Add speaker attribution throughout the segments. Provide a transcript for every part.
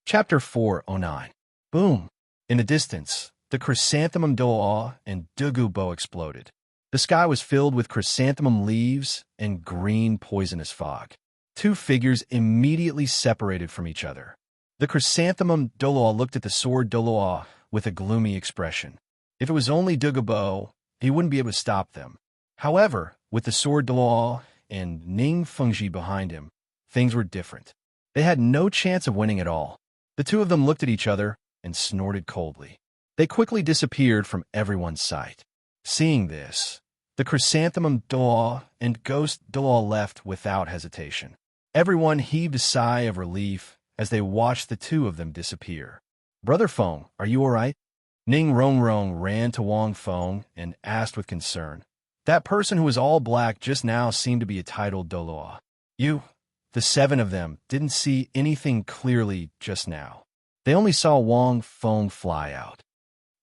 Speaker 1: Chapter 409. Boom! In the distance, the chrysanthemum Douluo and Douluo exploded. The sky was filled with chrysanthemum leaves and green poisonous fog. Two figures immediately separated from each other. The chrysanthemum Douluo looked at the sword Douluo with a gloomy expression. If it was only Douluo, he wouldn't be able to stop them. However, with the sword Douluo and Ning Fengji behind him, things were different. They had no chance of winning at all. The two of them looked at each other and snorted coldly. They quickly disappeared from everyone's sight. Seeing this, the chrysanthemum Douluo and ghost Douluo left without hesitation. Everyone heaved a sigh of relief as they watched the two of them disappear. "Brother Feng, are you all right?" Ning Rongrong ran to Wang Feng and asked with concern. That person who was all black just now seemed to be a titled Douluo. The seven of them didn't see anything clearly just now. They only saw Wang Feng fly out.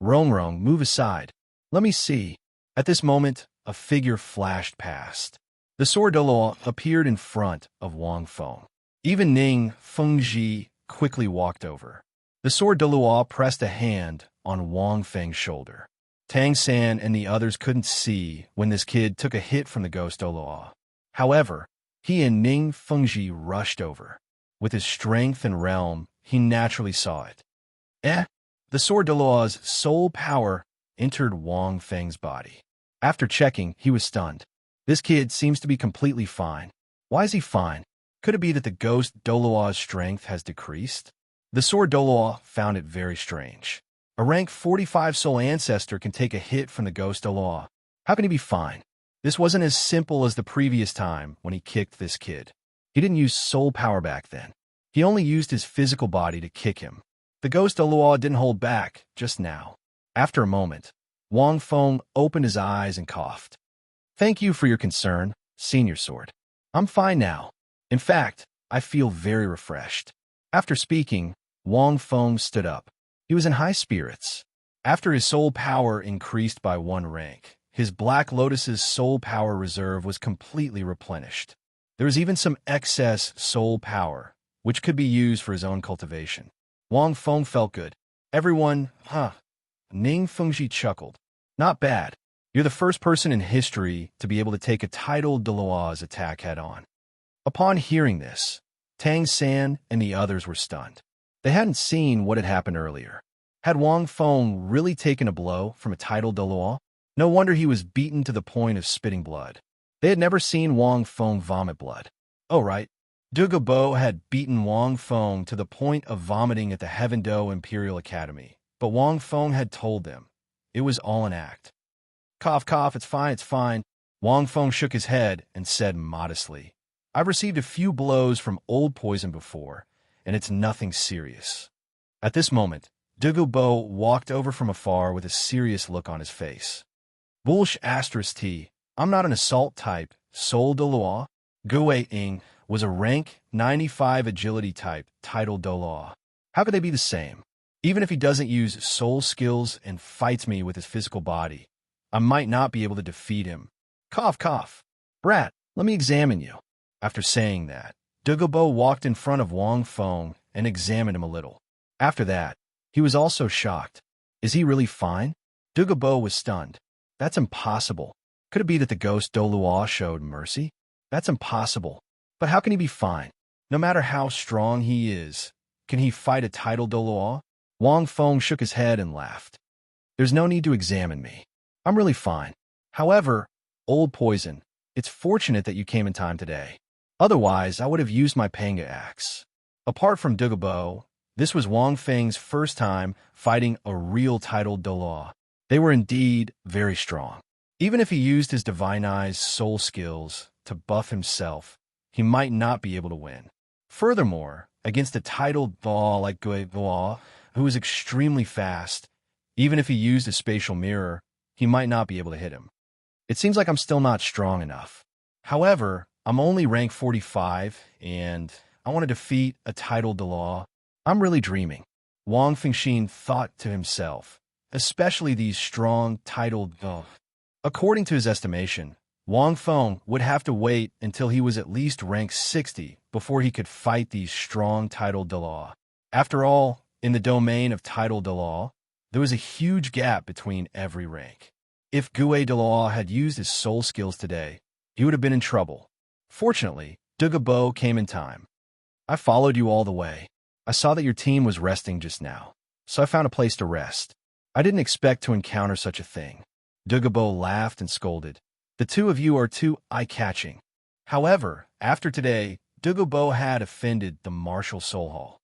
Speaker 1: "Rongrong, move aside. Let me see." At this moment, a figure flashed past. The sword Douluo appeared in front of Wang Feng. Even Ning Fengji quickly walked over. The sword Douluo pressed a hand on Wang Feng's shoulder. Tang San and the others couldn't see when this kid took a hit from the ghost Douluo. However, he and Ning Fengji rushed over. With his strength and realm, he naturally saw it. The sword Douluo's soul power entered Wang Feng's body. After checking, he was stunned. This kid seems to be completely fine. Why is he fine? Could it be that the ghost Douluo's strength has decreased? The sword Douluo found it very strange. A rank 45 soul ancestor can take a hit from the ghost Douluo. How can he be fine? This wasn't as simple as the previous time when he kicked this kid. He didn't use soul power back then. He only used his physical body to kick him. The ghost Douluo didn't hold back just now. After a moment, Wang Feng opened his eyes and coughed. "Thank you for your concern, Senior Sword. I'm fine now. In fact, I feel very refreshed." After speaking, Wang Feng stood up. He was in high spirits. After his soul power increased by 1 rank, his Black Lotus's soul power reserve was completely replenished. There was even some excess soul power, which could be used for his own cultivation. Wang Feng felt good. Everyone, Ning Fengji chuckled. "Not bad. You're the first person in history to be able to take a titled Douluo's attack head-on." Upon hearing this, Tang San and the others were stunned. They hadn't seen what had happened earlier. Had Wang Feng really taken a blow from a titled Douluo? No wonder he was beaten to the point of spitting blood. They had never seen Wang Feng vomit blood. Oh, right. Douluo had beaten Wang Feng to the point of vomiting at the Heaven Do Imperial Academy, but Wang Feng had told them it was all an act. "Cough, cough, it's fine, it's fine." Wang Feng shook his head and said modestly, "I've received a few blows from old poison before, and it's nothing serious." At this moment, Douluo walked over from afar with a serious look on his face. "Bullsh *T. I'm not an assault type, Soul Douluo." Gue Ing was a rank 95 agility type, titled Douluo. How could they be the same? Even if he doesn't use soul skills and fights me with his physical body, I might not be able to defeat him. Cough, cough. "Brat, let me examine you." After saying that, Douluo walked in front of Wang Feng and examined him a little. After that, he was also shocked. Is he really fine? Douluo was stunned. That's impossible. Could it be that the ghost Douluo showed mercy? That's impossible. But how can he be fine? No matter how strong he is, can he fight a titled Douluo? Wang Feng shook his head and laughed. "There's no need to examine me. I'm really fine. However, old poison, it's fortunate that you came in time today. Otherwise, I would have used my panga axe." Apart from Douluo, this was Wang Feng's first time fighting a real titled Douluo. They were indeed very strong. Even if he used his divinized soul skills to buff himself, he might not be able to win. Furthermore, against a titled Douluo like Douluo, who is extremely fast, even if he used a spatial mirror, he might not be able to hit him. It seems like I'm still not strong enough. However, I'm only rank 45, and I want to defeat a titled Douluo. I'm really dreaming. Wang Fengxin thought to himself, especially these strong titled Douluo. According to his estimation, Wang Feng would have to wait until he was at least rank 60 before he could fight these strong titled Douluo. After all, in the domain of title de law, there was a huge gap between every rank. If Gue de law had used his soul skills today, he would have been in trouble. Fortunately, Douluo came in time. I followed you all the way. I saw that your team was resting just now, so I found a place to rest. I didn't expect to encounter such a thing. Douluo laughed and scolded. The two of you are too eye-catching. However, after today, Douluo had offended the martial soul hall.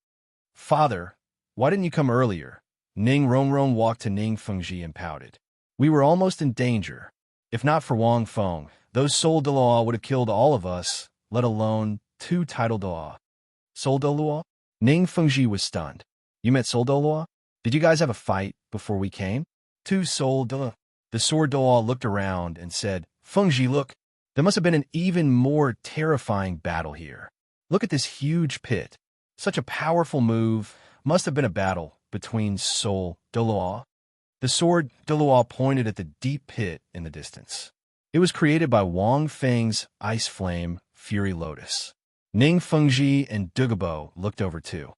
Speaker 1: Father, why didn't you come earlier? Ning Rongrong walked to Ning Fengji and pouted. We were almost in danger. If not for Wang Feng, those Soul Douluo would have killed all of us, let alone 2 title Douluo. Soul Douluo? Ning Fengji was stunned. You met Soul Douluo? Did you guys have a fight before we came? 2 Soul Douluo. The Sword Douluo looked around and said, Fengji, look, there must have been an even more terrifying battle here. Look at this huge pit. Such a powerful move must have been a battle between Soul Douluo. The sword Douluo pointed at the deep pit in the distance. It was created by Wang Feng's Ice Flame Fury Lotus. Ning Fengji and Douluo looked over too.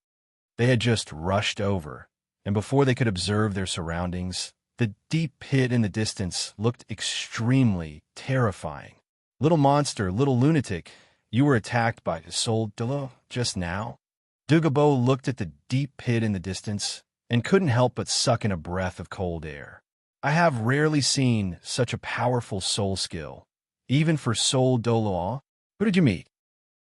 Speaker 1: They had just rushed over, and before they could observe their surroundings, the deep pit in the distance looked extremely terrifying. Little monster, little lunatic, you were attacked by Soul Douluo just now? Douluo looked at the deep pit in the distance and couldn't help but suck in a breath of cold air. I have rarely seen such a powerful soul skill, even for Soul Douluo. Who did you meet?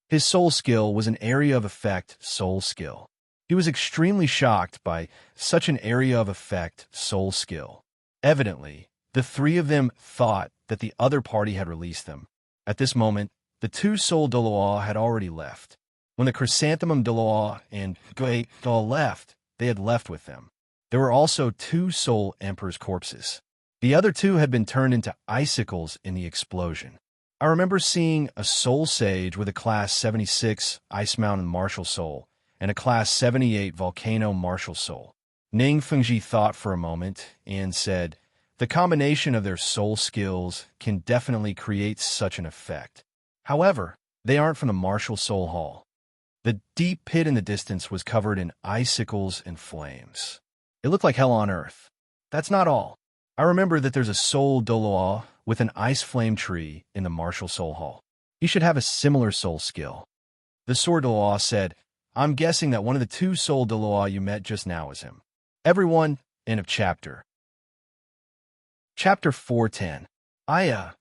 Speaker 1: His soul skill was an area of effect soul skill. He was extremely shocked by such an area of effect soul skill. Evidently, the 3 of them thought that the other party had released them. At this moment, the 2 Soul Douluo had already left. When the Chrysanthemum Douluo and Gue Douluo left, they had left with them. There were also 2 Soul Emperor's corpses. The other 2 had been turned into icicles in the explosion. I remember seeing a Soul Sage with a Class 76 Ice Mountain Martial Soul and a Class 78 Volcano Martial Soul. Ning Fengji thought for a moment and said, the combination of their soul skills can definitely create such an effect. However, they aren't from the Martial Soul Hall. The deep pit in the distance was covered in icicles and flames. It looked like hell on earth. That's not all. I remember that there's a Soul Douluo with an ice flame tree in the Martial Soul Hall. He should have a similar soul skill. The Sword Douluo said, I'm guessing that one of the 2 Soul Douluo you met just now is him. Everyone, end of chapter. Chapter 410.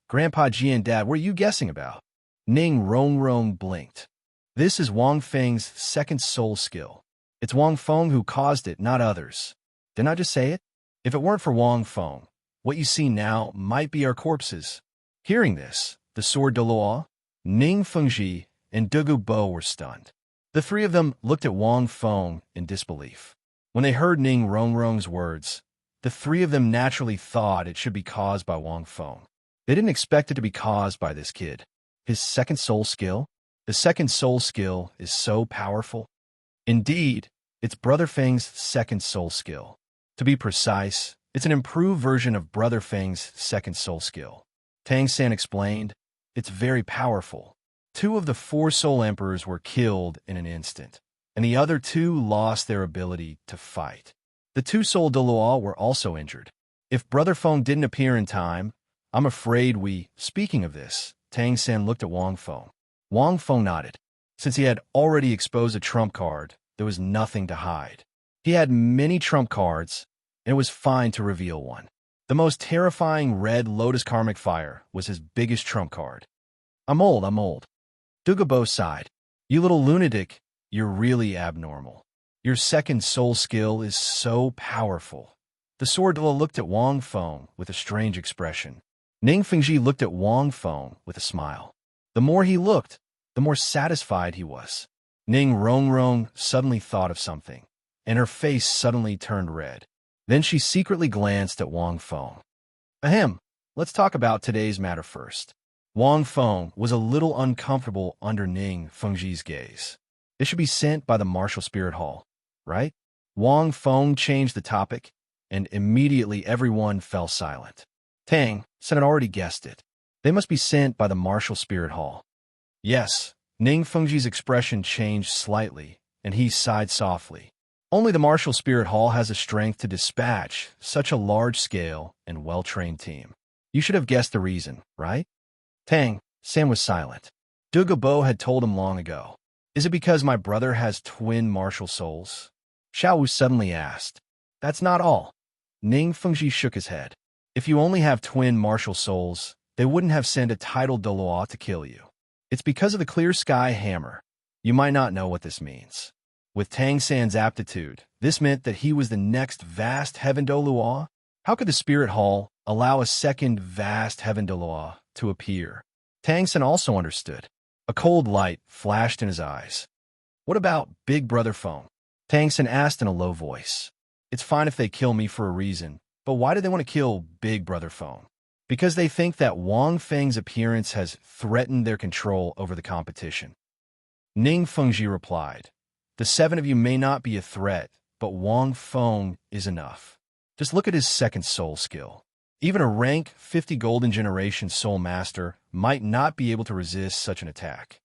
Speaker 1: Grandpa Ji and Dad, what are you guessing about? Ning Rongrong blinked. This is Wang Feng's second soul skill. It's Wang Feng who caused it, not others. Didn't I just say it? If it weren't for Wang Feng, what you see now might be our corpses. Hearing this, the Sword Douluo, Ning Fengji, and Douluo were stunned. The 3 of them looked at Wang Feng in disbelief. When they heard Ning Rongrong's words, the 3 of them naturally thought it should be caused by Wang Feng. They didn't expect it to be caused by this kid. His second soul skill? The second soul skill is so powerful. Indeed, it's Brother Feng's second soul skill. To be precise, it's an improved version of Brother Feng's second soul skill. Tang San explained, it's very powerful. 2 of the 4 Soul Emperors were killed in an instant, and the other 2 lost their ability to fight. The 2 Soul Douluo were also injured. If Brother Feng didn't appear in time, I'm afraid speaking of this, Tang San looked at Wang Feng. Wang Feng nodded. Since he had already exposed a trump card, there was nothing to hide. He had many trump cards, and it was fine to reveal one. The most terrifying red Lotus Karmic Fire was his biggest trump card. I'm old. Douluo sighed. You little lunatic, you're really abnormal. Your second soul skill is so powerful. The Sword Douluo looked at Wang Feng with a strange expression. Ning Fengji looked at Wang Feng with a smile. The more he looked, the more satisfied he was. Ning Rongrong suddenly thought of something, and her face suddenly turned red. Then she secretly glanced at Wang Feng. Ahem, let's talk about today's matter first. Wang Feng was a little uncomfortable under Ning Fengji's gaze. It should be sent by the Martial Spirit Hall, right? Wang Feng changed the topic, and immediately everyone fell silent. Tang said I'd already guessed it. They must be sent by the Martial Spirit Hall. Yes, Ning Fengji's expression changed slightly, and he sighed softly. Only the Martial Spirit Hall has the strength to dispatch such a large-scale and well-trained team. You should have guessed the reason, right? Tang, Sam was silent. Douluo had told him long ago. Is it because my brother has twin martial souls? Xiao Wu suddenly asked. That's not all. Ning Fengji shook his head. If you only have twin martial souls, they wouldn't have sent a titled Douluo to kill you. It's because of the clear sky hammer. You might not know what this means. With Tang San's aptitude, this meant that he was the next vast heaven Douluo. How could the Spirit Hall allow a second vast heaven Douluo to appear? Tang San also understood. A cold light flashed in his eyes. What about Big Brother Phone? Tang San asked in a low voice. It's fine if they kill me for a reason, but why do they want to kill Big Brother Phone? Because they think that Wang Feng's appearance has threatened their control over the competition. Ning Fengji replied, the 7 of you may not be a threat, but Wang Feng is enough. Just look at his second soul skill. Even a rank 50 Golden Generation Soul Master might not be able to resist such an attack.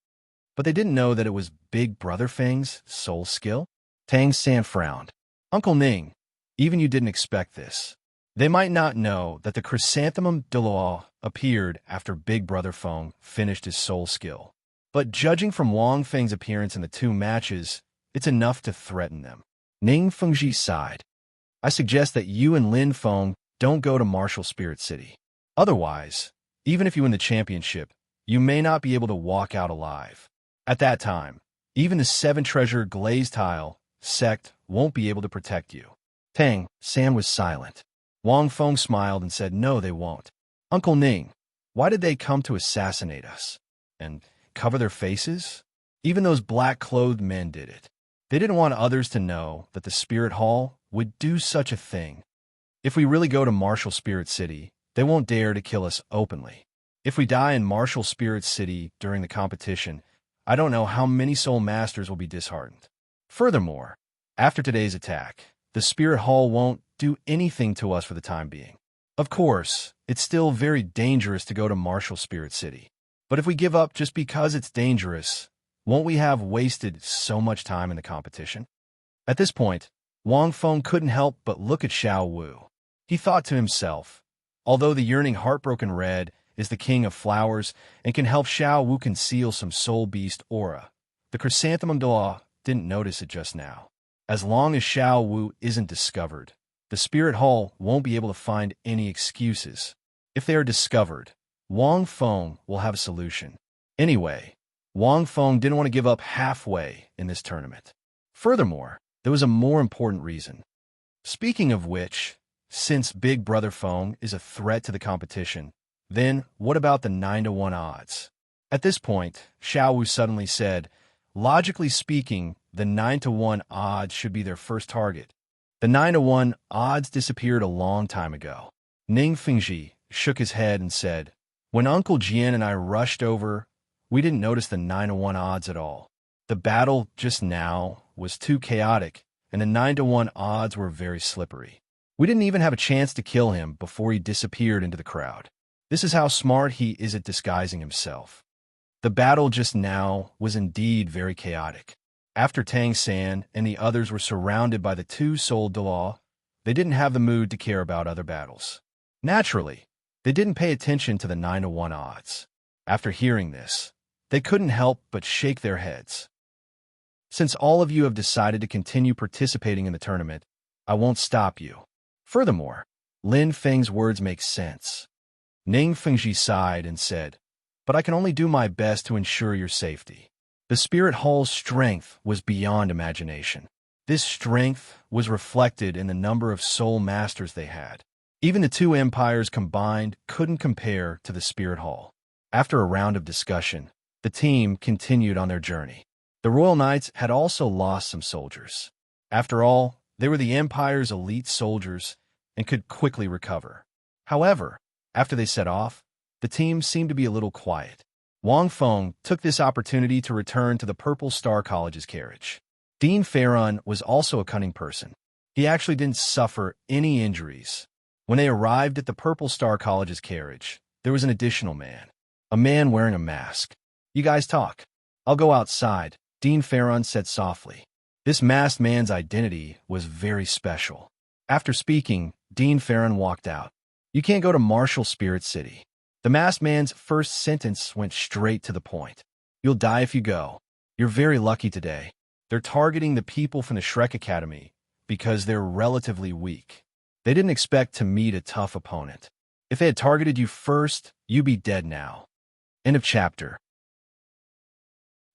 Speaker 1: But they didn't know that it was Big Brother Feng's soul skill? Tang San frowned. Uncle Ning, even you didn't expect this. They might not know that the chrysanthemum Douluo appeared after Big Brother Feng finished his soul skill. But judging from Wang Feng's appearance in the 2 matches, it's enough to threaten them. Ning Fengji sighed. I suggest that you and Lin Feng don't go to Martial Spirit City. Otherwise, even if you win the championship, you may not be able to walk out alive. At that time, even the 7-treasure glazed tile sect won't be able to protect you. Tang San was silent. Wang Feng smiled and said, no, they won't. Uncle Ning, why did they come to assassinate us? And cover their faces? Even those black-clothed men did it. They didn't want others to know that the Spirit Hall would do such a thing. If we really go to Martial Spirit City, they won't dare to kill us openly. If we die in Martial Spirit City during the competition, I don't know how many Soul Masters will be disheartened. Furthermore, after today's attack, the Spirit Hall won't do anything to us for the time being. Of course, it's still very dangerous to go to Martial Spirit City. But if we give up just because it's dangerous, won't we have wasted so much time in the competition? At this point, Wang Feng couldn't help but look at Xiao Wu. He thought to himself, although the yearning heartbroken red is the king of flowers and can help Xiao Wu conceal some soul beast aura, the chrysanthemum Douluo didn't notice it just now. As long as Xiao Wu isn't discovered, the Spirit Hall won't be able to find any excuses. If they are discovered, Wang Feng will have a solution. Anyway, Wang Feng didn't want to give up halfway in this tournament. Furthermore, there was a more important reason. Speaking of which, since Big Brother Feng is a threat to the competition, then what about the 9-to-1 odds? At this point, Xiao Wu suddenly said, logically speaking, the 9-to-1 odds should be their first target. The 9-to-1 odds disappeared a long time ago. Ning Fengji shook his head and said, when Uncle Jian and I rushed over, we didn't notice the 9-to-1 odds at all. The battle just now was too chaotic, and the 9-to-1 odds were very slippery. We didn't even have a chance to kill him before he disappeared into the crowd. This is how smart he is at disguising himself. The battle just now was indeed very chaotic. After Tang San and the others were surrounded by the 2 Soul Douluo, they didn't have the mood to care about other battles. Naturally, they didn't pay attention to the 9-to-1 odds. After hearing this, they couldn't help but shake their heads. Since all of you have decided to continue participating in the tournament, I won't stop you. Furthermore, Lin Feng's words make sense. Ning Fengji sighed and said, but I can only do my best to ensure your safety. The Spirit Hall's strength was beyond imagination. This strength was reflected in the number of soul masters they had. Even the 2 empires combined couldn't compare to the Spirit Hall. After a round of discussion, the team continued on their journey. The Royal Knights had also lost some soldiers. After all, they were the Empire's elite soldiers and could quickly recover. However, after they set off, the team seemed to be a little quiet. Wang Feng took this opportunity to return to the Purple Star College's carriage. Dean Farron was also a cunning person. He actually didn't suffer any injuries. When they arrived at the Purple Star College's carriage, there was an additional man. A man wearing a mask. You guys talk. I'll go outside, Dean Farron said softly. This masked man's identity was very special. After speaking, Dean Farron walked out. You can't go to Martial Spirit City. The masked man's first sentence went straight to the point. You'll die if you go. You're very lucky today. They're targeting the people from the Shrek Academy because they're relatively weak. They didn't expect to meet a tough opponent. If they had targeted you first, you'd be dead now. End of chapter.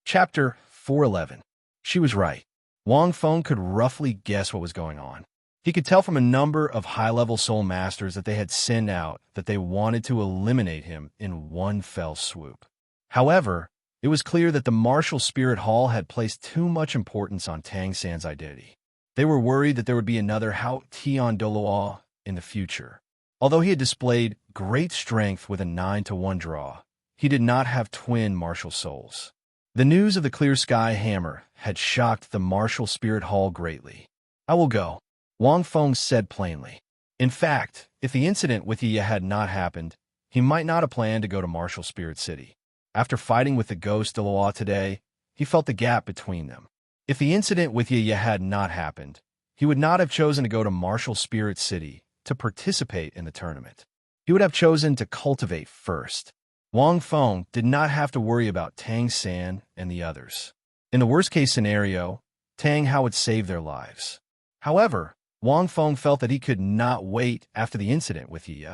Speaker 1: Chapter 411. She was right. Wang Feng could roughly guess what was going on. He could tell from a number of high-level soul masters that they had sent out that they wanted to eliminate him in one fell swoop. However, it was clear that the Martial Spirit Hall had placed too much importance on Tang San's identity. They were worried that there would be another Hao Tian Douluo in the future. Although he had displayed great strength with a 9-to-1 draw, he did not have twin martial souls. The news of the Clear Sky Hammer had shocked the Martial Spirit Hall greatly. I will go, Wang Feng said plainly. In fact, if the incident with Yi had not happened, he might not have planned to go to Martial Spirit City. After fighting with the ghost Douluo today, he felt the gap between them. If the incident with Yi had not happened, he would not have chosen to go to Martial Spirit City to participate in the tournament. He would have chosen to cultivate first. Wang Feng did not have to worry about Tang San and the others. In the worst-case scenario, Tang Hao would save their lives. However, Wang Feng felt that he could not wait after the incident with Yi.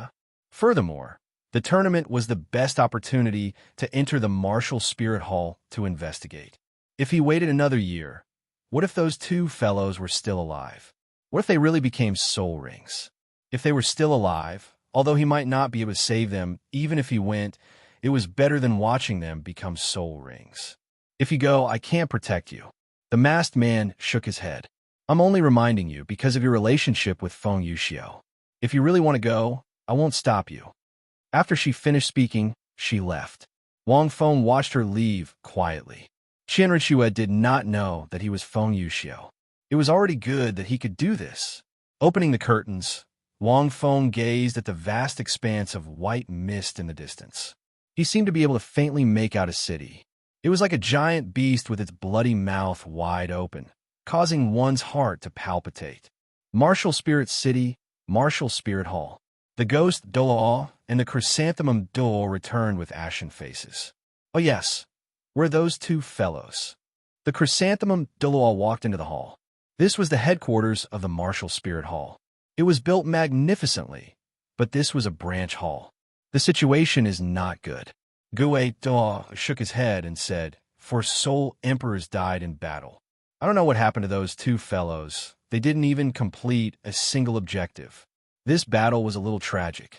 Speaker 1: Furthermore, the tournament was the best opportunity to enter the Martial Spirit Hall to investigate. If he waited another year, what if those two fellows were still alive? What if they really became soul rings? If they were still alive, although he might not be able to save them even if he went, it was better than watching them become soul rings. If you go, I can't protect you. The masked man shook his head. I'm only reminding you because of your relationship with Feng Yuxiao. If you really want to go, I won't stop you. After she finished speaking, she left. Wang Feng watched her leave quietly. Qian Richue did not know that he was Feng Yuxiao. It was already good that he could do this. Opening the curtains, Wang Feng gazed at the vast expanse of white mist in the distance. He seemed to be able to faintly make out a city. It was like a giant beast with its bloody mouth wide open, causing one's heart to palpitate. Martial Spirit City, Martial Spirit Hall. The ghost Douluo and the chrysanthemum Douluo returned with ashen faces. Oh yes, were those two fellows. The chrysanthemum Douluo walked into the hall. This was the headquarters of the Martial Spirit Hall. It was built magnificently, but this was a branch hall. The situation is not good. Gue Douluo shook his head and said, 4 soul emperors died in battle. I don't know what happened to those two fellows. They didn't even complete a single objective. This battle was a little tragic.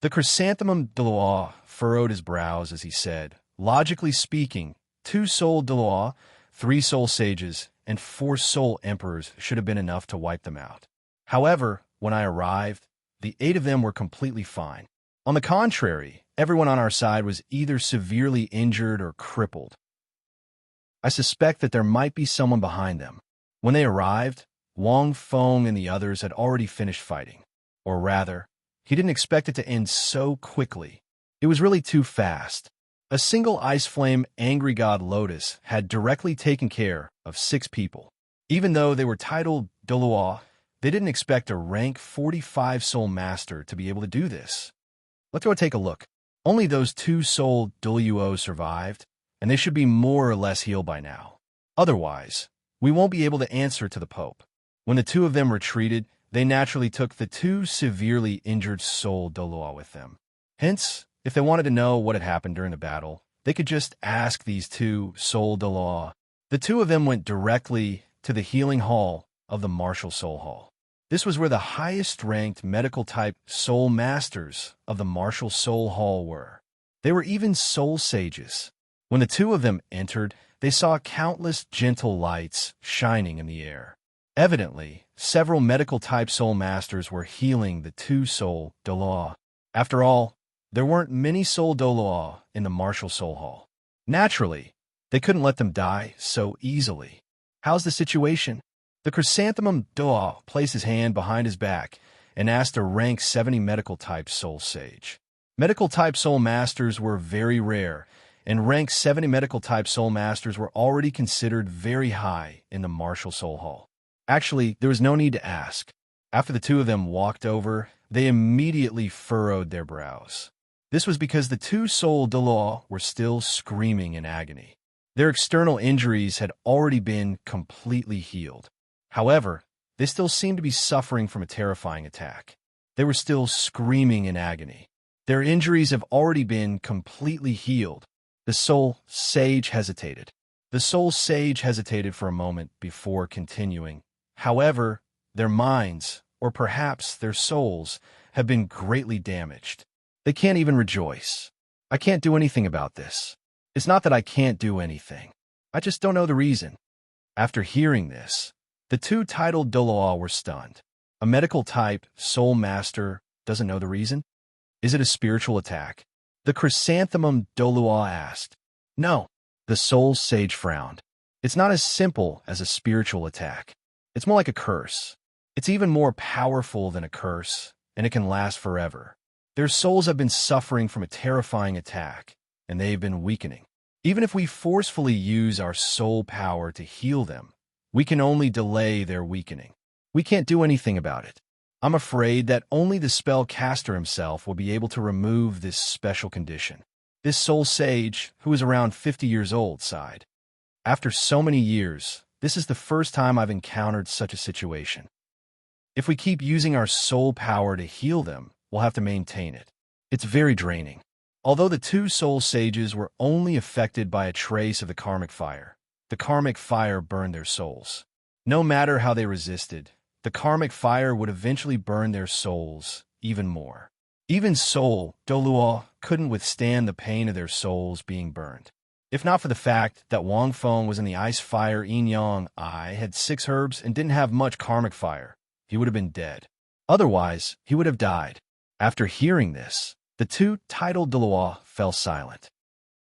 Speaker 1: The chrysanthemum Douluo furrowed his brows as he said, logically speaking, 2 soul Douluo, 3 soul sages, and 4 soul emperors should have been enough to wipe them out. However, when I arrived, the 8 of them were completely fine. On the contrary, everyone on our side was either severely injured or crippled. I suspect that there might be someone behind them. When they arrived, Wang Feng and the others had already finished fighting. Or rather, he didn't expect it to end so quickly. It was really too fast. A single Ice Flame Angry God Lotus had directly taken care of 6 people. Even though they were titled Douluo, they didn't expect a rank 45 soul master to be able to do this. Let's go take a look. Only those 2 soul Douluo survived, and they should be more or less healed by now. Otherwise, we won't be able to answer to the Pope. When the 2 of them retreated, they naturally took the 2 severely injured soul Douluo with them. Hence, if they wanted to know what had happened during the battle, they could just ask these 2 soul Douluo. The 2 of them went directly to the healing hall of the Martial Soul Hall. This was where the highest-ranked medical-type soul masters of the Martial Soul Hall were. They were even soul sages. When the 2 of them entered, they saw countless gentle lights shining in the air. Evidently, several medical-type soul masters were healing the 2 soul Douluo. After all, there weren't many soul Douluo in the Martial Soul Hall. Naturally, they couldn't let them die so easily. How's the situation? The chrysanthemum Douluo placed his hand behind his back and asked a rank 70 medical-type soul sage. Medical-type soul masters were very rare, and rank 70 medical-type soul masters were already considered very high in the martial soul hall. Actually, there was no need to ask. After the two of them walked over, they immediately furrowed their brows. This was because the two soul Douluo were still screaming in agony. Their external injuries had already been completely healed. However, they still seemed to be suffering from a terrifying attack. They were still screaming in agony. Their injuries have already been completely healed. The soul sage hesitated. The soul sage hesitated for a moment before continuing. However, their minds, or perhaps their souls, have been greatly damaged. They can't even rejoice. I can't do anything about this. It's not that I can't do anything. I just don't know the reason. After hearing this, the two titled Douluo were stunned. A medical type soul master doesn't know the reason? Is it a spiritual attack? The chrysanthemum Douluo asked. No. The soul sage frowned. It's not as simple as a spiritual attack. It's more like a curse. It's even more powerful than a curse, and it can last forever. Their souls have been suffering from a terrifying attack, and they've been weakening. Even if we forcefully use our soul power to heal them, we can only delay their weakening. We can't do anything about it. I'm afraid that only the spellcaster himself will be able to remove this special condition. This soul sage, who is around 50 years old, sighed. After so many years, this is the first time I've encountered such a situation. If we keep using our soul power to heal them, we'll have to maintain it. It's very draining. Although the two soul sages were only affected by a trace of the karmic fire burned their souls. No matter how they resisted, the karmic fire would eventually burn their souls even more. Even soul Douluo couldn't withstand the pain of their souls being burned. If not for the fact that Wang Feng was in the ice fire yin-yang eye, had 6 herbs, and didn't have much karmic fire, he would have been dead. Otherwise, he would have died. After hearing this, the two titled Douluo fell silent.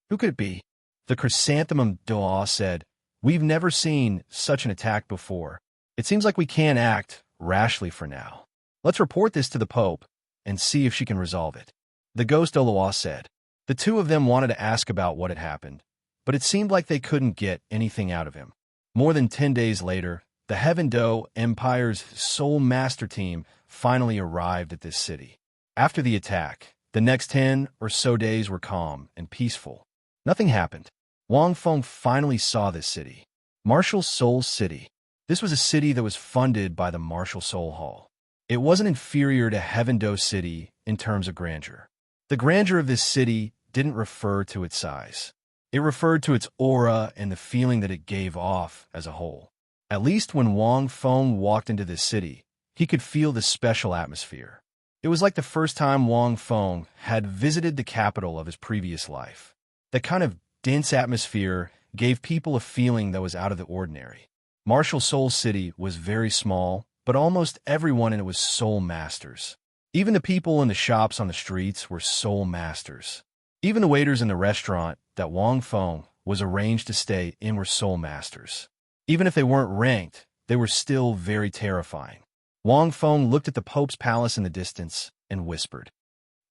Speaker 1: Who could it be? The chrysanthemum Douluo said, "We've never seen such an attack before. It seems like we can't act rashly for now. Let's report this to the Pope and see if she can resolve it." The ghost Douluo said. The two of them wanted to ask about what had happened, but it seemed like they couldn't get anything out of him. More than 10 days later, the Heaven Do Empire's Soul Master team finally arrived at this city. After the attack, the next 10 or so days were calm and peaceful. Nothing happened. Wang Feng finally saw this city. Martial Soul City. This was a city that was funded by the Martial Soul Hall. It wasn't inferior to Heaven Do City in terms of grandeur. The grandeur of this city didn't refer to its size. It referred to its aura and the feeling that it gave off as a whole. At least when Wang Feng walked into this city, he could feel the special atmosphere. It was like the first time Wang Feng had visited the capital of his previous life. That kind of dense atmosphere gave people a feeling that was out of the ordinary. Martial Soul City was very small, but almost everyone in it was soul masters. Even the people in the shops on the streets were soul masters. Even the waiters in the restaurant that Wang Feng was arranged to stay in were soul masters. Even if they weren't ranked, they were still very terrifying. Wang Feng looked at the Pope's palace in the distance and whispered,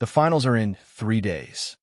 Speaker 1: "The finals are in 3 days."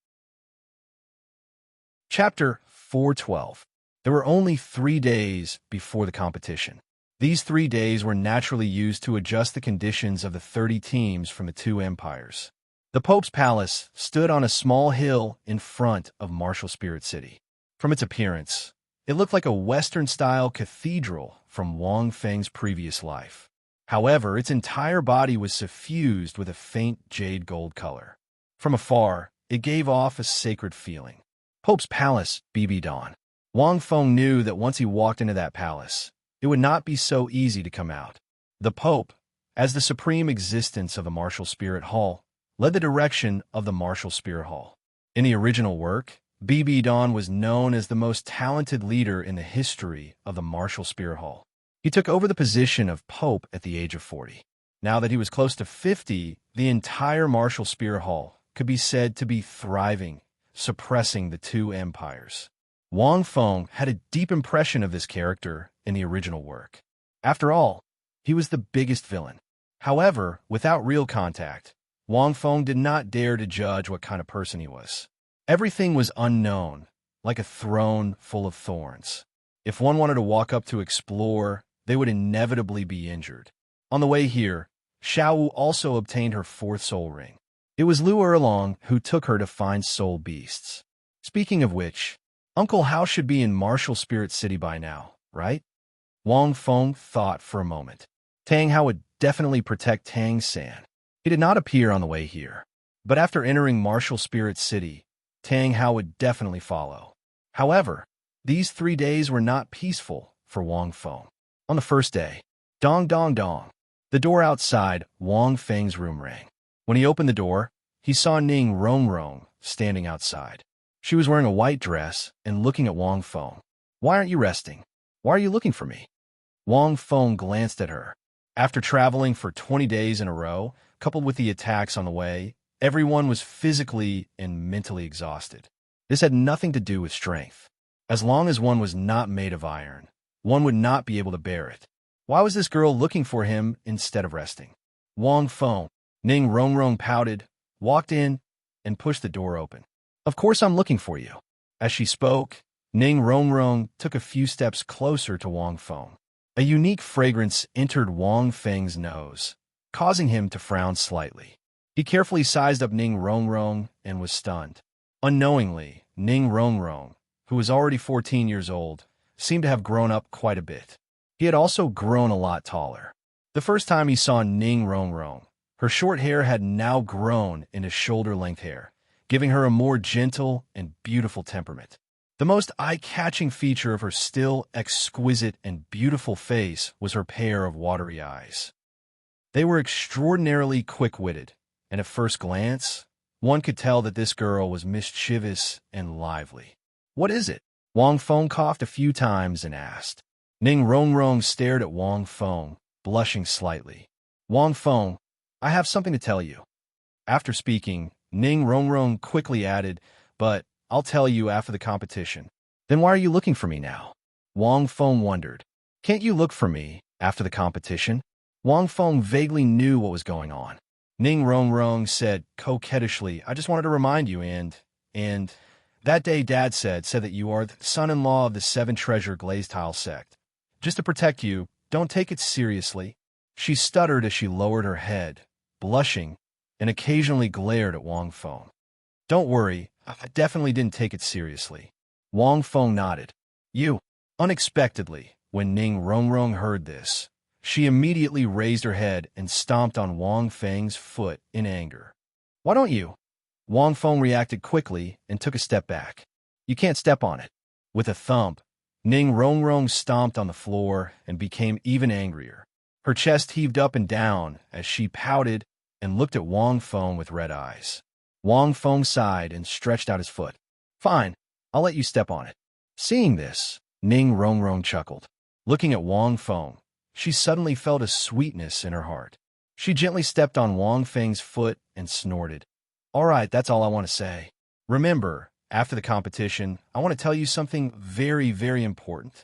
Speaker 1: Chapter 412. There were only 3 days before the competition. These 3 days were naturally used to adjust the conditions of the 30 teams from the two empires. The Pope's palace stood on a small hill in front of Martial Spirit City. From its appearance, it looked like a Western-style cathedral from Wang Feng's previous life. However, its entire body was suffused with a faint jade gold color. From afar, it gave off a sacred feeling. Pope's Palace, BB Dawn. Wang Feng knew that once he walked into that palace, it would not be so easy to come out. The Pope, as the supreme existence of the Martial Spirit Hall, led the direction of the Martial Spirit Hall. In the original work, BB Dawn was known as the most talented leader in the history of the Martial Spirit Hall. He took over the position of Pope at the age of 40. Now that he was close to 50, the entire Martial Spirit Hall could be said to be thriving, suppressing the two empires. Wang Feng had a deep impression of this character in the original work. After all, he was the biggest villain. However, without real contact, Wang Feng did not dare to judge what kind of person he was. Everything was unknown, like a throne full of thorns. If one wanted to walk up to explore, they would inevitably be injured. On the way here, Xiao also obtained her fourth soul ring. It was Lu Erlong who took her to find soul beasts. Speaking of which, Uncle Hao should be in Martial Spirit City by now, right? Wang Feng thought for a moment. Tang Hao would definitely protect Tang San. He did not appear on the way here. But after entering Martial Spirit City, Tang Hao would definitely follow. However, these 3 days were not peaceful for Wang Feng. On the first day, dong dong dong, the door outside Wang Feng's room rang. When he opened the door, he saw Ning Rongrong standing outside. She was wearing a white dress and looking at Wang Feng. "Why aren't you resting? Why are you looking for me?" Wang Feng glanced at her. After traveling for 20 days in a row, coupled with the attacks on the way, everyone was physically and mentally exhausted. This had nothing to do with strength. As long as one was not made of iron, one would not be able to bear it. Why was this girl looking for him instead of resting? Wang Feng, Ning Rongrong pouted, walked in, and pushed the door open. "Of course I'm looking for you." As she spoke, Ning Rongrong took a few steps closer to Wang Feng. A unique fragrance entered Wang Feng's nose, causing him to frown slightly. He carefully sized up Ning Rongrong and was stunned. Unknowingly, Ning Rongrong, who was already 14 years old, seemed to have grown up quite a bit. He had also grown a lot taller. The first time he saw Ning Rongrong, her short hair had now grown into shoulder-length hair, giving her a more gentle and beautiful temperament. The most eye-catching feature of her still exquisite and beautiful face was her pair of watery eyes. They were extraordinarily quick-witted, and at first glance, one could tell that this girl was mischievous and lively. "What is it?" Wang Feng coughed a few times and asked. Ning Rongrong stared at Wang Feng, blushing slightly. "Wang Feng, I have something to tell you." After speaking, Ning Rongrong quickly added, "But I'll tell you after the competition." "Then why are you looking for me now?" Wang Feng wondered. "Can't you look for me after the competition?" Wang Feng vaguely knew what was going on. Ning Rongrong said coquettishly, "I just wanted to remind you and that day Dad said that you are the son-in-law of the Seven Treasure Glazed Tile sect. Just to protect you, don't take it seriously." She stuttered as she lowered her head, blushing, and occasionally glared at Wang Feng. "Don't worry, I definitely didn't take it seriously." Wang Feng nodded. "You." Unexpectedly, when Ning Rongrong heard this, she immediately raised her head and stomped on Wang Feng's foot in anger. "Why don't you?" Wang Feng reacted quickly and took a step back. "You can't step on it." With a thump, Ning Rongrong stomped on the floor and became even angrier. Her chest heaved up and down as she pouted and looked at Wang Feng with red eyes. Wang Feng sighed and stretched out his foot. "Fine, I'll let you step on it." Seeing this, Ning Rongrong chuckled. Looking at Wang Feng, she suddenly felt a sweetness in her heart. She gently stepped on Wang Feng's foot and snorted. "All right, that's all I want to say. Remember, after the competition, I want to tell you something very, very important."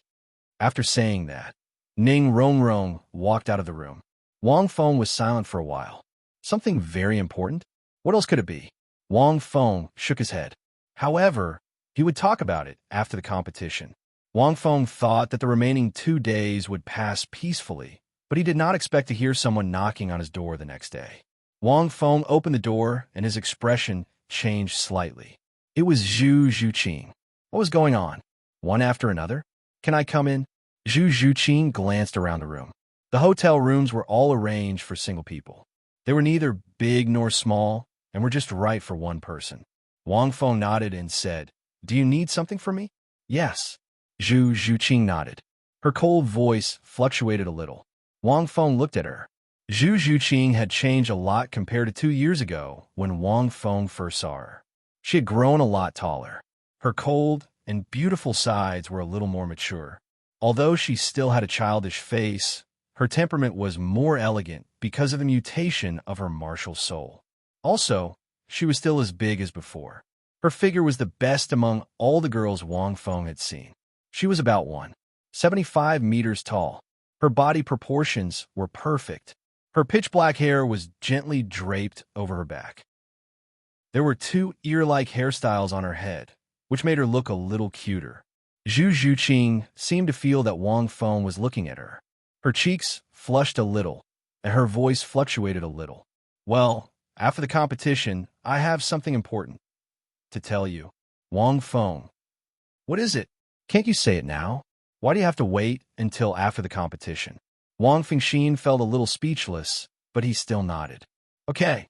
Speaker 1: After saying that, Ning Rongrong walked out of the room. Wang Feng was silent for a while. Something very important? What else could it be? Wang Feng shook his head. However, he would talk about it after the competition. Wang Feng thought that the remaining 2 days would pass peacefully, but he did not expect to hear someone knocking on his door the next day. Wang Feng opened the door, and his expression changed slightly. It was Zhu Zhuqing. What was going on? One after another? "Can I come in?" Zhu Zhuqing glanced around the room. The hotel rooms were all arranged for single people. They were neither big nor small, and were just right for one person. Wang Feng nodded and said, "Do you need something from me?" "Yes." Zhu Zhuqing nodded. Her cold voice fluctuated a little. Wang Feng looked at her. Zhu Zhuqing had changed a lot compared to 2 years ago when Wang Feng first saw her. She had grown a lot taller. Her cold and beautiful sides were a little more mature. Although she still had a childish face, her temperament was more elegant because of the mutation of her martial soul. Also, she was still as big as before. Her figure was the best among all the girls Wang Feng had seen. She was about 1.75 meters tall. Her body proportions were perfect. Her pitch-black hair was gently draped over her back. There were 2 ear-like hairstyles on her head, which made her look a little cuter. Zhu Zhuqing seemed to feel that Wang Feng was looking at her. Her cheeks flushed a little, and her voice fluctuated a little. Well, after the competition, I have something important to tell you. Wang Feng. What is it? Can't you say it now? Why do you have to wait until after the competition? Wang Fengxian felt a little speechless, but he still nodded. Okay.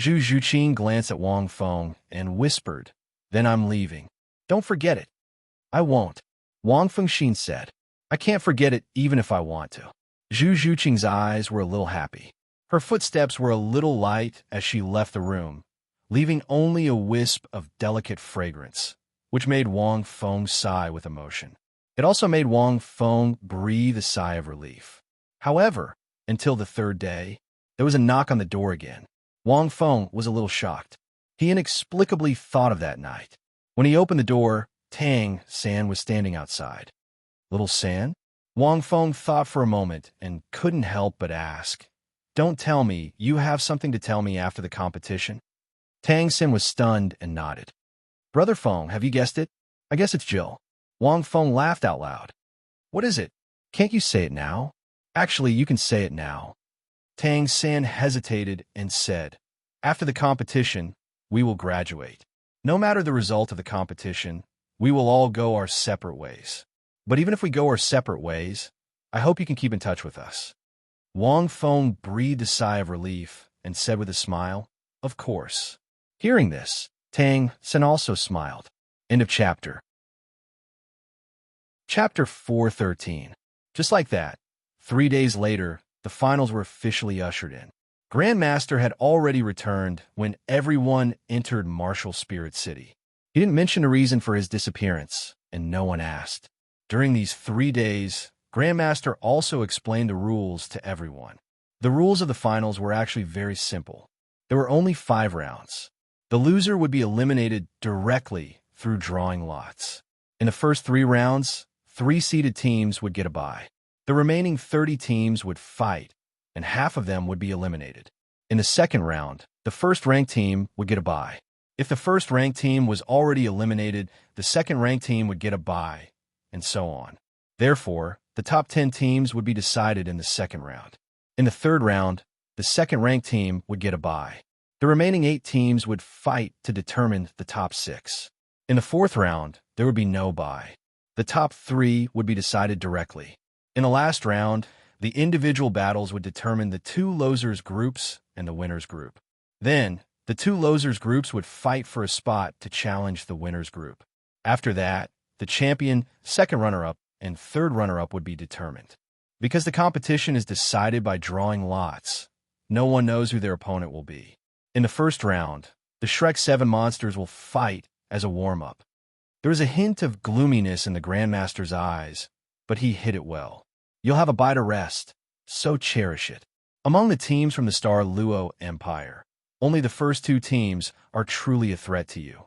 Speaker 1: Zhu Zhuqing glanced at Wang Feng and whispered, then I'm leaving. Don't forget it. I won't. Wang Fengxian said. I can't forget it even if I want to. Zhu Zhuqing's eyes were a little happy. Her footsteps were a little light as she left the room, leaving only a wisp of delicate fragrance, which made Wang Feng sigh with emotion. It also made Wang Feng breathe a sigh of relief. However, until the third day, there was a knock on the door again. Wang Feng was a little shocked. He inexplicably thought of that night. When he opened the door, Tang San was standing outside. Little San? Wang Feng thought for a moment and couldn't help but ask, Don't tell me you have something to tell me after the competition? Tang San was stunned and nodded. Brother Feng, have you guessed it? I guess it's Jill. Wang Feng laughed out loud. What is it? Can't you say it now? Actually, you can say it now. Tang San hesitated and said, After the competition, we will graduate. No matter the result of the competition, we will all go our separate ways. But even if we go our separate ways, I hope you can keep in touch with us. Wang Feng breathed a sigh of relief and said with a smile, Of course. Hearing this, Tang San also smiled. End of chapter. Chapter 413. Just like that, 3 days later, the finals were officially ushered in. Grandmaster had already returned when everyone entered Martial Spirit City. He didn't mention a reason for his disappearance, and no one asked. During these 3 days, Grandmaster also explained the rules to everyone. The rules of the finals were actually very simple. There were only 5 rounds. The loser would be eliminated directly through drawing lots. In the first 3 rounds, 3 seeded teams would get a bye. The remaining 30 teams would fight, and half of them would be eliminated. In the second round, the first-ranked team would get a bye. If the first-ranked team was already eliminated, the second-ranked team would get a bye, and so on. Therefore, the top 10 teams would be decided in the second round. In the third round, the second-ranked team would get a bye. The remaining 8 teams would fight to determine the top 6. In the fourth round, there would be no bye. The top 3 would be decided directly. In the last round, the individual battles would determine the 2 losers groups and the winners group. Then, the 2 losers groups would fight for a spot to challenge the winners group. After that, the champion, second runner-up, and third runner-up would be determined. Because the competition is decided by drawing lots, no one knows who their opponent will be. In the first round, the Shrek 7 monsters will fight as a warm-up. There is a hint of gloominess in the Grandmaster's eyes, but he hid it well. You'll have a bite to rest, so cherish it. Among the teams from the Star Luo Empire, only the first 2 teams are truly a threat to you.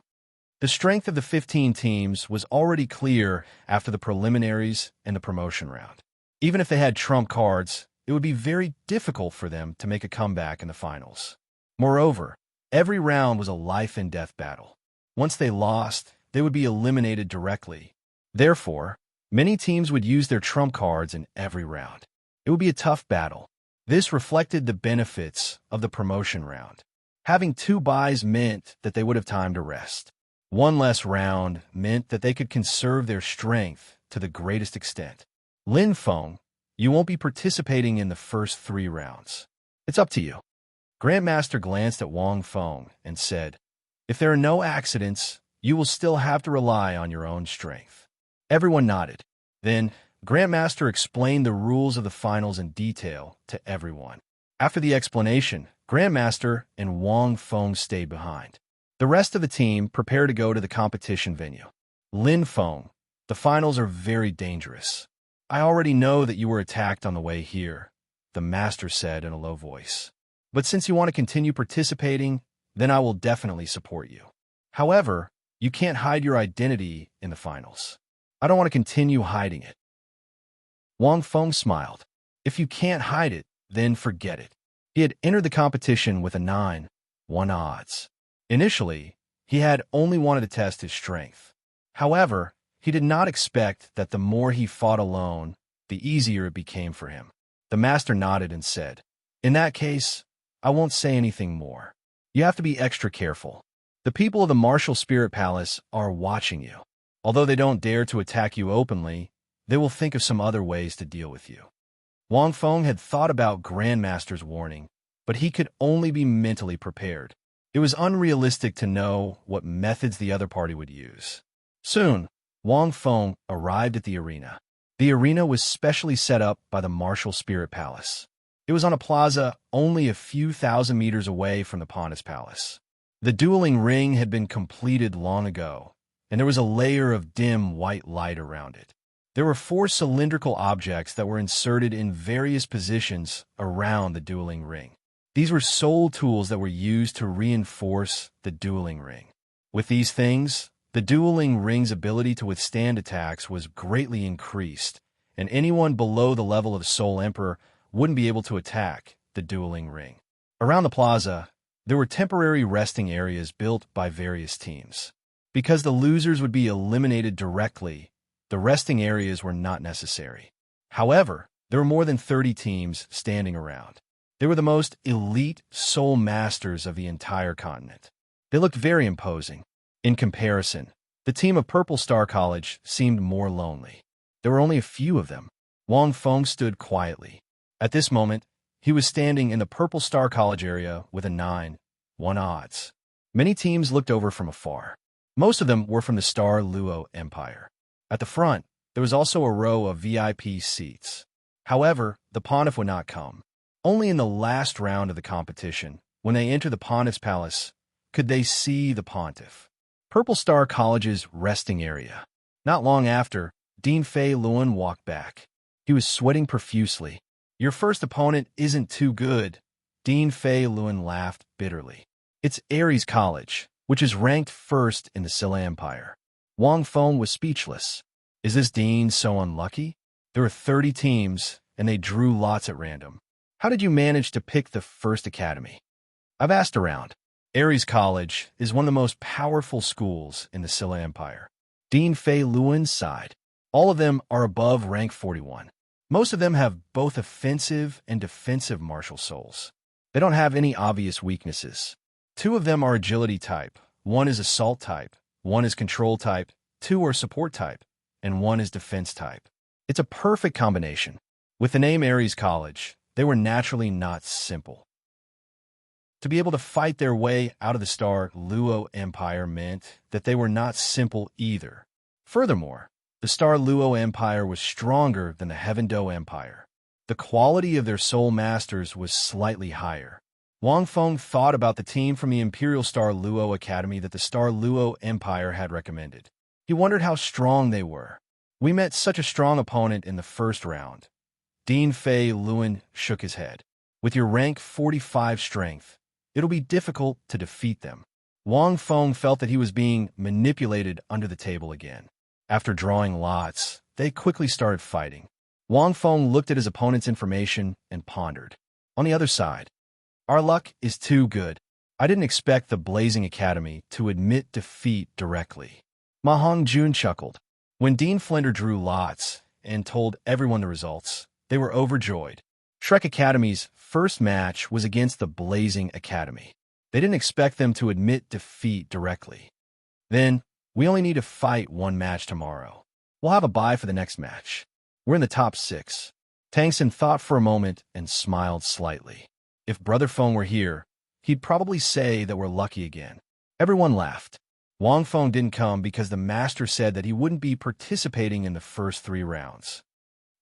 Speaker 1: The strength of the 15 teams was already clear after the preliminaries and the promotion round. Even if they had trump cards, it would be very difficult for them to make a comeback in the finals. Moreover, every round was a life-and-death battle. Once they lost, they would be eliminated directly. Therefore, many teams would use their trump cards in every round. It would be a tough battle. This reflected the benefits of the promotion round. Having 2 buys meant that they would have time to rest. 1 less round meant that they could conserve their strength to the greatest extent. Lin Feng, you won't be participating in the first 3 rounds. It's up to you. Grandmaster glanced at Wang Feng and said, If there are no accidents, you will still have to rely on your own strength. Everyone nodded. Then, Grandmaster explained the rules of the finals in detail to everyone. After the explanation, Grandmaster and Wang Feng stayed behind. The rest of the team prepared to go to the competition venue. Lin Feng, the finals are very dangerous. I already know that you were attacked on the way here, the master said in a low voice. But since you want to continue participating, then I will definitely support you. However, you can't hide your identity in the finals. I don't want to continue hiding it. Wang Feng smiled. If you can't hide it, then forget it. He had entered the competition with a 9-1 odds. Initially, He had only wanted to test his strength. However, he did not expect that the more he fought alone, the easier it became for him. The master nodded and said, "In that case, I won't say anything more. You have to be extra careful. The people of the Martial Spirit Palace are watching you. Although they don't dare to attack you openly, they will think of some other ways to deal with you." Wang Feng had thought about Grandmaster's warning, but he could only be mentally prepared. It was unrealistic to know what methods the other party would use. Soon, Wang Feng arrived at the arena. The arena was specially set up by the Martial Spirit Palace. It was on a plaza only a few thousand meters away from the Pontiff's Palace. The dueling ring had been completed long ago, and there was a layer of dim white light around it. There were 4 cylindrical objects that were inserted in various positions around the dueling ring. These were soul tools that were used to reinforce the dueling ring. With these things, the dueling ring's ability to withstand attacks was greatly increased, and anyone below the level of Soul Emperor wouldn't be able to attack the dueling ring. Around the plaza, there were temporary resting areas built by various teams. Because the losers would be eliminated directly, the resting areas were not necessary. However, there were more than 30 teams standing around. They were the most elite soul masters of the entire continent. They looked very imposing. In comparison, the team of Purple Star College seemed more lonely. There were only a few of them. Wang Feng stood quietly. At this moment, he was standing in the Purple Star College area with a 9-1 odds. Many teams looked over from afar. Most of them were from the Star Luo Empire. At the front, there was also a row of VIP seats. However, the Pontiff would not come. Only in the last round of the competition, when they entered the Pontiff's Palace, could they see the Pontiff. Purple Star College's resting area. Not long after, Dean Fei Luan walked back. He was sweating profusely. "Your first opponent isn't too good," Dean Fei Luan laughed bitterly. "It's Ares College, which is ranked first in the Silla Empire." Wang Feng was speechless. Is this Dean so unlucky? There were 30 teams, and they drew lots at random. How did you manage to pick the first academy? I've asked around. Ares College is one of the most powerful schools in the Silla Empire. Dean Fei Luan sighed. All of them are above rank 41. Most of them have both offensive and defensive martial souls. They don't have any obvious weaknesses. 2 of them are agility type, 1 is assault type, 1 is control type, 2 are support type, and 1 is defense type. It's a perfect combination. With the name Ares College, they were naturally not simple. To be able to fight their way out of the Star Luo Empire meant that they were not simple either. Furthermore, the Star Luo Empire was stronger than the Heaven Do Empire. The quality of their soul masters was slightly higher. Wang Feng thought about the team from the Imperial Star Luo Academy that the Star Luo Empire had recommended. He wondered how strong they were. "We met such a strong opponent in the first round." Dean Fei Luan shook his head. "With your rank 45 strength, it'll be difficult to defeat them." Wang Feng felt that he was being manipulated under the table again. After drawing lots, they quickly started fighting. Wang Feng looked at his opponent's information and pondered. On the other side, "Our luck is too good. I didn't expect the Blazing Academy to admit defeat directly." Ma Hongjun chuckled. When Dean Flender drew lots and told everyone the results, they were overjoyed. Shrek Academy's first match was against the Blazing Academy. They didn't expect them to admit defeat directly. "Then, we only need to fight 1 match tomorrow. We'll have a bye for the next match. We're in the top 6. Tangsen thought for a moment and smiled slightly. If Brother Feng were here, he'd probably say that we're lucky again. Everyone laughed. Wang Feng didn't come because the master said that he wouldn't be participating in the first 3 rounds.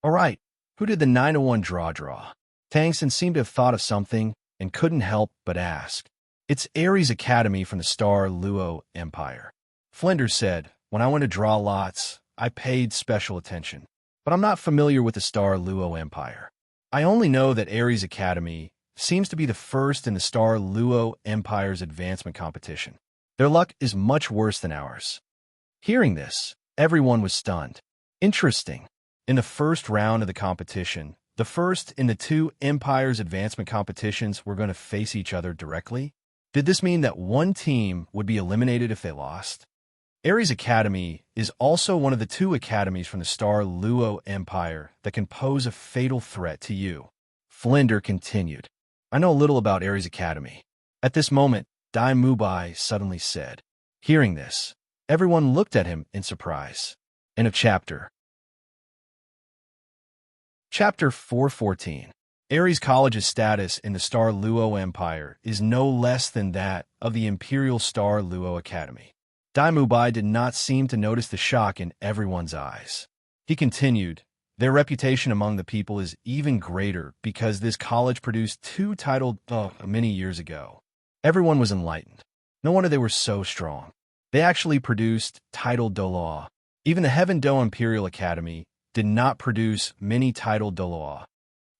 Speaker 1: All right, who did the 9-1 draw? Tangsen seemed to have thought of something and couldn't help but ask. It's Ares Academy from the Star Luo Empire. Flinders said, when I went to draw lots, I paid special attention. But I'm not familiar with the Star Luo Empire. I only know that Ares Academy seems to be the first in the Star Luo Empire's advancement competition. Their luck is much worse than ours. Hearing this, everyone was stunned. Interesting. In the first round of the competition, the first in the 2 Empires advancement competitions were going to face each other directly. Did this mean that one team would be eliminated if they lost? Ares Academy is also one of the two academies from the star Luo Empire that can pose a fatal threat to you. Flinder continued. I know a little about Ares Academy. At this moment, Dai Mubai suddenly said. Hearing this, everyone looked at him in surprise. End of chapter. Chapter 414. Ares College's status in the star Luo Empire is no less than that of the Imperial Star Luo Academy. Dai Mubai did not seem to notice the shock in everyone's eyes. He continued, their reputation among the people is even greater because this college produced two titled many years ago. Everyone was enlightened. No wonder they were so strong. They actually produced titled Douluo. Even the Heaven Do Imperial Academy did not produce many titled Douluo.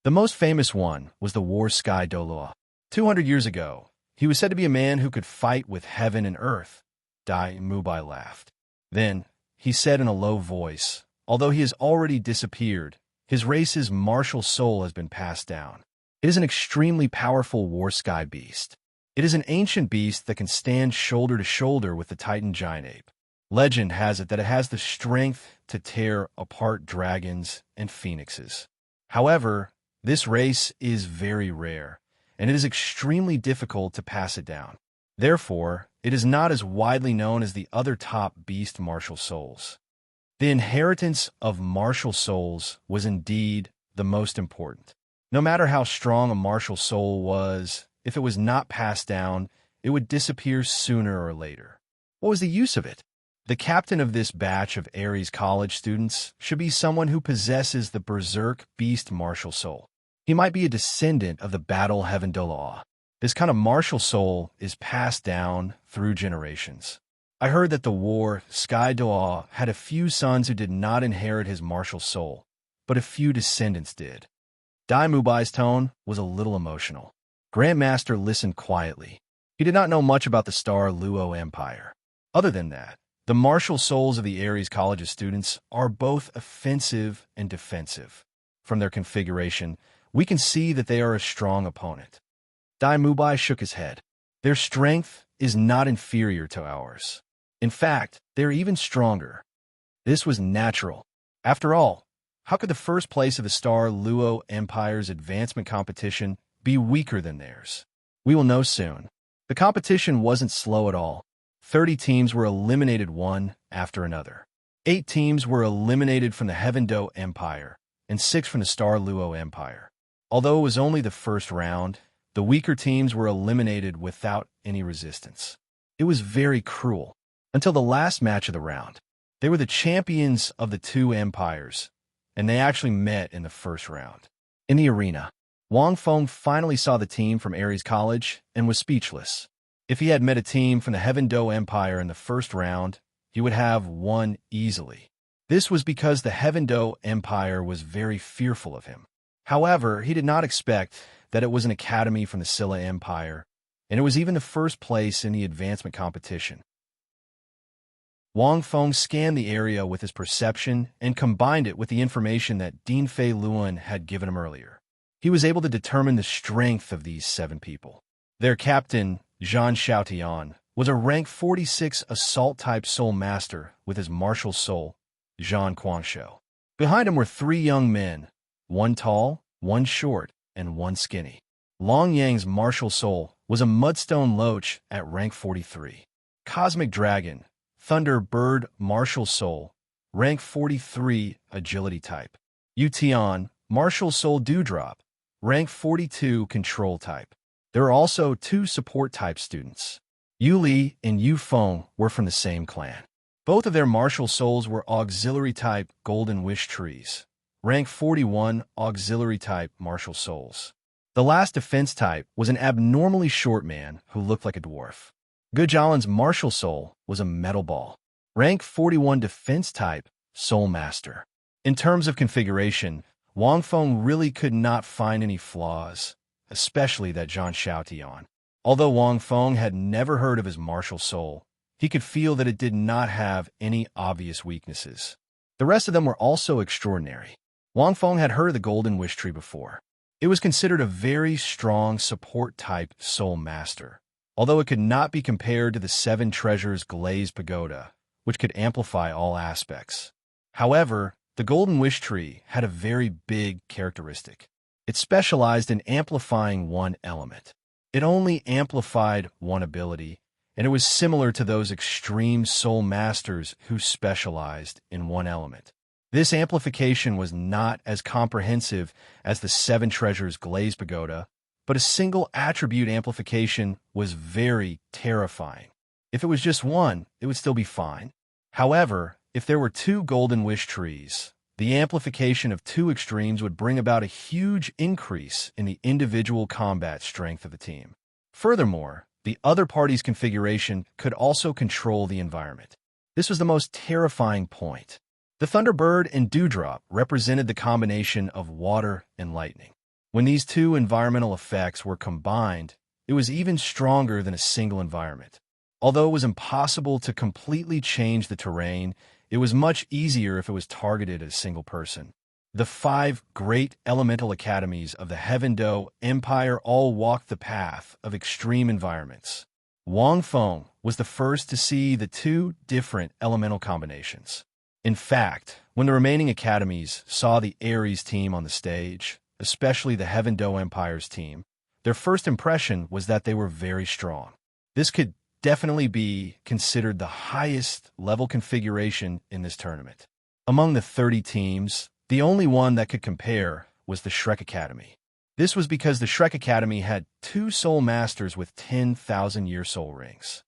Speaker 1: The most famous one was the War Sky Douluo. 200 years ago, he was said to be a man who could fight with heaven and earth. Dai Mubai laughed. Then, he said in a low voice, although he has already disappeared, his race's martial soul has been passed down. It is an extremely powerful war sky beast. It is an ancient beast that can stand shoulder to shoulder with the Titan giant ape. Legend has it that it has the strength to tear apart dragons and phoenixes. However, this race is very rare, and it is extremely difficult to pass it down. Therefore, it is not as widely known as the other top beast martial souls. The inheritance of martial souls was indeed the most important. No matter how strong a martial soul was, if it was not passed down, it would disappear sooner or later. What was the use of it? The captain of this batch of Ares College students should be someone who possesses the berserk beast martial soul. He might be a descendant of the battle Heaven Douluo. This kind of martial soul is passed down through generations. I heard that the war Sky Douluo had a few sons who did not inherit his martial soul, but a few descendants did. Dai Mubai's tone was a little emotional. Grandmaster listened quietly. He did not know much about the star Luo Empire. Other than that, the martial souls of the Ares College's students are both offensive and defensive. From their configuration, we can see that they are a strong opponent. Dai Mubai shook his head. Their strength is not inferior to ours. In fact, they are even stronger. This was natural. After all, how could the first place of the star Luo Empire's advancement competition be weaker than theirs? We will know soon. The competition wasn't slow at all. 30 teams were eliminated one after another. 8 teams were eliminated from the Heaven Do Empire, and 6 from the Star Luo Empire. Although it was only the first round, the weaker teams were eliminated without any resistance. It was very cruel. Until the last match of the round, they were the champions of the two empires, and they actually met in the first round. In the arena, Wang Feng finally saw the team from Ares College and was speechless. If he had met a team from the Heaven Do Empire in the first round, he would have won easily. This was because the Heaven Do Empire was very fearful of him. However, he did not expect that it was an academy from the Silla Empire, and it was even the first place in the advancement competition. Wang Feng scanned the area with his perception and combined it with the information that Dean Fei Luan had given him earlier. He was able to determine the strength of these 7 people. Their captain, Zhan Xiaotian, was a rank 46 assault-type soul master with his martial soul, Zhan Quangshou. Behind him were 3 young men, one tall, one short, and one skinny. Long Yang's martial soul was a mudstone loach at rank 43. Cosmic Dragon, Thunder Bird martial soul, rank 43 agility type. Yu Tian, martial soul Dewdrop, rank 42 control type. There are also 2 support type students. Yu Li and Yu Feng were from the same clan. Both of their martial souls were auxiliary type Golden Wish trees, rank 41 auxiliary type martial souls. The last defense type was an abnormally short man who looked like a dwarf. Gujalan's martial soul was a metal ball, rank 41 defense type soul master. In terms of configuration, Wang Feng really could not find any flaws, especially that Zhan Xiaotian. Although Wang Feng had never heard of his martial soul, he could feel that it did not have any obvious weaknesses. The rest of them were also extraordinary. Wang Feng had heard of the Golden Wish Tree before. It was considered a very strong support-type soul master, although it could not be compared to the Seven Treasures glazed pagoda, which could amplify all aspects. However, the Golden Wish Tree had a very big characteristic. It specialized in amplifying one element. It only amplified one ability, and it was similar to those extreme soul masters who specialized in one element. This amplification was not as comprehensive as the Seven Treasures glazed pagoda, but a single attribute amplification was very terrifying. If it was just one, it would still be fine. However, if there were two Golden Wish Trees, the amplification of two extremes would bring about a huge increase in the individual combat strength of the team. Furthermore, the other party's configuration could also control the environment. This was the most terrifying point. The Thunderbird and Dewdrop represented the combination of water and lightning. When these two environmental effects were combined, it was even stronger than a single environment. Although it was impossible to completely change the terrain, it was much easier if it was targeted at a single person. The 5 great elemental academies of the Heaven-Do Empire all walked the path of extreme environments. Wang Feng was the first to see the 2 different elemental combinations. In fact, when the remaining academies saw the Ares team on the stage, especially the Heaven-Do Empire's team, their first impression was that they were very strong. This could definitely be considered the highest level configuration in this tournament. Among the 30 teams, the only one that could compare was the Shrek Academy. This was because the Shrek Academy had 2 soul masters with 10,000-year soul rings.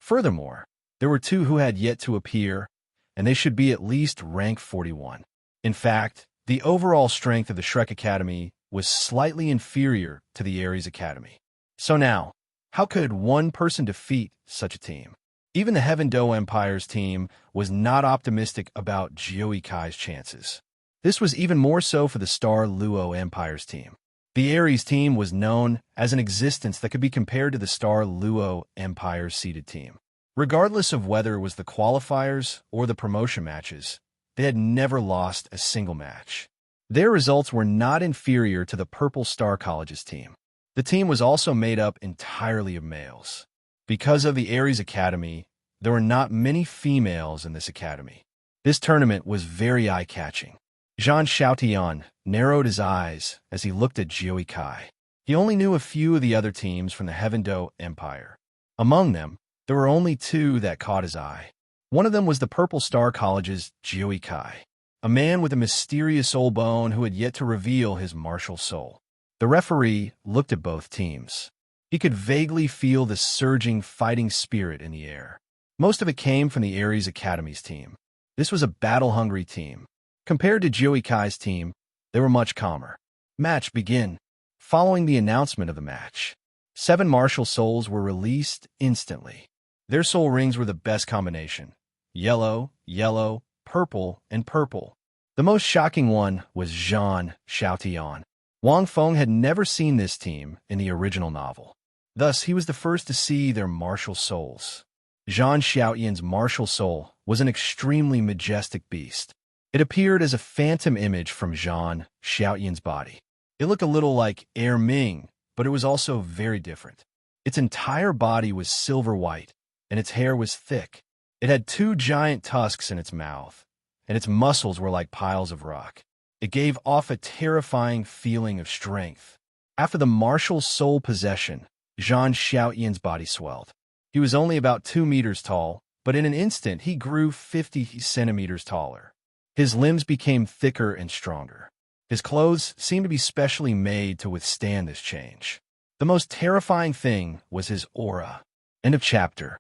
Speaker 1: Furthermore, there were 2 who had yet to appear, and they should be at least rank 41. In fact, the overall strength of the Shrek Academy was slightly inferior to the Ares Academy. So now, how could one person defeat such a team? Even the Heaven-Do Empire's team was not optimistic about Jiuikai's chances. This was even more so for the Star-Luo Empire's team. The Ares team was known as an existence that could be compared to the Star-Luo Empire's seeded team. Regardless of whether it was the qualifiers or the promotion matches, they had never lost a single match. Their results were not inferior to the Purple Star College's team. The team was also made up entirely of males. Because of the Ares Academy, there were not many females in this academy. This tournament was very eye-catching. Zhang Xiaotian narrowed his eyes as he looked at Jiuikai. He only knew a few of the other teams from the Heaven-Do Empire. Among them, there were only 2 that caught his eye. One of them was the Purple Star College's Jiuikai, a man with a mysterious soul bone who had yet to reveal his martial soul. The referee looked at both teams. He could vaguely feel the surging fighting spirit in the air. Most of it came from the Ares Academy's team. This was a battle-hungry team. Compared to Jiuikai's team, they were much calmer. Match begin. Following the announcement of the match, 7 martial souls were released instantly. Their soul rings were the best combination: yellow, yellow, purple, and purple. The most shocking one was Zhang Xiaotian. Wang Feng had never seen this team in the original novel. Thus, he was the first to see their martial souls. Zhang Xiaotian's martial soul was an extremely majestic beast. It appeared as a phantom image from Zhang Xiaotian's body. It looked a little like Air Ming, but it was also very different. Its entire body was silver white, and its hair was thick. It had 2 giant tusks in its mouth, and its muscles were like piles of rock. It gave off a terrifying feeling of strength. After the martial soul possession, Zhang Xiaotian's body swelled. He was only about 2 meters tall, but in an instant he grew 50 centimeters taller. His limbs became thicker and stronger. His clothes seemed to be specially made to withstand this change. The most terrifying thing was his aura. End of chapter.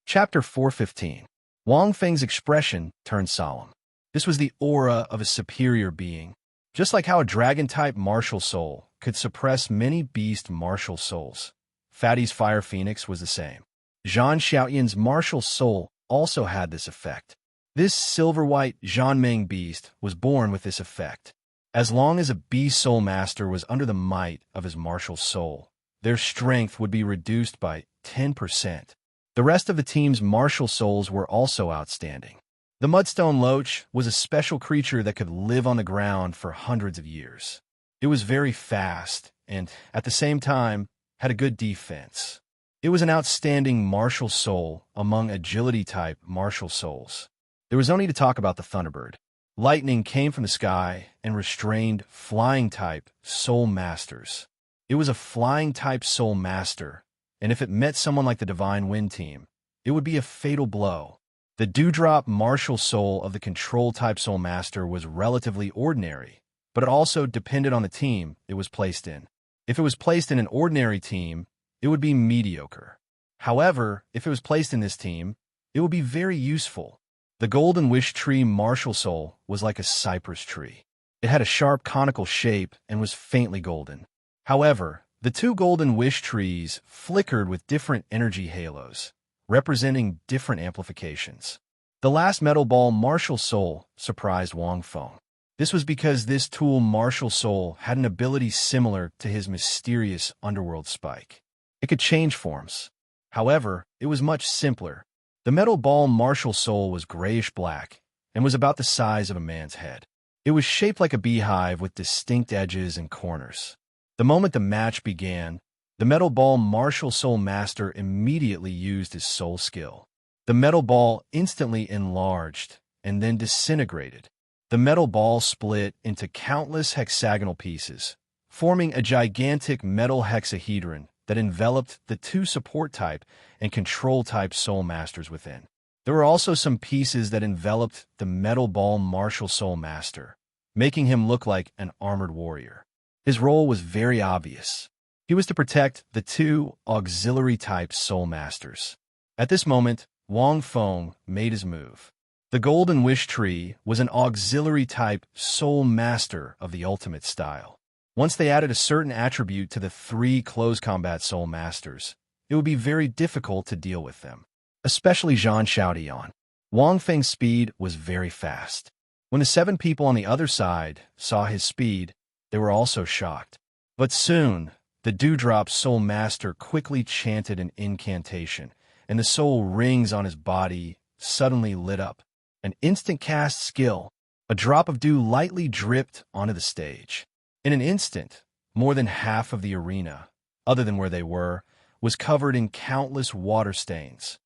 Speaker 1: Chapter 415. Wang Feng's expression turned solemn. This was the aura of a superior being. Just like how a dragon-type martial soul could suppress many beast martial souls, Fatty's Fire Phoenix was the same. Zhang Xiaotian's martial soul also had this effect. This silver-white Zhanmeng beast was born with this effect. As long as a beast soul master was under the might of his martial soul, their strength would be reduced by 10%. The rest of the team's martial souls were also outstanding. The Mudstone Loach was a special creature that could live on the ground for hundreds of years. It was very fast and, at the same time, had a good defense. It was an outstanding martial soul among agility-type martial souls. There was no need to talk about the Thunderbird. Lightning came from the sky and restrained flying-type soul masters. It was a flying-type soul master, and if it met someone like the Divine Wind team, it would be a fatal blow. The dewdrop martial soul of the control-type soul master was relatively ordinary, but it also depended on the team it was placed in. If it was placed in an ordinary team, it would be mediocre. However, if it was placed in this team, it would be very useful. The Golden Wish Tree martial soul was like a cypress tree. It had a sharp conical shape and was faintly golden. However, the two Golden Wish trees flickered with different energy halos, representing different amplifications. The last metal ball martial soul surprised Wang Feng. This was because this tool martial soul had an ability similar to his mysterious underworld spike. It could change forms. However, it was much simpler. The metal ball martial soul was grayish-black and was about the size of a man's head. It was shaped like a beehive with distinct edges and corners. The moment the match began, the metal ball martial soul master immediately used his soul skill. The metal ball instantly enlarged and then disintegrated. The metal ball split into countless hexagonal pieces, forming a gigantic metal hexahedron that enveloped the two support-type and control-type soul masters within. There were also some pieces that enveloped the metal ball martial soul master, making him look like an armored warrior. His role was very obvious. He was to protect the two auxiliary-type soul masters. At this moment, Wang Feng made his move. The Golden Wish Tree was an auxiliary-type soul master of the ultimate style. Once they added a certain attribute to the three close combat soul masters, it would be very difficult to deal with them, especially Zhang Xiaotian. Wang Feng's speed was very fast. When the 7 people on the other side saw his speed, they were also shocked. But soon, the Dewdrop Soul Master quickly chanted an incantation, and the soul rings on his body suddenly lit up. An instant cast skill. A drop of dew lightly dripped onto the stage. In an instant, more than half of the arena, other than where they were, was covered in countless water stains.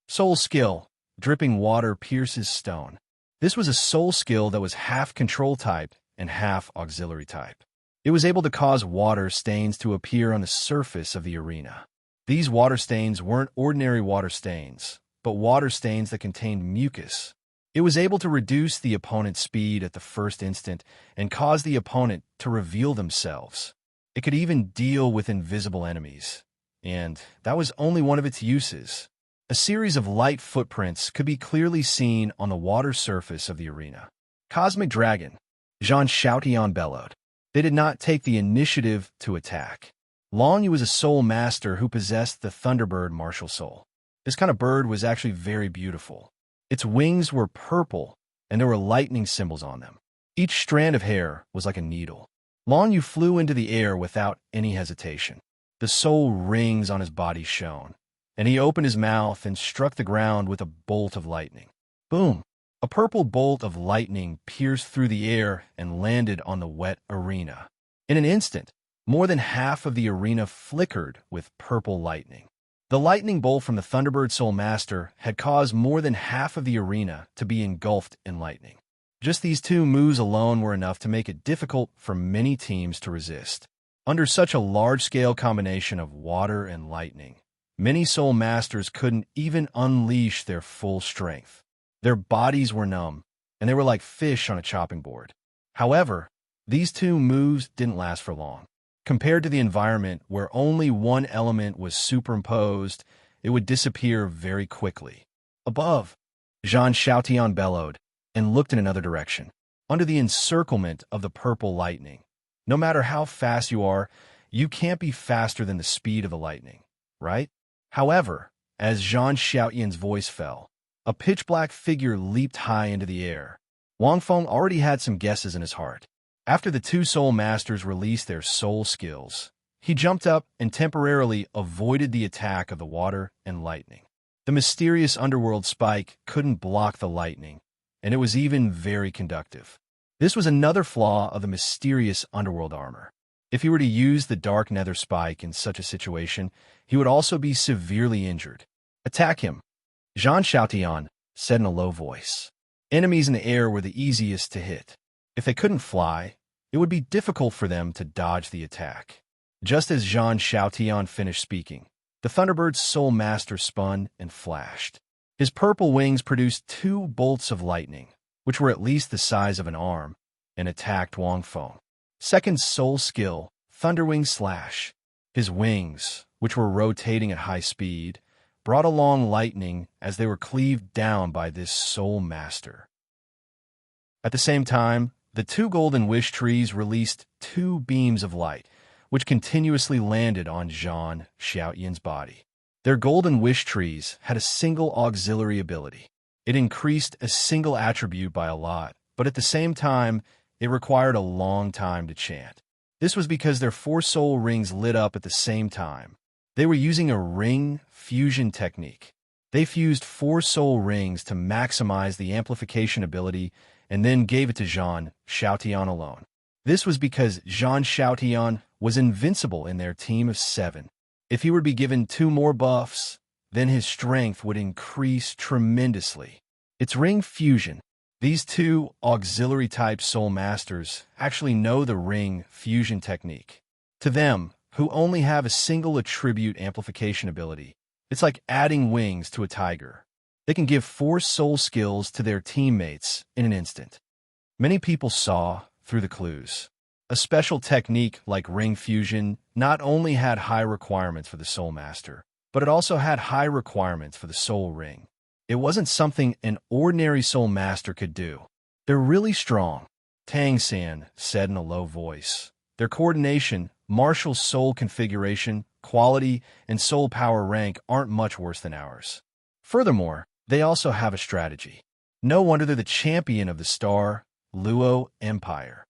Speaker 1: Soul skill. Dripping water pierces stone. This was a soul skill that was half control type and half auxiliary type. It was able to cause water stains to appear on the surface of the arena. These water stains weren't ordinary water stains, but water stains that contained mucus. It was able to reduce the opponent's speed at the first instant and cause the opponent to reveal themselves. It could even deal with invisible enemies, and that was only one of its uses. A series of light footprints could be clearly seen on the water surface of the arena. Cosmic Dragon. Zhang Xiaotian bellowed. They did not take the initiative to attack. Long Yu was a soul master who possessed the Thunderbird martial soul. This kind of bird was actually very beautiful. Its wings were purple, and there were lightning symbols on them. Each strand of hair was like a needle. Long Yu flew into the air without any hesitation. The soul rings on his body shone, and he opened his mouth and struck the ground with a bolt of lightning. Boom! A purple bolt of lightning pierced through the air and landed on the wet arena. In an instant, more than half of the arena flickered with purple lightning. The lightning bolt from the Thunderbird Soul Master had caused more than half of the arena to be engulfed in lightning. Just these two moves alone were enough to make it difficult for many teams to resist. Under such a large-scale combination of water and lightning, many Soul Masters couldn't even unleash their full strength. Their bodies were numb, and they were like fish on a chopping board. However, these two moves didn't last for long. Compared to the environment where only one element was superimposed, it would disappear very quickly. Above, Zhang Xiaotian bellowed and looked in another direction. Under the encirclement of the purple lightning, no matter how fast you are, you can't be faster than the speed of the lightning, right? However, as Zhang Xiaotian's voice fell, a pitch-black figure leaped high into the air. Wang Feng already had some guesses in his heart. After the two soul masters released their soul skills, he jumped up and temporarily avoided the attack of the water and lightning. The mysterious underworld spike couldn't block the lightning, and it was even very conductive. This was another flaw of the mysterious underworld armor. If he were to use the dark nether spike in such a situation, he would also be severely injured. Attack him, Jean Xiaotian said in a low voice. Enemies in the air were the easiest to hit. If they couldn't fly, it would be difficult for them to dodge the attack. Just as Jean Xiaotian finished speaking, the Thunderbird's Soul Master spun and flashed. His purple wings produced 2 bolts of lightning, which were at least the size of an arm, and attacked Wang Feng. Second soul skill, Thunderwing Slash. His wings, which were rotating at high speed, brought along lightning as they were cleaved down by this Soul Master. At the same time, the 2 golden wish trees released 2 beams of light, which continuously landed on Jean Xiaotian's body. Their golden wish trees had a single auxiliary ability. It increased a single attribute by a lot, but at the same time, it required a long time to chant. This was because their 4 soul rings lit up at the same time. They were using a ring fusion technique. They fused 4 soul rings to maximize the amplification ability and then gave it to Jean Xiaotian alone. This was because Jean Xiaotian was invincible in their team of 7. If he would be given 2 more buffs, then his strength would increase tremendously. It's ring fusion. These 2 auxiliary-type soul masters actually know the ring fusion technique. To them, who only have a single attribute amplification ability, it's like adding wings to a tiger. They can give 4 soul skills to their teammates in an instant. Many people saw through the clues. A special technique like ring fusion not only had high requirements for the soul master, but it also had high requirements for the soul ring. It wasn't something an ordinary soul master could do. They're really strong, Tang San said in a low voice. Their coordination, martial soul configuration, quality, and soul power rank aren't much worse than ours. Furthermore, they also have a strategy. No wonder they're the champion of the Star Luo Empire.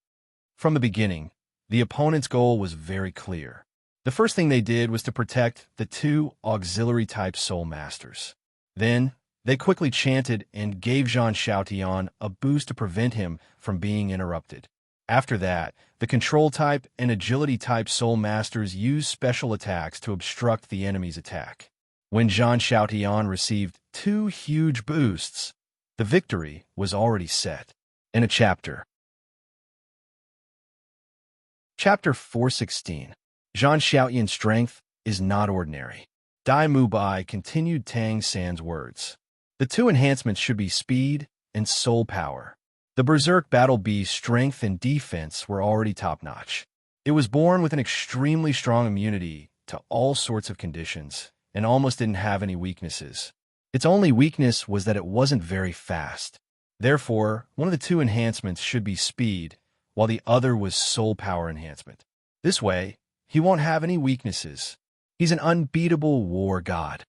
Speaker 1: From the beginning, the opponent's goal was very clear. The first thing they did was to protect the 2 auxiliary-type soul masters. Then, they quickly chanted and gave Jean Xiaotian a boost to prevent him from being interrupted. After that, the control-type and agility-type soul masters used special attacks to obstruct the enemy's attack. When Jean Xiaotian received 2 huge boosts, the victory was already set. In a chapter. Chapter 416. Jean Xiaotian's strength is not ordinary. Dai Mubai continued Tang San's words. The 2 enhancements should be speed and soul power. The Berserk Battle Beast's strength and defense were already top-notch. It was born with an extremely strong immunity to all sorts of conditions and almost didn't have any weaknesses. Its only weakness was that it wasn't very fast. Therefore, one of the 2 enhancements should be speed, while the other was soul power enhancement. This way, he won't have any weaknesses. He's an unbeatable war god.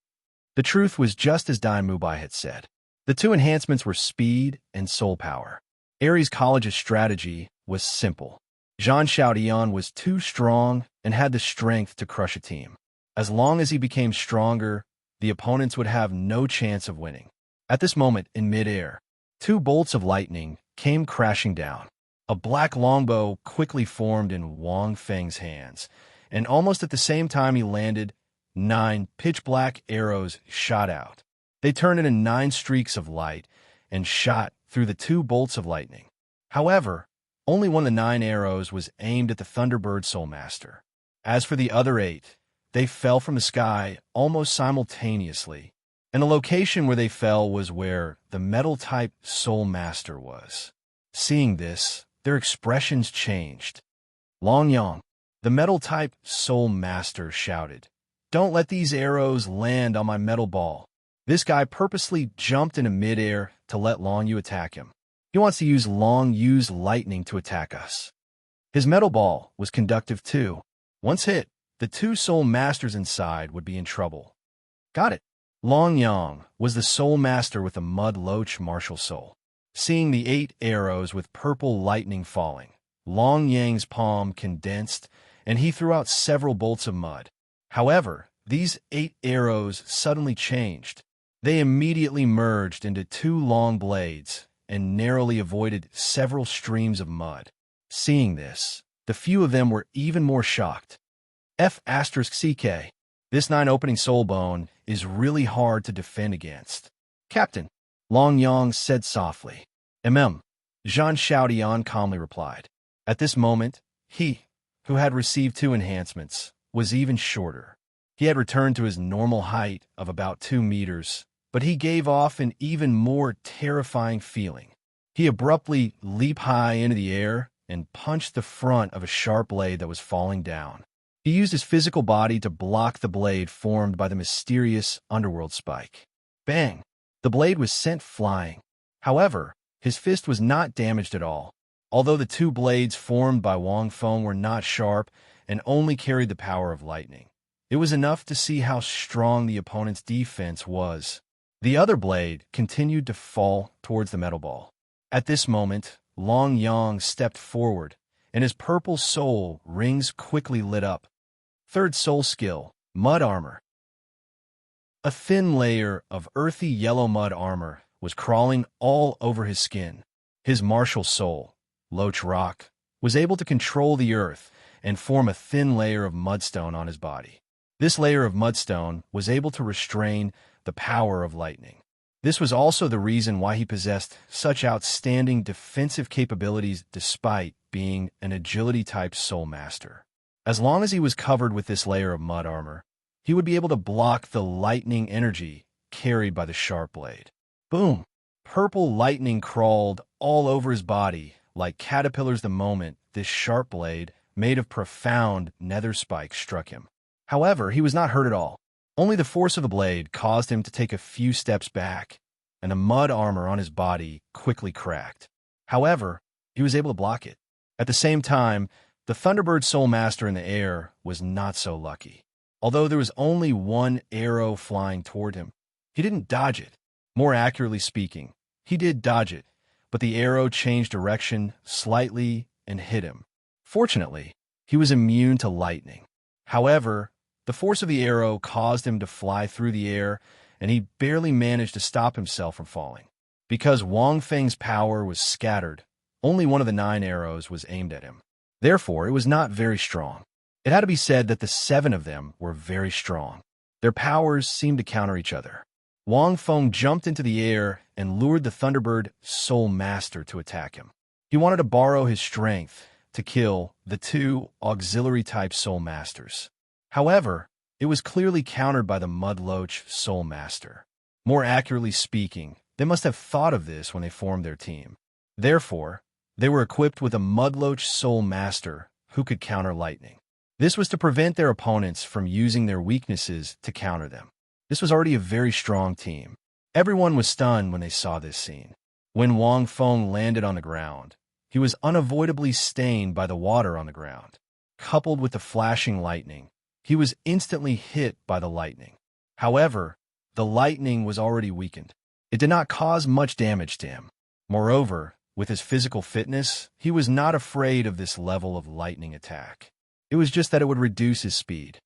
Speaker 1: The truth was just as Dai Mubai had said. The 2 enhancements were speed and soul power. Ares College's strategy was simple. Jean Xiaotian was too strong and had the strength to crush a team. As long as he became stronger, the opponents would have no chance of winning. At this moment, in midair, 2 bolts of lightning came crashing down. A black longbow quickly formed in Wang Feng's hands, and almost at the same time he landed, 9 pitch-black arrows shot out. They turned into 9 streaks of light and shot through the 2 bolts of lightning. However, only one of the 9 arrows was aimed at the Thunderbird Soul Master. As for the other 8, they fell from the sky almost simultaneously, and the location where they fell was where the metal-type Soul Master was. Seeing this, their expressions changed. Long Yang, the metal-type Soul Master, shouted, "Don't let these arrows land on my metal ball." This guy purposely jumped into midair to let Long Yu attack him. He wants to use Long Yu's lightning to attack us. His metal ball was conductive too. Once hit, the 2 Soul Masters inside would be in trouble. Got it. Long Yang was the Soul Master with the Mud Loach martial soul. Seeing the 8 arrows with purple lightning falling, Long Yang's palm condensed, and he threw out several bolts of mud. However, these 8 arrows suddenly changed. They immediately merged into 2 long blades, and narrowly avoided several streams of mud. Seeing this, the few of them were even more shocked. F***CK. This 9 opening soul bone is really hard to defend against. Captain, Long Yang said softly. Jean Xiaodian calmly replied. At this moment, he, who had received 2 enhancements, was even shorter. He had returned to his normal height of about 2 meters, but he gave off an even more terrifying feeling. He abruptly leaped high into the air and punched the front of a sharp blade that was falling down. He used his physical body to block the blade formed by the mysterious underworld spike. Bang! The blade was sent flying. However, his fist was not damaged at all. Although the 2 blades formed by Wang Feng were not sharp and only carried the power of lightning, it was enough to see how strong the opponent's defense was. The other blade continued to fall towards the metal ball. At this moment, Long Yang stepped forward, and his purple soul rings quickly lit up. 3rd soul skill, Mud Armor. A thin layer of earthy yellow mud armor was crawling all over his skin. His martial soul, Loach Rock, was able to control the earth and form a thin layer of mudstone on his body. This layer of mudstone was able to restrain the power of lightning. This was also the reason why he possessed such outstanding defensive capabilities despite being an agility-type soul master. As long as he was covered with this layer of mud armor, he would be able to block the lightning energy carried by the sharp blade. Boom! Purple lightning crawled all over his body like caterpillars the moment this sharp blade, made of profound nether spikes, struck him. However, he was not hurt at all. Only the force of the blade caused him to take a few steps back, and the mud armor on his body quickly cracked. However, he was able to block it. At the same time, the Thunderbird Soul Master in the air was not so lucky. Although there was only 1 arrow flying toward him, he didn't dodge it. More accurately speaking, he did dodge it, but the arrow changed direction slightly and hit him. Fortunately, he was immune to lightning. However, the force of the arrow caused him to fly through the air, and he barely managed to stop himself from falling. Because Wang Feng's power was scattered, only 1 of the 9 arrows was aimed at him. Therefore, it was not very strong. It had to be said that the 7 of them were very strong. Their powers seemed to counter each other. Wang Feng jumped into the air and lured the Thunderbird Soul Master to attack him. He wanted to borrow his strength to kill the 2 auxiliary-type Soul Masters. However, it was clearly countered by the Mudloach Soul Master. More accurately speaking, they must have thought of this when they formed their team. Therefore, they were equipped with a Mudloach Soul Master who could counter lightning. This was to prevent their opponents from using their weaknesses to counter them. This was already a very strong team. Everyone was stunned when they saw this scene. When Wang Feng landed on the ground, he was unavoidably stained by the water on the ground. Coupled with the flashing lightning, he was instantly hit by the lightning. However, the lightning was already weakened. It did not cause much damage to him. Moreover, with his physical fitness, he was not afraid of this level of lightning attack. It was just that it would reduce his speed.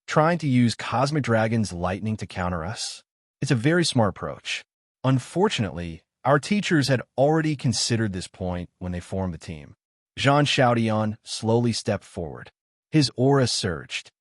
Speaker 1: Trying to use Cosmic Dragon's lightning to counter us? It's a very smart approach. Unfortunately, our teachers had already considered this point when they formed the team. Jean Xiaodian slowly stepped forward. His aura surged.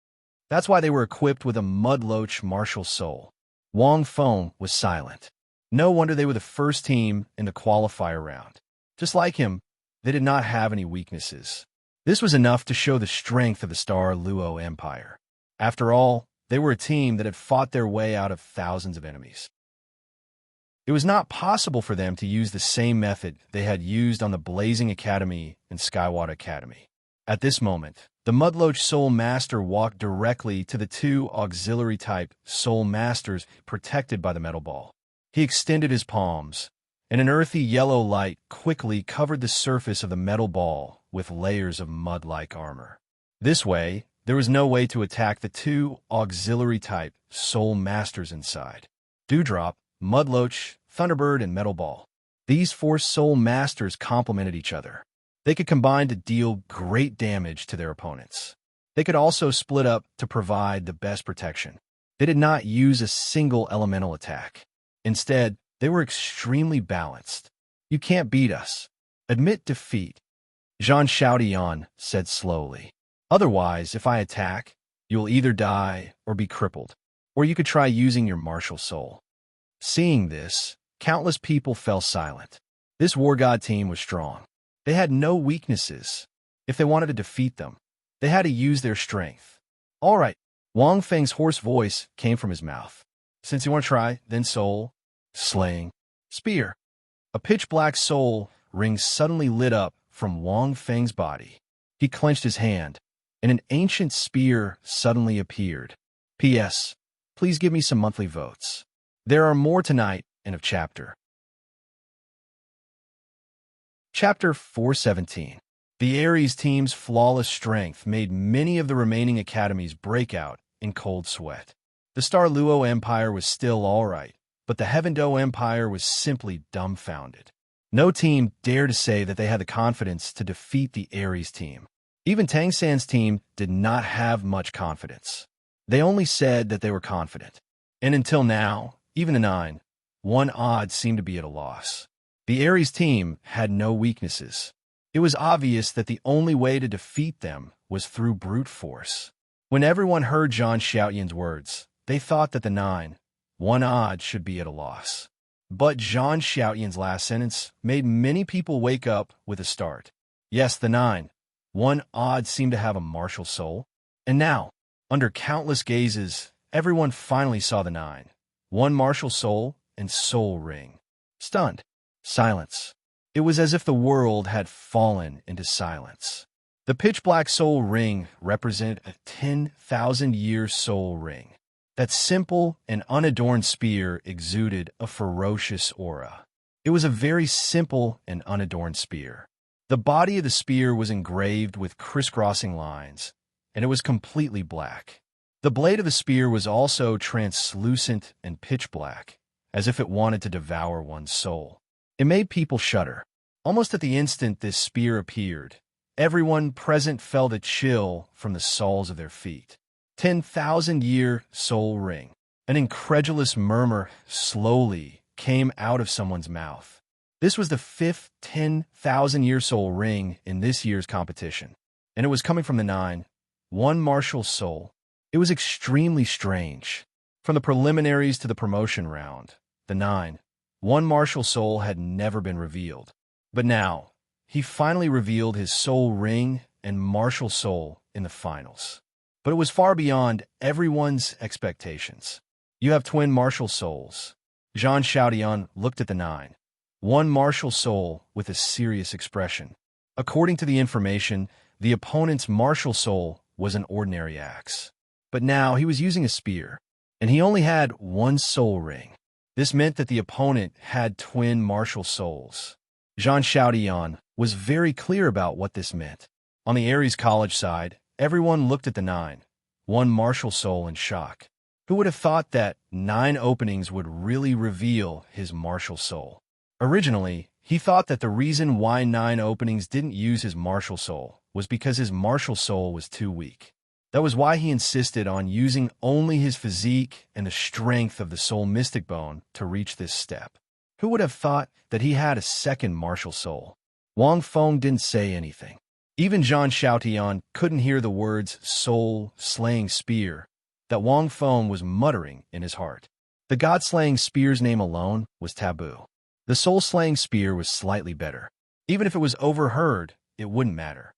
Speaker 1: That's why they were equipped with a Mudloach martial soul. Wang Feng was silent. No wonder they were the first team in the qualifier round. Just like him, they did not have any weaknesses. This was enough to show the strength of the Star Luo Empire. After all, they were a team that had fought their way out of thousands of enemies. It was not possible for them to use the same method they had used on the Blazing Academy and Skyward Academy. At this moment, the Mudloach Soul Master walked directly to the 2 auxiliary-type Soul Masters protected by the metal ball. He extended his palms, and an earthy yellow light quickly covered the surface of the metal ball with layers of mud-like armor. This way, there was no way to attack the 2 auxiliary-type Soul Masters inside. Dewdrop, Mudloach, Thunderbird, and Metal Ball. These 4 Soul Masters complemented each other. They could combine to deal great damage to their opponents. They could also split up to provide the best protection. They did not use a single elemental attack. Instead, they were extremely balanced. You can't beat us. Admit defeat. Jean Xiaotian said slowly. Otherwise, if I attack, you will either die or be crippled, or you could try using your martial soul. Seeing this, countless people fell silent. This war god team was strong. They had no weaknesses. If they wanted to defeat them, they had to use their strength. All right, Wang Feng's hoarse voice came from his mouth. Since you want to try, then soul, slaying, spear. A pitch-black soul ring suddenly lit up from Wang Feng's body. He clenched his hand, and an ancient spear suddenly appeared. P.S. Please give me some monthly votes. There are more tonight end of chapter. Chapter 417. The Ares team's flawless strength made many of the remaining academies break out in cold sweat. The Star Luo Empire was still all right, but the Heaven Do Empire was simply dumbfounded. No team dared to say that they had the confidence to defeat the Ares team. Even Tang San's team did not have much confidence. They only said that they were confident. And until now, even the 9-1 odds seemed to be at a loss. The Ares team had no weaknesses. It was obvious that the only way to defeat them was through brute force. When everyone heard Zhang Xiaoyan's words, they thought that the 9-1 odds should be at a loss. But Zhang Xiaoyan's last sentence made many people wake up with a start. Yes, the 9-1 odds seemed to have a martial soul. And now, under countless gazes, everyone finally saw the 9-1 martial soul and soul ring. Stunned. Silence. It was as if the world had fallen into silence. The pitch-black soul ring represented a 10,000-year soul ring. That simple and unadorned spear exuded a ferocious aura. It was a very simple and unadorned spear. The body of the spear was engraved with crisscrossing lines, and it was completely black. The blade of the spear was also translucent and pitch-black, as if it wanted to devour one's soul. It made people shudder. Almost at the instant this spear appeared, everyone present felt a chill from the soles of their feet. 10,000-year soul ring. An incredulous murmur slowly came out of someone's mouth. This was the 5th 10,000-year soul ring in this year's competition, and it was coming from the 9-1 martial soul. It was extremely strange. From the preliminaries to the promotion round, the 9-1 martial soul had never been revealed. But now, he finally revealed his soul ring and martial soul in the finals. But it was far beyond everyone's expectations. You have twin martial souls. Zhang Xiaotian looked at the 9-1 martial soul with a serious expression. According to the information, the opponent's martial soul was an ordinary axe. But now he was using a spear, and he only had one soul ring. This meant that the opponent had twin martial souls. Zhang Xiaotian was very clear about what this meant. On the Ares College side, everyone looked at the 9-1 martial soul in shock. Who would have thought that 9 openings would really reveal his martial soul? Originally, he thought that the reason why 9 openings didn't use his martial soul was because his martial soul was too weak. That was why he insisted on using only his physique and the strength of the soul mystic bone to reach this step. Who would have thought that he had a second martial soul? Wang Feng didn't say anything. Even Zhang Xiaotian couldn't hear the words soul-slaying spear that Wang Feng was muttering in his heart. The god-slaying spear's name alone was taboo. The soul-slaying spear was slightly better. Even if it was overheard, it wouldn't matter.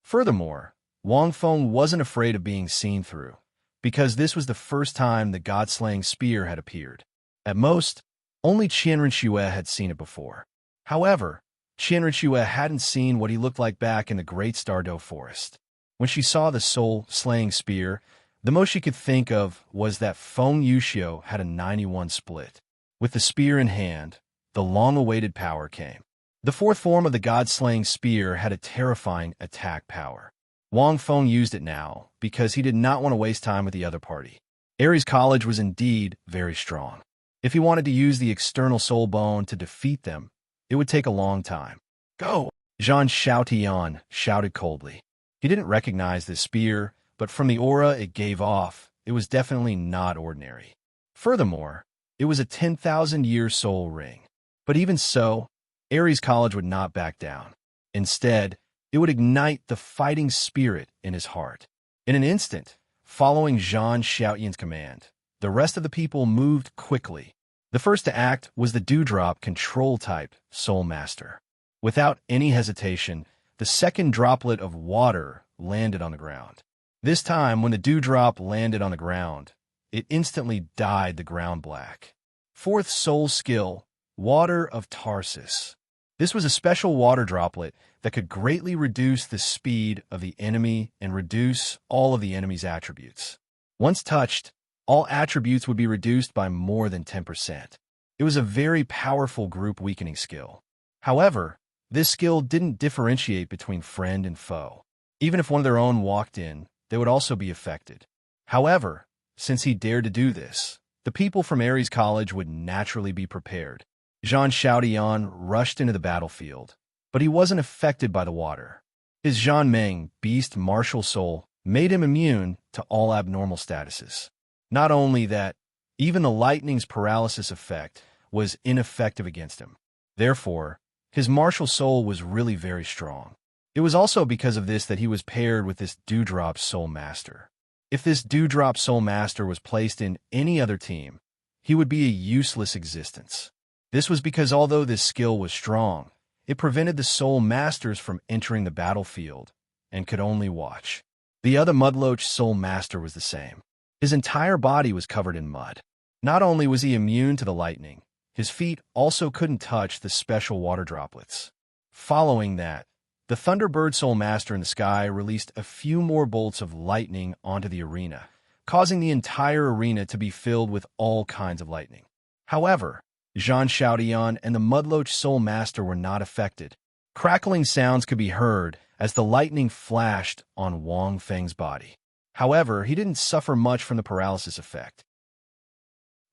Speaker 1: Furthermore, Wang Feng wasn't afraid of being seen through, because this was the first time the god-slaying spear had appeared. At most, only Qianren Xue had seen it before. However, Qianren Xue hadn't seen what he looked like back in the Great Stardo Forest. When she saw the soul-slaying spear, the most she could think of was that Feng Yuxiu had a 91 split. With the spear in hand, the long-awaited power came. The fourth form of the god-slaying spear had a terrifying attack power. Wang Feng used it now because he did not want to waste time with the other party. Ares College was indeed very strong. If he wanted to use the external soul bone to defeat them, it would take a long time. Go! Zhang Xiaotian shouted coldly. He didn't recognize this spear, but from the aura it gave off, it was definitely not ordinary. Furthermore, it was a 10,000-year soul ring. But even so, Ares College would not back down. Instead, it would ignite the fighting spirit in his heart. In an instant, following Zhang Xiaoyan's command, the rest of the people moved quickly. The first to act was the Dewdrop control-type Soul Master. Without any hesitation, the second droplet of water landed on the ground. This time, when the Dewdrop landed on the ground, it instantly dyed the ground black. Fourth soul skill, Water of Tarsus. This was a special water droplet that could greatly reduce the speed of the enemy and reduce all of the enemy's attributes. Once touched, all attributes would be reduced by more than 10%. It was a very powerful group weakening skill. However, this skill didn't differentiate between friend and foe. Even if one of their own walked in, they would also be affected. However, since he dared to do this, the people from Ares College would naturally be prepared. Zhang Xiaoyan rushed into the battlefield, but he wasn't affected by the water. His Zhanmeng, beast martial soul, made him immune to all abnormal statuses. Not only that, even the lightning's paralysis effect was ineffective against him. Therefore, his martial soul was really very strong. It was also because of this that he was paired with this Dewdrop Soul Master. If this Dewdrop Soul Master was placed in any other team, he would be a useless existence. This was because although this skill was strong, it prevented the Soul Masters from entering the battlefield and could only watch. The other Mudloach Soul Master was the same. His entire body was covered in mud. Not only was he immune to the lightning, his feet also couldn't touch the special water droplets. Following that, the Thunderbird Soul Master in the sky released a few more bolts of lightning onto the arena, causing the entire arena to be filled with all kinds of lightning. However, Zhang Xiaoyan and the Mudloach Soul Master were not affected. Crackling sounds could be heard as the lightning flashed on Wang Feng's body. However, he didn't suffer much from the paralysis effect.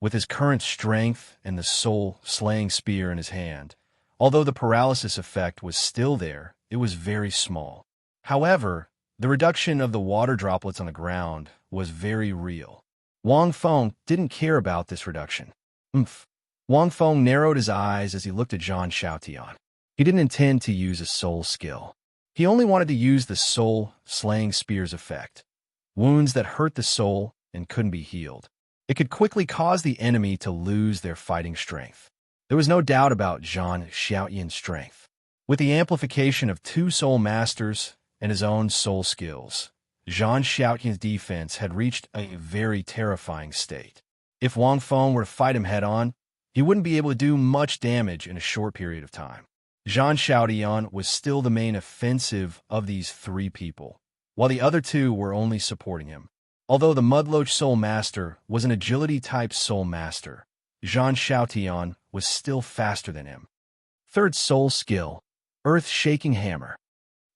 Speaker 1: With his current strength and the soul-slaying spear in his hand, although the paralysis effect was still there, it was very small. However, the reduction of the water droplets on the ground was very real. Wang Feng didn't care about this reduction. Wang Feng narrowed his eyes as he looked at Zhang Xiaoyan. He didn't intend to use a soul skill. He only wanted to use the soul-slaying spear's effect. Wounds that hurt the soul and couldn't be healed. It could quickly cause the enemy to lose their fighting strength. There was no doubt about Zhang Xiaoyan's strength. With the amplification of two soul masters and his own soul skills, Zhang Xiaoyan's defense had reached a very terrifying state. If Wang Feng were to fight him head-on, he wouldn't be able to do much damage in a short period of time. Zhang Xiaoyan was still the main offensive of these three people, while the other two were only supporting him. Although the Mudloach Soul Master was an agility-type Soul Master, Zhang Xiaoyan was still faster than him. Third soul skill, Earth-Shaking Hammer.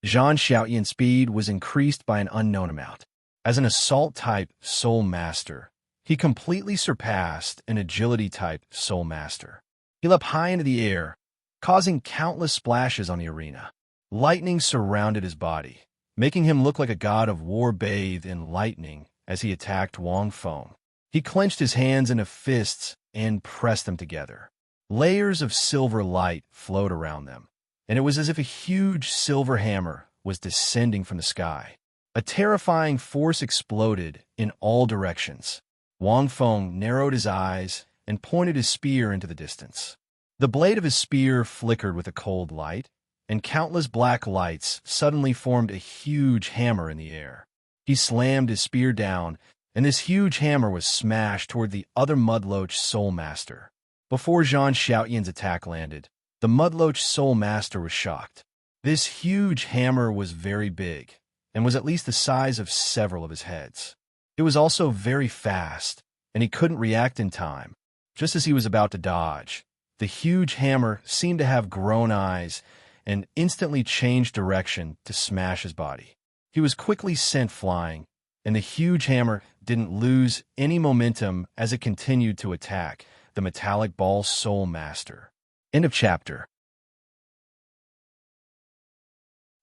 Speaker 1: Zhang Xiaoyan's speed was increased by an unknown amount. As an assault-type Soul Master, he completely surpassed an agility-type Soul Master. He leapt high into the air, causing countless splashes on the arena. Lightning surrounded his body, making him look like a god of war bathed in lightning as he attacked Wang Feng. He clenched his hands into fists and pressed them together. Layers of silver light flowed around them, and it was as if a huge silver hammer was descending from the sky. A terrifying force exploded in all directions. Wang Feng narrowed his eyes and pointed his spear into the distance. The blade of his spear flickered with a cold light, and countless black lights suddenly formed a huge hammer in the air. He slammed his spear down, and this huge hammer was smashed toward the other Mudloach Soul Master. Before Zhang Xiaoyan's attack landed, the Mudloach Soul Master was shocked. This huge hammer was very big, and was at least the size of several of his heads. It was also very fast, and he couldn't react in time. Just as he was about to dodge, the huge hammer seemed to have grown eyes and instantly changed direction to smash his body. He was quickly sent flying, and the huge hammer didn't lose any momentum as it continued to attack the metallic ball Soul Master. End of chapter.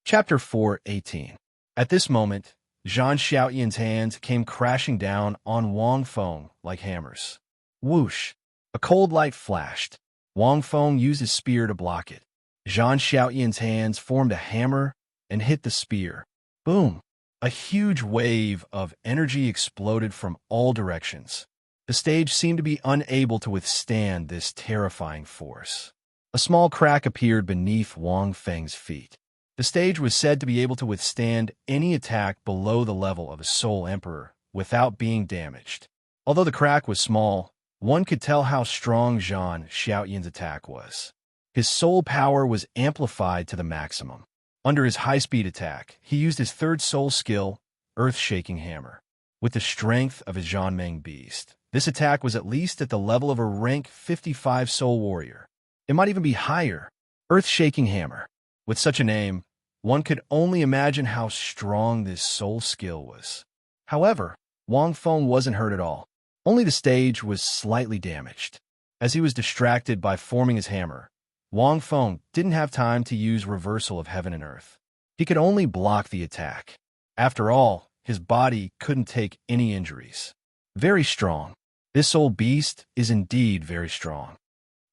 Speaker 1: Chapter 4:18. At this moment, Zhang Xiaoyan's hands came crashing down on Wang Feng like hammers. Whoosh! A cold light flashed. Wang Feng used his spear to block it. Zhang Xiaoyan's hands formed a hammer and hit the spear. Boom! A huge wave of energy exploded from all directions. The stage seemed to be unable to withstand this terrifying force. A small crack appeared beneath Wang Feng's feet. The stage was said to be able to withstand any attack below the level of a Soul Emperor without being damaged. Although the crack was small, one could tell how strong Zhang Xiaoyan's attack was. His soul power was amplified to the maximum. Under his high-speed attack, he used his third soul skill, Earth-Shaking Hammer. With the strength of his Zhanmeng beast, this attack was at least at the level of a rank 55 soul warrior. It might even be higher. Earth-Shaking Hammer. With such a name, one could only imagine how strong this soul skill was. However, Wang Feng wasn't hurt at all. Only the stage was slightly damaged. As he was distracted by forming his hammer, Wang Feng didn't have time to use Reversal of Heaven and Earth. He could only block the attack. After all, his body couldn't take any injuries. Very strong. This soul beast is indeed very strong.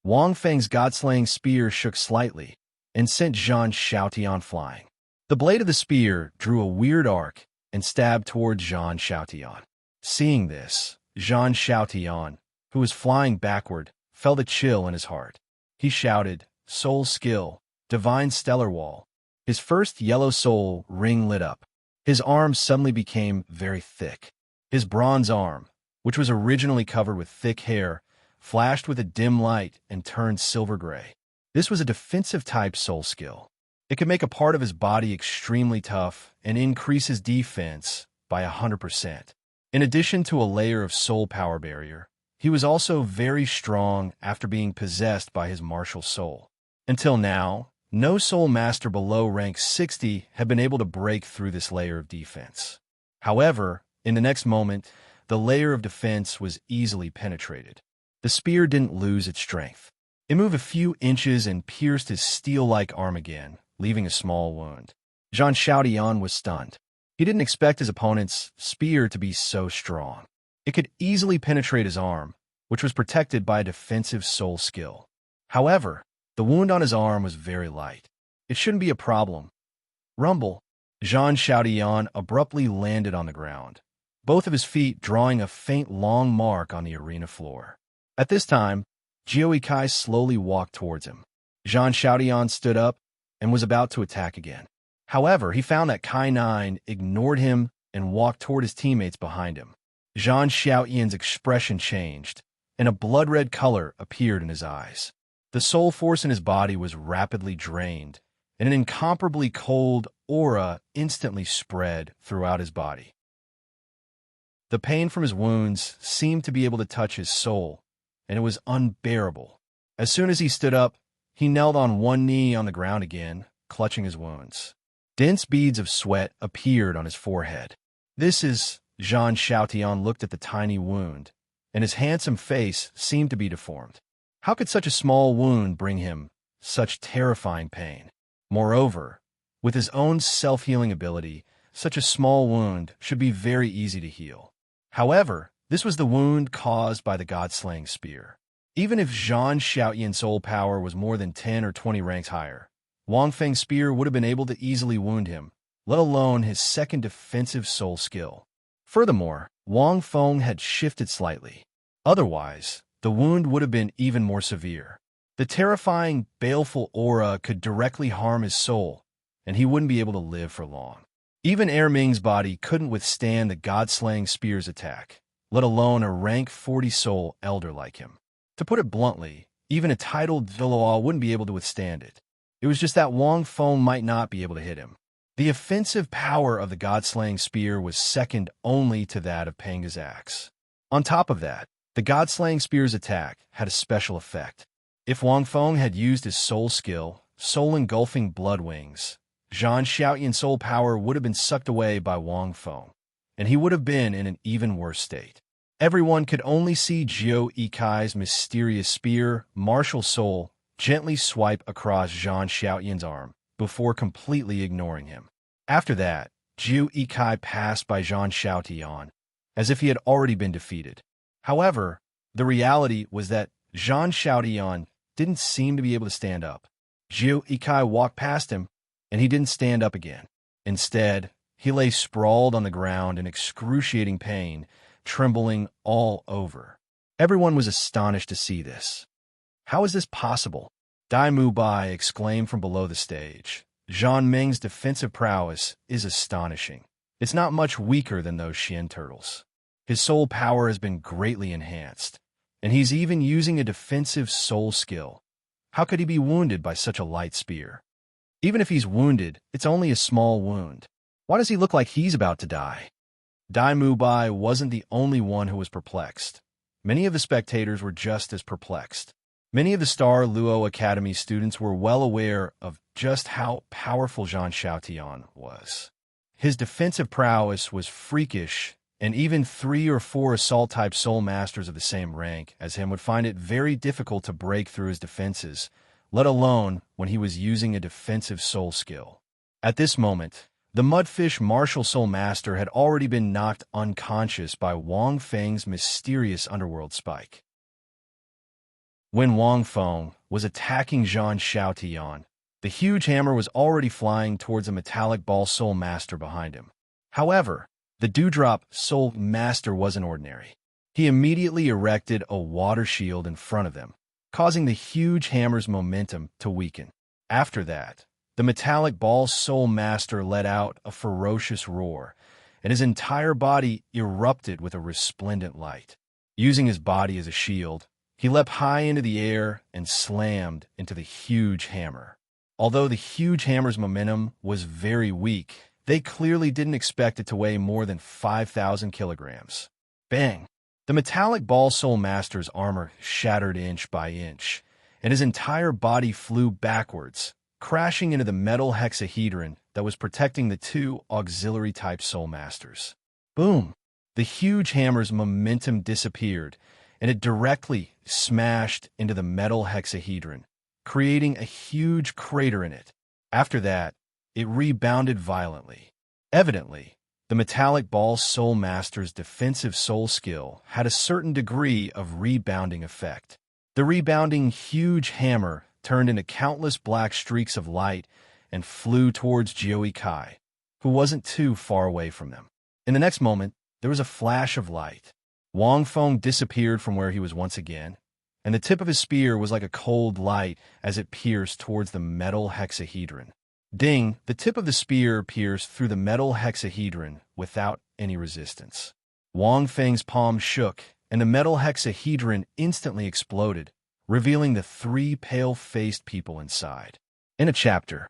Speaker 1: Wang Feng's god-slaying spear shook slightly and sent Zhang Xiaotian flying. The blade of the spear drew a weird arc and stabbed towards Zhang Xiaotian. Seeing this, Zhang Xiaotian, who was flying backward, felt a chill in his heart. He shouted, "Soul Skill, Divine Stellar Wall." His first yellow soul ring lit up. His arm suddenly became very thick. His bronze arm, which was originally covered with thick hair, flashed with a dim light and turned silver gray. This was a defensive-type soul skill. It could make a part of his body extremely tough and increase his defense by 100%. In addition to a layer of soul power barrier, he was also very strong after being possessed by his martial soul. Until now, no soul master below rank 60 had been able to break through this layer of defense. However, in the next moment, the layer of defense was easily penetrated. The spear didn't lose its strength. It moved a few inches and pierced his steel-like arm again, leaving a small wound. Zhang Xiaotian was stunned. He didn't expect his opponent's spear to be so strong. It could easily penetrate his arm, which was protected by a defensive soul skill. However, the wound on his arm was very light. It shouldn't be a problem. Rumble. Zhang Xiaotian abruptly landed on the ground, both of his feet drawing a faint long mark on the arena floor. At this time, Jiao Kai slowly walked towards him. Zhang Xiaotian stood up and was about to attack again. However, he found that Kai 9 ignored him and walked toward his teammates behind him. Zhang Xiaoyan's expression changed, and a blood-red color appeared in his eyes. The soul force in his body was rapidly drained, and an incomparably cold aura instantly spread throughout his body. The pain from his wounds seemed to be able to touch his soul, and it was unbearable. As soon as he stood up, he knelt on one knee on the ground again, clutching his wounds. Dense beads of sweat appeared on his forehead. Zhang Xiaotian looked at the tiny wound, and his handsome face seemed to be deformed. How could such a small wound bring him such terrifying pain? Moreover, with his own self-healing ability, such a small wound should be very easy to heal. However, this was the wound caused by the god-slaying spear. Even if Zhang Xiaoyan's soul power was more than 10 or 20 ranks higher, Wang Feng's spear would have been able to easily wound him, let alone his second defensive soul skill. Furthermore, Wang Feng had shifted slightly. Otherwise, the wound would have been even more severe. The terrifying, baleful aura could directly harm his soul, and he wouldn't be able to live for long. Even Erming's body couldn't withstand the god-slaying spear's attack, let alone a rank 40 soul elder like him. To put it bluntly, even a titled Douluo wouldn't be able to withstand it. It was just that Wang Feng might not be able to hit him. The offensive power of the god-slaying spear was second only to that of Panga's axe. On top of that, the god-slaying spear's attack had a special effect. If Wang Feng had used his soul skill, soul-engulfing blood wings, Zhang Xiaoyan's soul power would have been sucked away by Wang Feng, and he would have been in an even worse state. Everyone could only see Jiao Ikai's mysterious spear, martial soul, gently swipe across Zhang Xiaoyan's arm before completely ignoring him. After that, Jiao Ikai passed by Zhang Xiaotian, as if he had already been defeated. However, the reality was that Zhang Xiaotian didn't seem to be able to stand up. Jiu Ikai walked past him, and he didn't stand up again. Instead, he lay sprawled on the ground in excruciating pain, trembling all over. Everyone was astonished to see this. How is this possible? Dai Mubai exclaimed from below the stage. Zhang Ming's defensive prowess is astonishing. It's not much weaker than those Xian turtles. His soul power has been greatly enhanced, and he's even using a defensive soul skill. How could he be wounded by such a light spear? Even if he's wounded, it's only a small wound. Why does he look like he's about to die? Dai Mubai wasn't the only one who was perplexed. Many of the spectators were just as perplexed. Many of the Star Luo Academy students were well aware of just how powerful Zhang Xiaotian was. His defensive prowess was freakish, and even 3 or 4 assault-type soul masters of the same rank as him would find it very difficult to break through his defenses, let alone when he was using a defensive soul skill. At this moment, the Mudfish Martial Soul Master had already been knocked unconscious by Wang Feng's mysterious underworld spike. When Wang Feng was attacking Zhang Xiaotian, the huge hammer was already flying towards a metallic ball soul master behind him. However, the Dewdrop Soul Master wasn't ordinary. He immediately erected a water shield in front of them, causing the huge hammer's momentum to weaken. After that, the metallic ball soul master let out a ferocious roar, and his entire body erupted with a resplendent light. Using his body as a shield, he leapt high into the air and slammed into the huge hammer. Although the huge hammer's momentum was very weak, they clearly didn't expect it to weigh more than 5,000 kilograms. Bang! The metallic ball soul master's armor shattered inch by inch, and his entire body flew backwards, crashing into the metal hexahedron that was protecting the 2 auxiliary-type soul masters. Boom! The huge hammer's momentum disappeared, and it directly smashed into the metal hexahedron, creating a huge crater in it. After that, it rebounded violently. Evidently, the metallic ball soul master's defensive soul skill had a certain degree of rebounding effect. The rebounding huge hammer turned into countless black streaks of light and flew towards Jiu Kai, who wasn't too far away from them. In the next moment, there was a flash of light. Wang Feng disappeared from where he was once again, and the tip of his spear was like a cold light as it pierced towards the metal hexahedron. Ding! The tip of the spear pierced through the metal hexahedron without any resistance. Wang Feng's palm shook, and the metal hexahedron instantly exploded, revealing the 3 pale-faced people inside. In a chapter.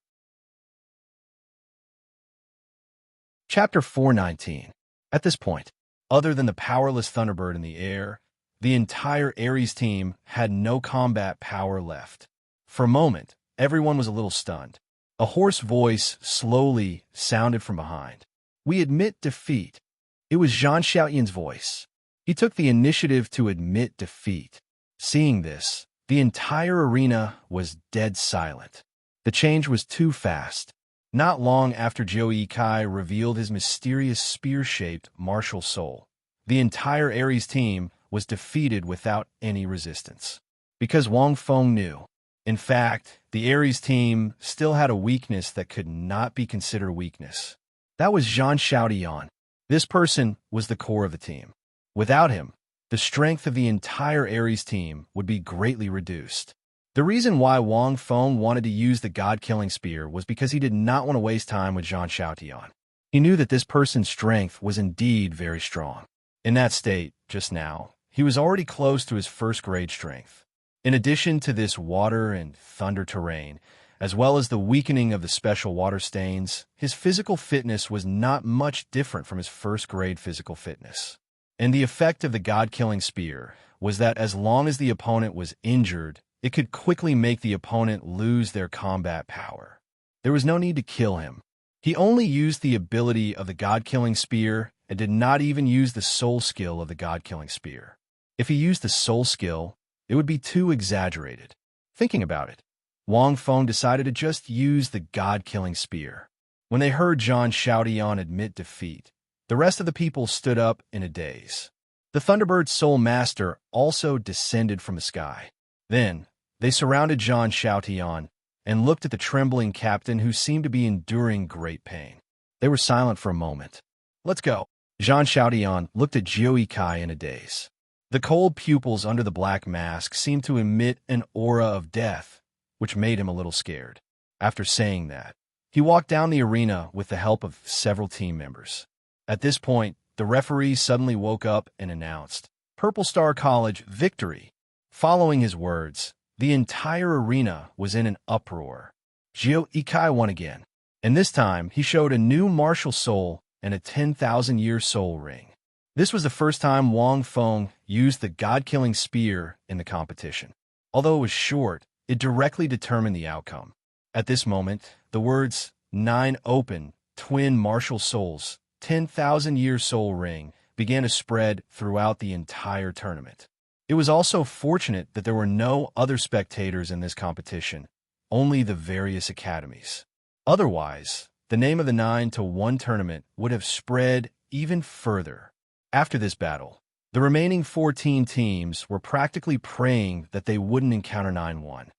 Speaker 1: Chapter 419. At this point, other than the powerless Thunderbird in the air, the entire Ares team had no combat power left. For a moment, everyone was a little stunned. A hoarse voice slowly sounded from behind. "We admit defeat." It was Zhang Xiaoyan's voice. He took the initiative to admit defeat. Seeing this, the entire arena was dead silent. The change was too fast. Not long after Jiu Kai revealed his mysterious spear-shaped martial soul, the entire Ares team was defeated without any resistance. Because Wang Feng knew. In fact, the Ares team still had a weakness that could not be considered weakness. That was Zhang Xiaotian. This person was the core of the team. Without him, the strength of the entire Ares team would be greatly reduced. The reason why Wang Feng wanted to use the God-killing spear was because he did not want to waste time with Zhang Xiaotian. He knew that this person's strength was indeed very strong. In that state, just now, he was already close to his first-grade strength. In addition to this water and thunder terrain, as well as the weakening of the special water stains, his physical fitness was not much different from his first-grade physical fitness. And the effect of the God-killing spear was that as long as the opponent was injured, it could quickly make the opponent lose their combat power. There was no need to kill him. He only used the ability of the God-killing spear and did not even use the soul skill of the God-killing spear. If he used the soul skill, it would be too exaggerated. Thinking about it, Wang Feng decided to just use the God-killing spear. When they heard Zhang Xiaotian admit defeat, the rest of the people stood up in a daze. The Thunderbird Soul Master also descended from the sky. Then, They surrounded Zhang Xiaotian and looked at the trembling captain who seemed to be enduring great pain. They were silent for a moment. "Let's go." Zhang Xiaotian looked at Jiu Yikai in a daze. The cold pupils under the black mask seemed to emit an aura of death, which made him a little scared. After saying that, he walked down the arena with the help of several team members. At this point, the referee suddenly woke up and announced, "Purple Star College victory." Following his words, the entire arena was in an uproar. Jiu Yikai won again, and this time he showed a new martial soul and a 10,000-year soul ring. This was the first time Wang Feng used the god-killing spear in the competition. Although it was short, it directly determined the outcome. At this moment, the words 9 open, twin martial souls, 10,000-year soul ring began to spread throughout the entire tournament. It was also fortunate that there were no other spectators in this competition, only the various academies. Otherwise, the name of the 9-to-1 tournament would have spread even further. After this battle, the remaining 14 teams were practically praying that they wouldn't encounter 9-1.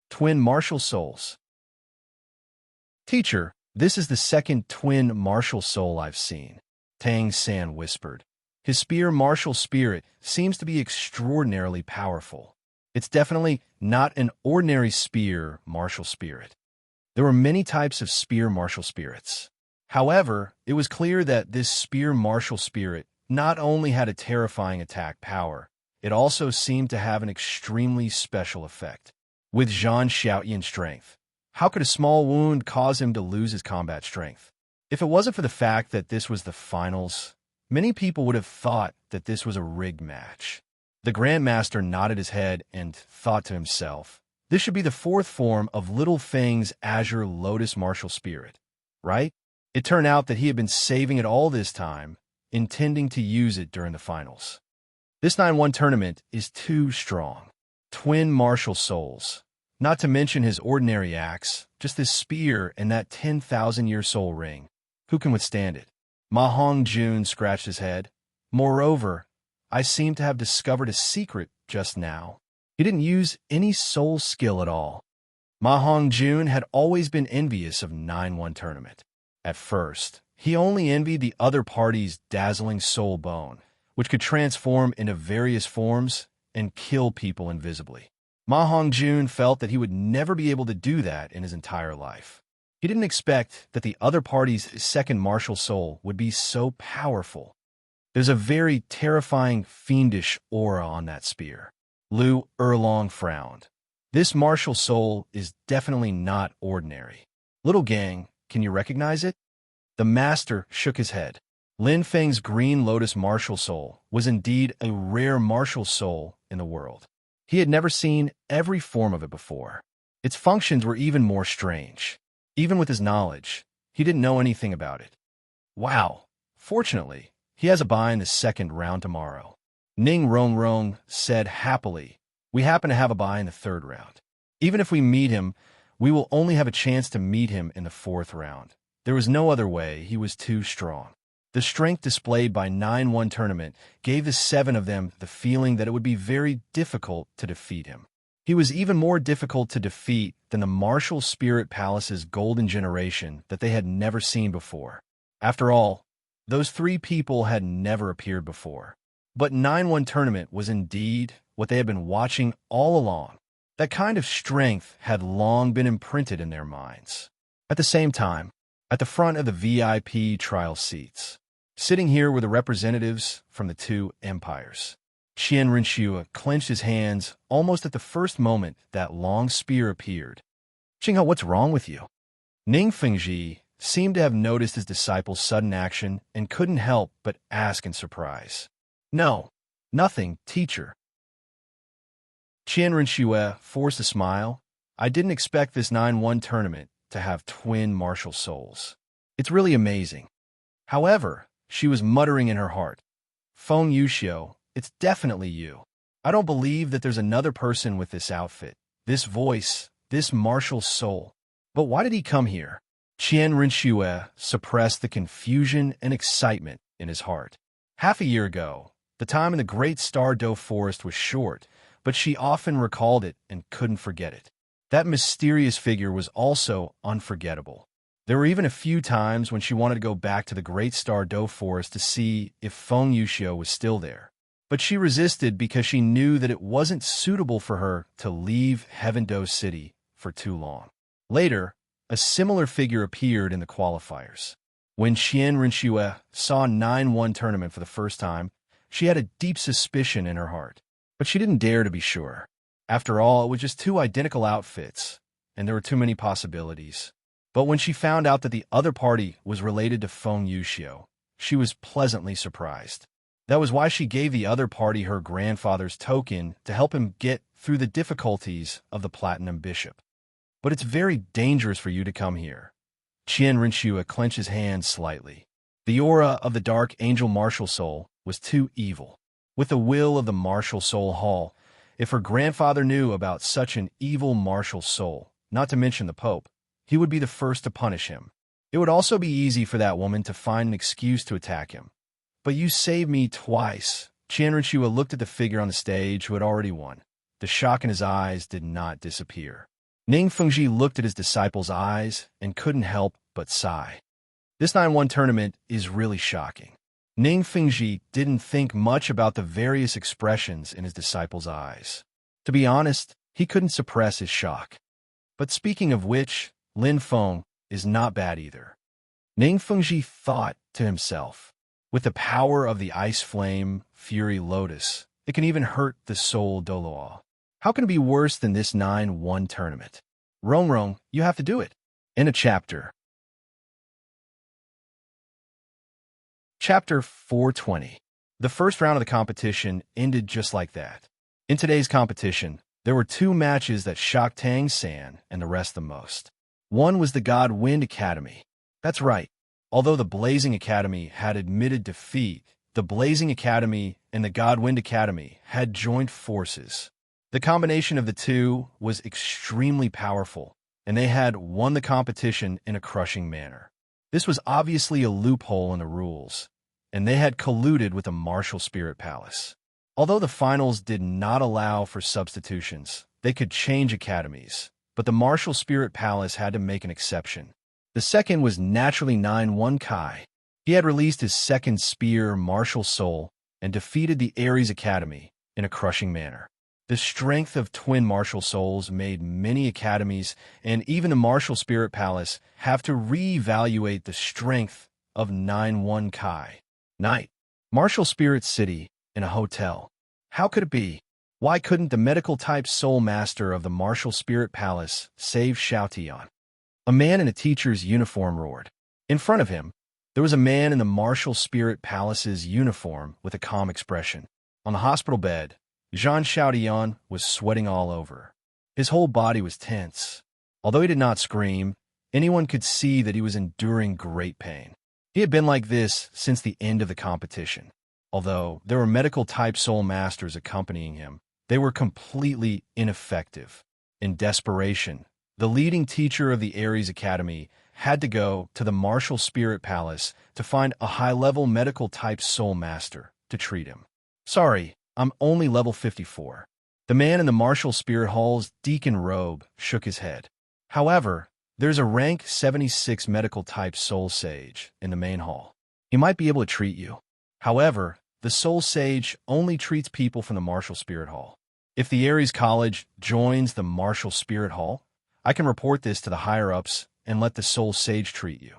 Speaker 1: Twin martial souls. "Teacher, this is the second twin martial soul I've seen," Tang San whispered. "His spear martial spirit seems to be extraordinarily powerful. It's definitely not an ordinary spear martial spirit." There were many types of spear martial spirits. However, it was clear that this spear martial spirit not only had a terrifying attack power, it also seemed to have an extremely special effect. With Zhang Xiaotian's strength, how could a small wound cause him to lose his combat strength? If it wasn't for the fact that this was the finals, many people would have thought that this was a rigged match. The Grandmaster nodded his head and thought to himself, this should be the fourth form of Little Feng's Azure Lotus martial spirit, right? It turned out that he had been saving it all this time, intending to use it during the finals. This 9-1 tournament is too strong. Twin martial souls. Not to mention his ordinary axe, just this spear and that 10,000-year soul ring. Who can withstand it? Ma Hongjun scratched his head. Moreover, I seem to have discovered a secret just now. He didn't use any soul skill at all. Ma Hongjun had always been envious of 9-1 tournament. At first, he only envied the other party's dazzling soul bone, which could transform into various forms and kill people invisibly. Ma Hongjun felt that he would never be able to do that in his entire life. He didn't expect that the other party's second martial soul would be so powerful. There's a very terrifying, fiendish aura on that spear. Lu Erlong frowned. This martial soul is definitely not ordinary. Little gang, can you recognize it? The master shook his head. Lin Feng's Green Lotus martial soul was indeed a rare martial soul in the world. He had never seen every form of it before. Its functions were even more strange. Even with his knowledge, he didn't know anything about it. Wow. Fortunately, he has a buy in the second round tomorrow. Ning Rongrong said happily, we happen to have a buy in the third round. Even if we meet him, we will only have a chance to meet him in the fourth round. There was no other way. He was too strong. The strength displayed by 9-1 tournament gave the 7 of them the feeling that it would be very difficult to defeat him. He was even more difficult to defeat than the Martial Spirit Palace's golden generation that they had never seen before. After all, those 3 people had never appeared before. But 9-1 tournament was indeed what they had been watching all along. That kind of strength had long been imprinted in their minds. At the same time, at the front of the VIP trial seats, sitting here were the representatives from the 2 empires. Qian Rinxue clenched his hands almost at the first moment that long spear appeared. Qinghe, what's wrong with you? Ning Fengji seemed to have noticed his disciple's sudden action and couldn't help but ask in surprise. No, nothing, teacher. Qian Rinxue forced a smile. I didn't expect this 9-1 tournament to have twin martial souls. It's really amazing. However, she was muttering in her heart, Feng Yuxiu, it's definitely you. I don't believe that there's another person with this outfit, this voice, this martial soul. But why did he come here? Qian Rinxue suppressed the confusion and excitement in his heart. Half a year ago, the time in the Great Star Doe Forest was short, but she often recalled it and couldn't forget it. That mysterious figure was also unforgettable. There were even a few times when she wanted to go back to the Great Star Do Forest to see if Feng Yuxiu was still there. But she resisted because she knew that it wasn't suitable for her to leave Heaven Do City for too long. Later, a similar figure appeared in the qualifiers. When Qian Rinxue saw 9-1 tournament for the first time, she had a deep suspicion in her heart. But she didn't dare to be sure. After all, it was just two identical outfits, and there were too many possibilities. But when she found out that the other party was related to Feng Yuxiu, she was pleasantly surprised. That was why she gave the other party her grandfather's token to help him get through the difficulties of the Platinum Bishop. But it's very dangerous for you to come here. Qian Rinxue clenched his hands slightly. The aura of the Dark Angel Martial Soul was too evil. With the will of the Martial Soul Hall, if her grandfather knew about such an evil martial soul, not to mention the Pope, he would be the first to punish him. It would also be easy for that woman to find an excuse to attack him. But you saved me twice. Qian Rinxue looked at the figure on the stage who had already won. The shock in his eyes did not disappear. Ning Fengji looked at his disciple's eyes and couldn't help but sigh. This 9-1 tournament is really shocking. Ning Fengji didn't think much about the various expressions in his disciple's eyes. To be honest, he couldn't suppress his shock. But speaking of which, Lin Feng is not bad either. Ning Fengji thought to himself, with the power of the Ice Flame Fury Lotus, it can even hurt the soul Douluo. How can it be worse than this 9-1 tournament? Rong, you have to do it. In a chapter. Chapter 420. The first round of the competition ended just like that. In today's competition, there were two matches that shocked Tang San and the rest the most. One was the God Wind Academy. That's right. Although the Blazing Academy had admitted defeat, the Blazing Academy and the God Wind Academy had joined forces. The combination of the two was extremely powerful, and they had won the competition in a crushing manner. This was obviously a loophole in the rules, and they had colluded with the Martial Spirit Palace. Although the finals did not allow for substitutions, they could change academies, but the Martial Spirit Palace had to make an exception. The second was naturally 9-1 Kai. He had released his second spear, Martial Soul, and defeated the Ares Academy in a crushing manner. The strength of twin martial souls made many academies and even the Martial Spirit Palace have to re-evaluate the strength of 9-1 Kai. Night. Martial Spirit City in a hotel. How could it be? Why couldn't the medical-type soul master of the Martial Spirit Palace save Xiaotian? A man in a teacher's uniform roared. In front of him, there was a man in the Martial Spirit Palace's uniform with a calm expression. On the hospital bed, Zhang Xiaotian was sweating all over. His whole body was tense. Although he did not scream, anyone could see that he was enduring great pain. He had been like this since the end of the competition. Although there were medical-type soul masters accompanying him, they were completely ineffective. In desperation, the leading teacher of the Ares Academy had to go to the Martial Spirit Palace to find a high-level medical-type soul master to treat him. Sorry, I'm only level 54. The man in the Martial Spirit Hall's deacon robe shook his head. However, there's a rank 76 medical-type soul sage in the main hall. He might be able to treat you. However, the soul sage only treats people from the Martial Spirit Hall. If the Ares College joins the Martial Spirit Hall, I can report this to the higher-ups and let the soul sage treat you.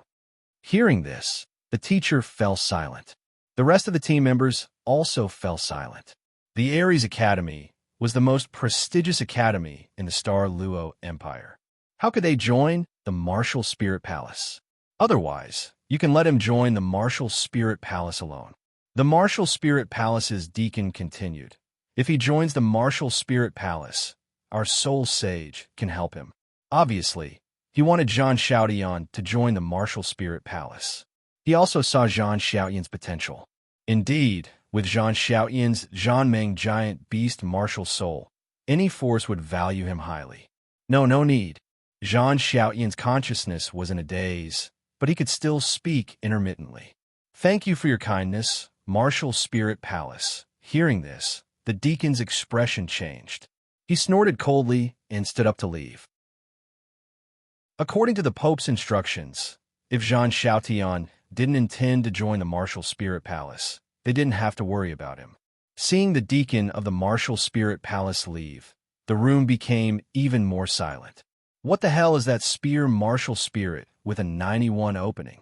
Speaker 1: Hearing this, the teacher fell silent. The rest of the team members also fell silent. The Ares Academy was the most prestigious academy in the Star Luo Empire. How could they join the Martial Spirit Palace? Otherwise, you can let him join the Martial Spirit Palace alone. The Martial Spirit Palace's deacon continued. If he joins the Martial Spirit Palace, our soul sage can help him. Obviously, he wanted Zhang Xiaotian to join the Martial Spirit Palace. He also saw Zhang Xiaotian's potential. Indeed, with Zhang Xiaotian's Zhanmeng giant beast martial soul, any force would value him highly. No need. Zhang Xiaotian's consciousness was in a daze, but he could still speak intermittently. Thank you for your kindness, Martial Spirit Palace. Hearing this, the deacon's expression changed. He snorted coldly and stood up to leave. According to the Pope's instructions, if Jean Chatillon didn't intend to join the martial spirit palace, they didn't have to worry about him. Seeing the deacon of the martial spirit palace leave, the room became even more silent. What the hell is that spear martial spirit with a 91 opening?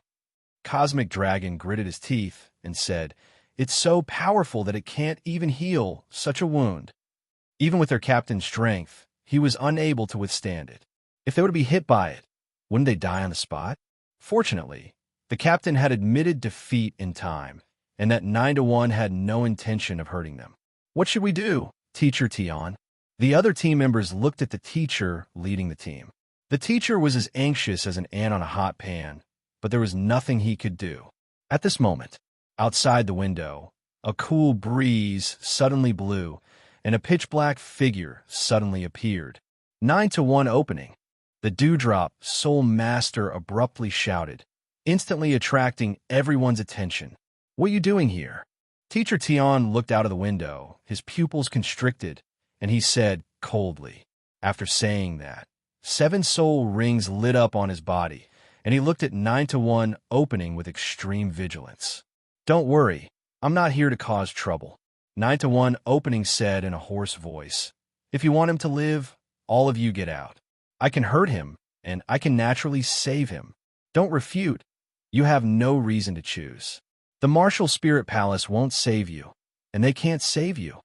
Speaker 1: Cosmic Dragon gritted his teeth and said, "It's so powerful that it can't even heal such a wound." Even with their captain's strength, he was unable to withstand it. If they were to be hit by it, wouldn't they die on the spot? Fortunately, the captain had admitted defeat in time, and that 9-1 had no intention of hurting them. "What should we do, Teacher Tion?" The other team members looked at the teacher leading the team. The teacher was as anxious as an ant on a hot pan, but there was nothing he could do. At this moment, outside the window, a cool breeze suddenly blew, and a pitch-black figure suddenly appeared. 9-1 opening. The Dewdrop Soul Master abruptly shouted, instantly attracting everyone's attention. "What are you doing here?" Teacher Tion looked out of the window, his pupils constricted, and he said coldly. After saying that, 7 soul rings lit up on his body, and he looked at 9-1 opening with extreme vigilance. "Don't worry, I'm not here to cause trouble," 9-1 opening said in a hoarse voice. "If you want him to live, all of you get out. I can hurt him, and I can naturally save him. Don't refute. You have no reason to choose. The Martial Spirit Palace won't save you, and they can't save you."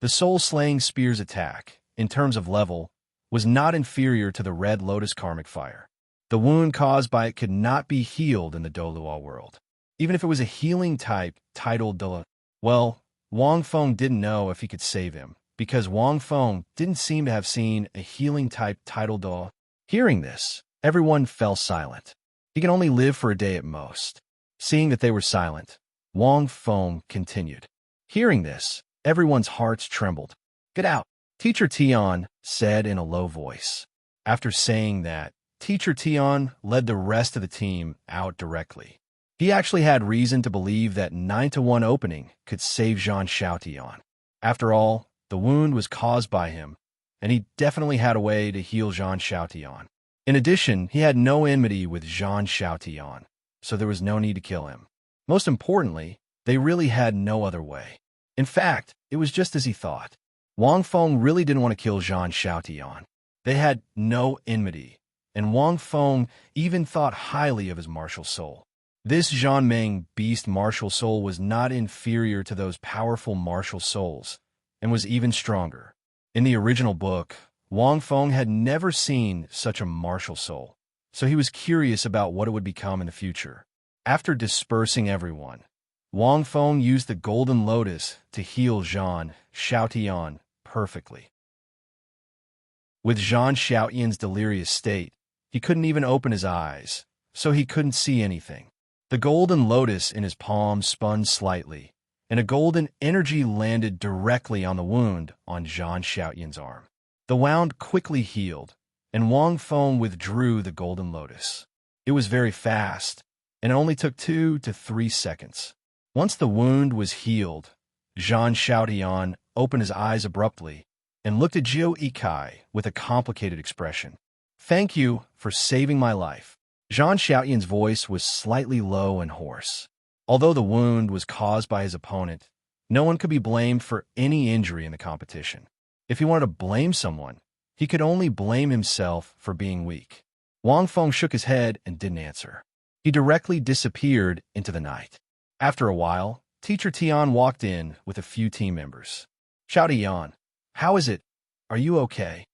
Speaker 1: The soul-slaying spear's attack, in terms of level, was not inferior to the Red Lotus Karmic Fire. The wound caused by it could not be healed in the Douluo world. Even if it was a healing type titled Dalu. Well, Wang Feng didn't know if he could save him, because Wang Feng didn't seem to have seen a healing type titled Dalu. Hearing this, everyone fell silent. He can only live for a day at most. Seeing that they were silent, Wang Feng continued. Hearing this, everyone's hearts trembled. "Get out," Teacher Tion said in a low voice. After saying that, Teacher Tion led the rest of the team out directly. He actually had reason to believe that 9-1 opening could save Jean Chatillon. After all, the wound was caused by him, and he definitely had a way to heal Jean Chatillon. In addition, he had no enmity with Jean Chatillon, so there was no need to kill him. Most importantly, they really had no other way. In fact, it was just as he thought. Wang Feng really didn't want to kill Jean Chatillon. They had no enmity, and Wang Feng even thought highly of his martial soul. This Zhanmeng beast martial soul was not inferior to those powerful martial souls, and was even stronger. In the original book, Wang Feng had never seen such a martial soul, so he was curious about what it would become in the future. After dispersing everyone, Wang Feng used the Golden Lotus to heal Jean Chatillon perfectly. With Jean Chatillon's delirious state, he couldn't even open his eyes, so he couldn't see anything. The Golden Lotus in his palm spun slightly, and a golden energy landed directly on the wound on Jean Chatillon's arm. The wound quickly healed, and Wang Feng withdrew the Golden Lotus. It was very fast, and it only took 2 to 3 seconds. Once the wound was healed, Jean Chatillon opened his eyes abruptly and looked at Jiu Ikai with a complicated expression. "Thank you for saving my life." Jean Chatillon's voice was slightly low and hoarse. Although the wound was caused by his opponent, no one could be blamed for any injury in the competition. If he wanted to blame someone, he could only blame himself for being weak. Wang Feng shook his head and didn't answer. He directly disappeared into the night. After a while, Teacher Tion walked in with a few team members. "Chatillon, how is it? Are you okay?"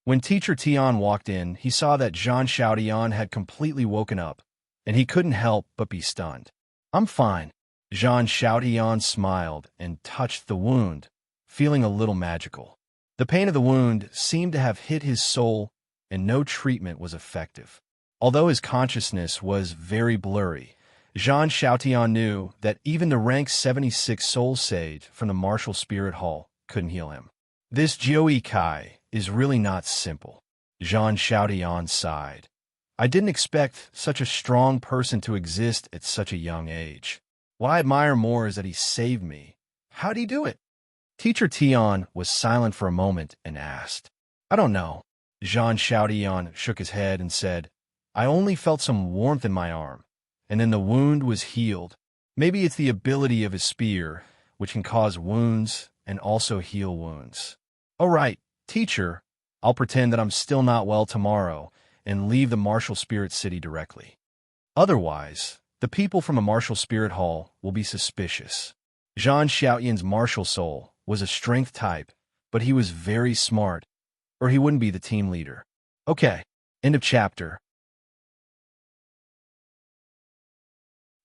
Speaker 1: When Teacher Tion walked in, he saw that Jean Chatillon had completely woken up, and he couldn't help but be stunned. "I'm fine." Jean Chatillon smiled and touched the wound, feeling a little magical. The pain of the wound seemed to have hit his soul, and no treatment was effective. Although his consciousness was very blurry, Jean Chatillon knew that even the rank 76 soul sage from the Martial Spirit Hall couldn't heal him. "This Jiu Kai is really not simple." Jean Chatillon sighed. "I didn't expect such a strong person to exist at such a young age. What I admire more is that he saved me. How'd he do it?" Teacher Tion was silent for a moment and asked, I don't know. Jean Xiaotian shook his head and said, I only felt some warmth in my arm, and then the wound was healed. Maybe it's the ability of his spear, which can cause wounds and also heal wounds. All right, teacher, I'll pretend that I'm still not well tomorrow and leave the martial spirit city directly. Otherwise, the people from a martial spirit hall will be suspicious. Zhang Xiaoyan's martial soul was a strength type, but he was very smart, or he wouldn't be the team leader. Okay, end of chapter.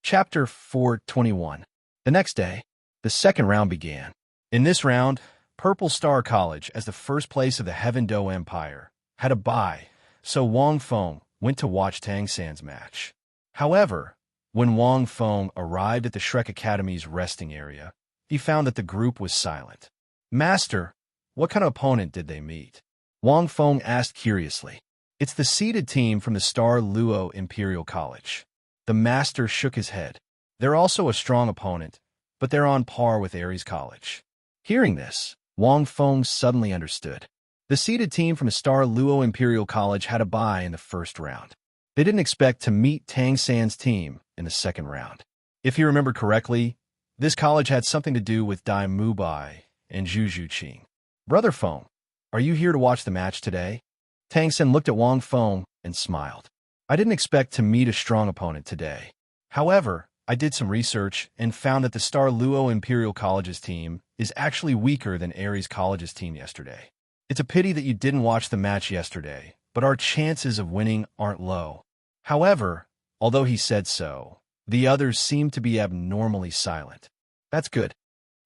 Speaker 1: Chapter 421. The next day, the second round began. In this round, Purple Star College, as the first place of the Heaven Do Empire, had a bye, so Wang Feng went to watch Tang San's match. However, when Wang Feng arrived at the Shrek Academy's resting area, he found that the group was silent. Master, what kind of opponent did they meet? Wang Feng asked curiously. It's the seeded team from the Star Luo Imperial College. The master shook his head. They're also a strong opponent, but they're on par with Aries College. Hearing this, Wang Feng suddenly understood. The seeded team from the Star Luo Imperial College had a bye in the first round. They didn't expect to meet Tang San's team in the second round. If you remember correctly, this college had something to do with Dai Mubai and Zhu Zhuqing. Brother Feng, are you here to watch the match today? Tang San looked at Wang Feng and smiled. I didn't expect to meet a strong opponent today. However, I did some research and found that the Star Luo Imperial College's team is actually weaker than Aries College's team yesterday. It's a pity that you didn't watch the match yesterday, but our chances of winning aren't low. However, although he said so, the others seemed to be abnormally silent. That's good.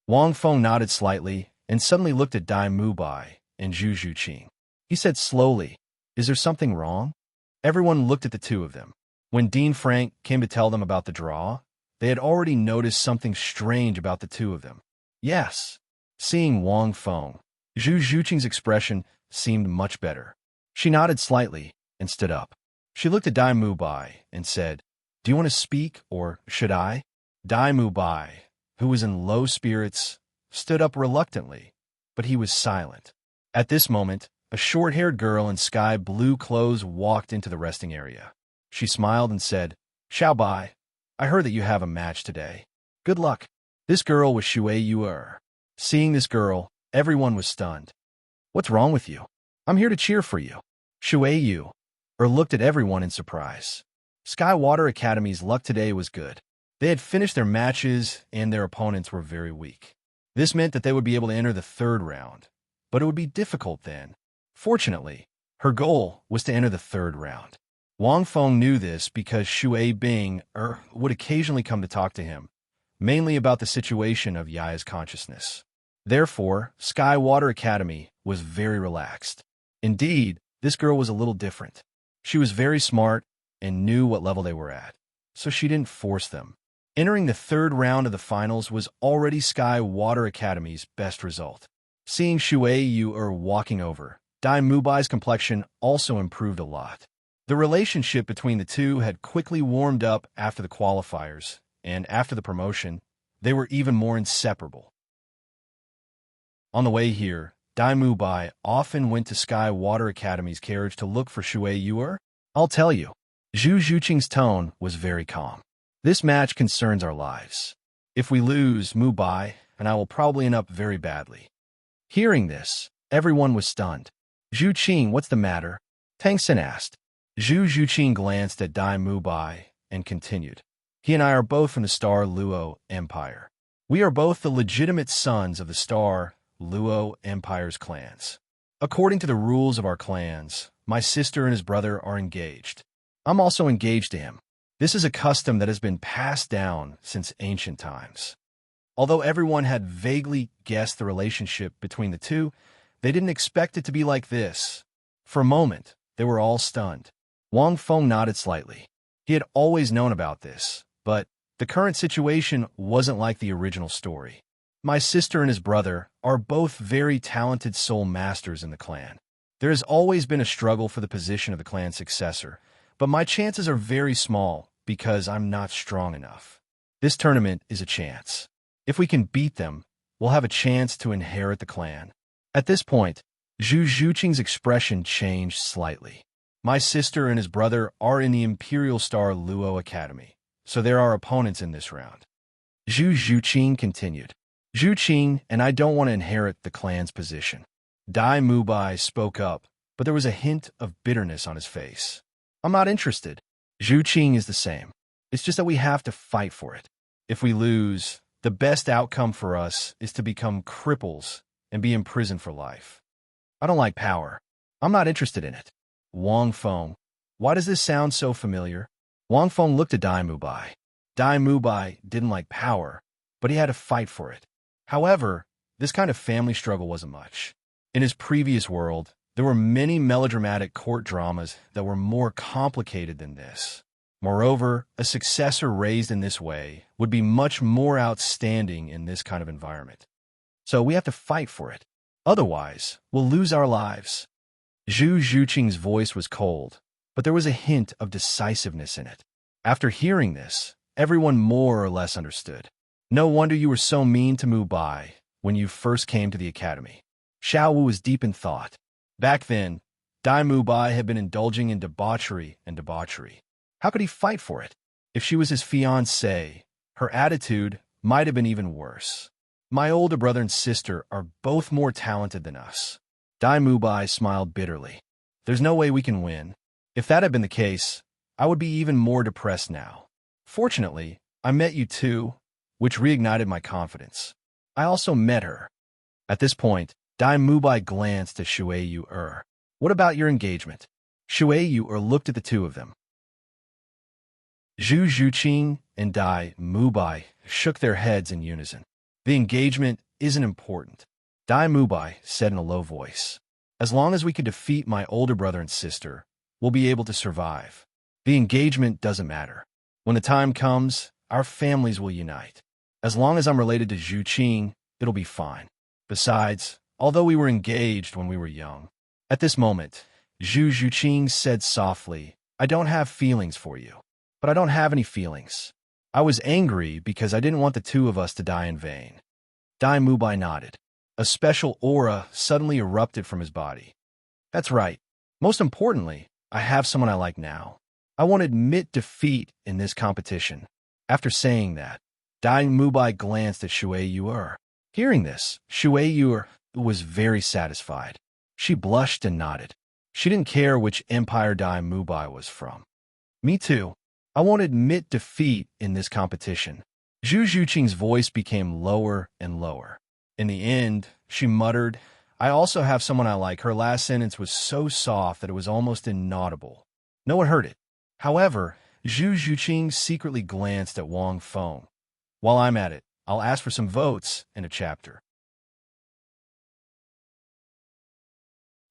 Speaker 1: Wang Feng nodded slightly and suddenly looked at Dai Mubai and Zhu Zhuqing. He said slowly, Is there something wrong? Everyone looked at the two of them. When Dean Frank came to tell them about the draw, they had already noticed something strange about the two of them. Yes. Seeing Wang Feng, Zhu Zhuqing's expression seemed much better. She nodded slightly and stood up. She looked at Dai Mubai and said, Do you want to speak, or should I? Dai Mubai, who was in low spirits, stood up reluctantly, but he was silent. At this moment, a short-haired girl in sky blue clothes walked into the resting area. She smiled and said, Xiao Bai, I heard that you have a match today. Good luck. This girl was Shui Yuer. Seeing this girl, everyone was stunned. What's wrong with you? I'm here to cheer for you. Shui Yu looked at everyone in surprise. Sky Water Academy's luck today was good. They had finished their matches and their opponents were very weak. This meant that they would be able to enter the third round, but it would be difficult then. Fortunately, her goal was to enter the third round. Wang Feng knew this because Shui Bing would occasionally come to talk to him, mainly about the situation of Yaya's consciousness. Therefore, Sky Water Academy was very relaxed. Indeed, this girl was a little different. She was very smart and knew what level they were at, so she didn't force them. Entering the third round of the finals was already Sky Water Academy's best result. Seeing Shui Yu walking over, Dai Mubai's complexion also improved a lot. The relationship between the two had quickly warmed up after the qualifiers, and after the promotion, they were even more inseparable. On the way here, Dai Mubai often went to Sky Water Academy's carriage to look for Shui Yu. I'll tell you. Zhu Zhuqing's tone was very calm. This match concerns our lives. If we lose, Mubai and I will probably end up very badly. Hearing this, everyone was stunned. Zhuqing, what's the matter? Tang Sen asked. Zhu Zhuqing glanced at Dai Mubai and continued. He and I are both from the Star Luo Empire. We are both the legitimate sons of the Star Luo Empire's clans. According to the rules of our clans, my sister and his brother are engaged. I'm also engaged to him. This is a custom that has been passed down since ancient times. Although everyone had vaguely guessed the relationship between the two, they didn't expect it to be like this. For a moment, they were all stunned. Wang Feng nodded slightly. He had always known about this, but the current situation wasn't like the original story. My sister and his brother are both very talented soul masters in the clan. There has always been a struggle for the position of the clan successor, but my chances are very small because I'm not strong enough. This tournament is a chance. If we can beat them, will have a chance to inherit the clan. At this point, Zhu Zhuqing's expression changed slightly. My sister and his brother are in the Imperial Star Luo Academy, so there are opponents in this round. Zhu Zhuqing continued. Zhuqing and I don't want to inherit the clan's position. Dai Mubai spoke up, but there was a hint of bitterness on his face. I'm not interested. Zhuqing is the same. It's just that we have to fight for it. If we lose, the best outcome for us is to become cripples and be imprisoned for life. I don't like power. I'm not interested in it. Wang Feng. Why does this sound so familiar? Wang Feng looked at Dai Mubai. Dai Mubai didn't like power, but he had to fight for it. However, this kind of family struggle wasn't much. In his previous world, there were many melodramatic court dramas that were more complicated than this. Moreover, a successor raised in this way would be much more outstanding in this kind of environment. So we have to fight for it. Otherwise, we'll lose our lives. Zhu Zhuqing's voice was cold, but there was a hint of decisiveness in it. After hearing this, everyone more or less understood. No wonder you were so mean to Mubai when you first came to the academy. Xiao Wu was deep in thought. Back then, Dai Mubai had been indulging in debauchery. How could he fight for it? If she was his fiancée, her attitude might have been even worse. My older brother and sister are both more talented than us. Dai Mubai smiled bitterly. There's no way we can win. If that had been the case, I would be even more depressed now. Fortunately, I met you too, which reignited my confidence. I also met her. At this point, Dai Mubai glanced at Shui Yu-er. What about your engagement? Shui Yu-er looked at the two of them. Zhu Zhuqing and Dai Mubai shook their heads in unison. The engagement isn't important, Dai Mubai said in a low voice. As long as we can defeat my older brother and sister, we'll be able to survive. The engagement doesn't matter. When the time comes, our families will unite. As long as I'm related to Zhuqing, it'll be fine. Besides, although we were engaged when we were young. At this moment, Zhu Zhuqing said softly, I don't have feelings for you. But I don't have any feelings. I was angry because I didn't want the two of us to die in vain. Dai Mubai nodded. A special aura suddenly erupted from his body. That's right. Most importantly, I have someone I like now. I won't admit defeat in this competition. After saying that, Dai Mubai glanced at Shui Yu-er. Hearing this, Shui Yu-er was very satisfied. She blushed and nodded. She didn't care which empire Dai Mubai was from. Me too. I won't admit defeat in this competition. Zhu Zhuqing's voice became lower and lower. In the end, she muttered, I also have someone I like. Her last sentence was so soft that it was almost inaudible. No one heard it. However, Zhu Zhuqing secretly glanced at Wang Feng. While I'm at it, I'll ask for some votes in a chapter.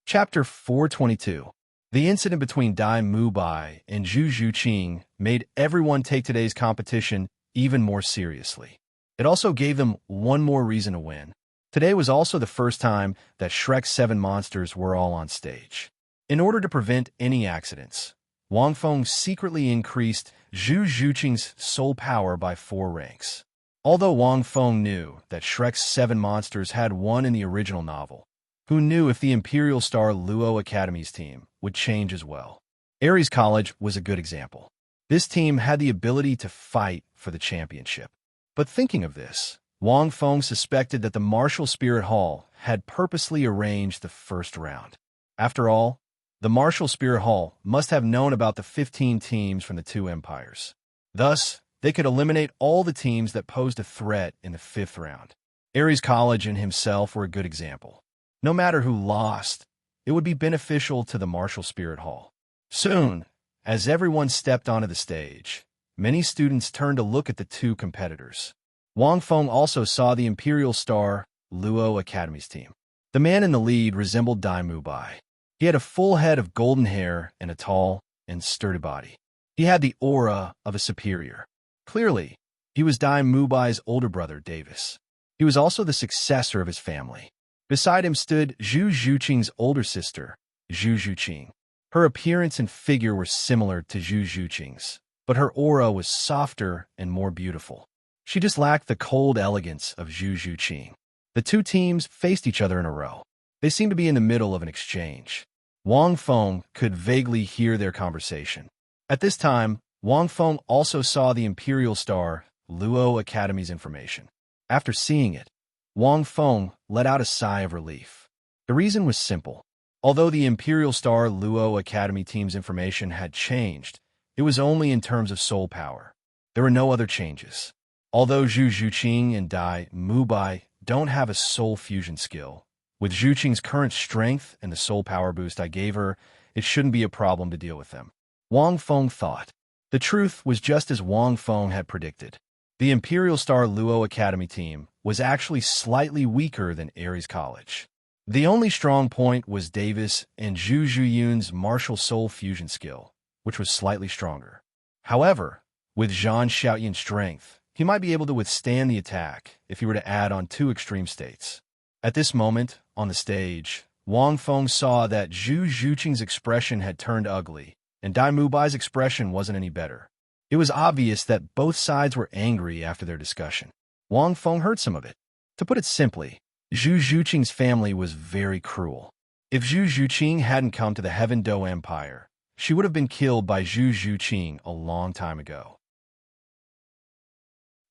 Speaker 1: Chapter 422. The incident between Dai Mubai and Zhu Zhuqing made everyone take today's competition even more seriously. It also gave them one more reason to win. Today was also the first time that Shrek's 7 monsters were all on stage. In order to prevent any accidents, Wang Feng secretly increased Zhu Zhuqing's soul power by 4 ranks. Although Wang Feng knew that Shrek's 7 monsters had won in the original novel, who knew if the Imperial Star Luo Academy's team would change as well? Ares College was a good example. This team had the ability to fight for the championship. But thinking of this, Wang Feng suspected that the Martial Spirit Hall had purposely arranged the first round. After all, the Martial Spirit Hall must have known about the 15 teams from the 2 empires. Thus, they could eliminate all the teams that posed a threat in the 5th round. Ares College and himself were a good example. No matter who lost, it would be beneficial to the Martial Spirit Hall. Soon, as everyone stepped onto the stage, many students turned to look at the 2 competitors. Wang Feng also saw the Imperial Star Luo Academy's team. The man in the lead resembled Dai Mubai. He had a full head of golden hair and a tall and sturdy body. He had the aura of a superior. Clearly, he was Dai Mubai's older brother, Davis. He was also the successor of his family. Beside him stood Zhu Zhuqing's older sister, Zhu Zhuqing. Her appearance and figure were similar to Zhu Zhuqing's, but her aura was softer and more beautiful. She just lacked the cold elegance of Zhu Zhuqing. The two teams faced each other in a row. They seemed to be in the middle of an exchange. Wang Feng could vaguely hear their conversation. At this time, Wang Feng also saw the Imperial Star Luo Academy's information. After seeing it, Wang Feng let out a sigh of relief. The reason was simple. Although the Imperial Star Luo Academy team's information had changed, it was only in terms of soul power. There were no other changes. Although Zhu Zhuqing and Dai Mubai don't have a soul fusion skill, with Zhu Qing's current strength and the soul power boost I gave her, it shouldn't be a problem to deal with them. Wang Feng thought. The truth was just as Wang Feng had predicted. The Imperial Star Luo Academy team was actually slightly weaker than Ares College. The only strong point was Davis and Zhu Zhuyun's martial soul fusion skill, which was slightly stronger. However, with Zhang Xiaoyun's strength, he might be able to withstand the attack if he were to add on two extreme states. At this moment, on the stage, Wang Feng saw that Zhu Zhuqing's expression had turned ugly, and Dai Mubai's expression wasn't any better. It was obvious that both sides were angry after their discussion. Wang Feng heard some of it. To put it simply, Zhu Zhuqing's family was very cruel. If Zhu Zhuqing hadn't come to the Heaven Do Empire, she would have been killed by Zhu Zhuqing a long time ago.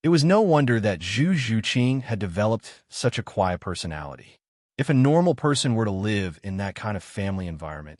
Speaker 1: It was no wonder that Zhu Zhuqing had developed such a quiet personality. If a normal person were to live in that kind of family environment,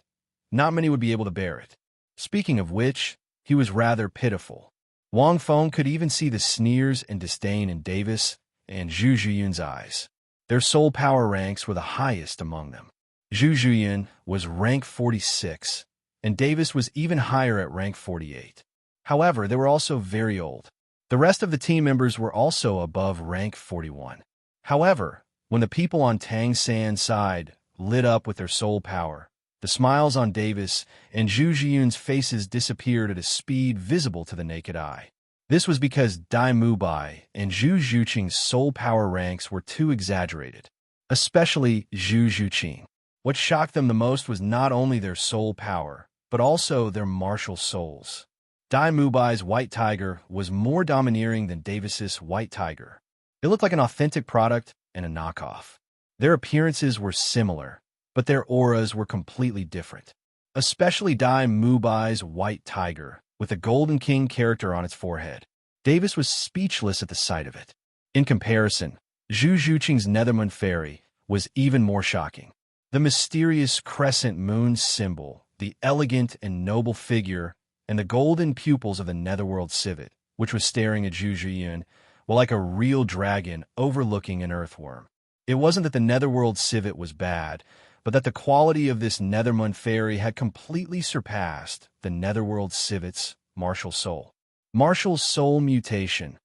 Speaker 1: not many would be able to bear it. Speaking of which, he was rather pitiful. Wang Feng could even see the sneers and disdain in Davis and Zhu Zhuyun's eyes. Their soul power ranks were the highest among them. Zhu Zhuyun was rank 46, and Davis was even higher at rank 48. However, they were also very old. The rest of the team members were also above rank 41. However, when the people on Tang San's side lit up with their soul power, the smiles on Davis and Zhu Zhuyun's faces disappeared at a speed visible to the naked eye. This was because Dai Mubai and Zhu Zhuqing's soul power ranks were too exaggerated, especially Zhu Zhuqing. What shocked them the most was not only their soul power, but also their martial souls. Dai Mubai's white tiger was more domineering than Davis's white tiger. It looked like an authentic product and a knockoff. Their appearances were similar, but their auras were completely different. Especially Dai Mubai's white tiger, with a Golden King character on its forehead. Davis was speechless at the sight of it. In comparison, Zhu Zhuqing's Nethermoon Fairy was even more shocking. The mysterious crescent moon symbol, the elegant and noble figure, and the golden pupils of the Netherworld civet, which was staring at Zhu Zhuyun, were like a real dragon overlooking an earthworm. It wasn't that the Netherworld civet was bad, but that the quality of this Nethermoon Fairy had completely surpassed the Netherworld civet's martial soul. Martial soul mutation.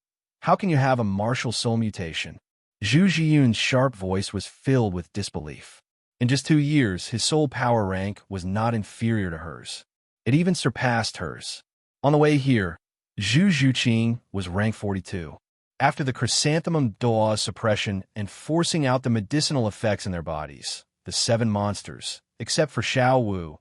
Speaker 1: How can you have a martial soul mutation? Zhu Zhiyun's sharp voice was filled with disbelief. In just 2 years, his soul power rank was not inferior to hers. It even surpassed hers. On the way here, Zhu Zhuqing was rank 42. After the chrysanthemum doa suppression and forcing out the medicinal effects in their bodies, the 7 monsters, except for Xiao Wu,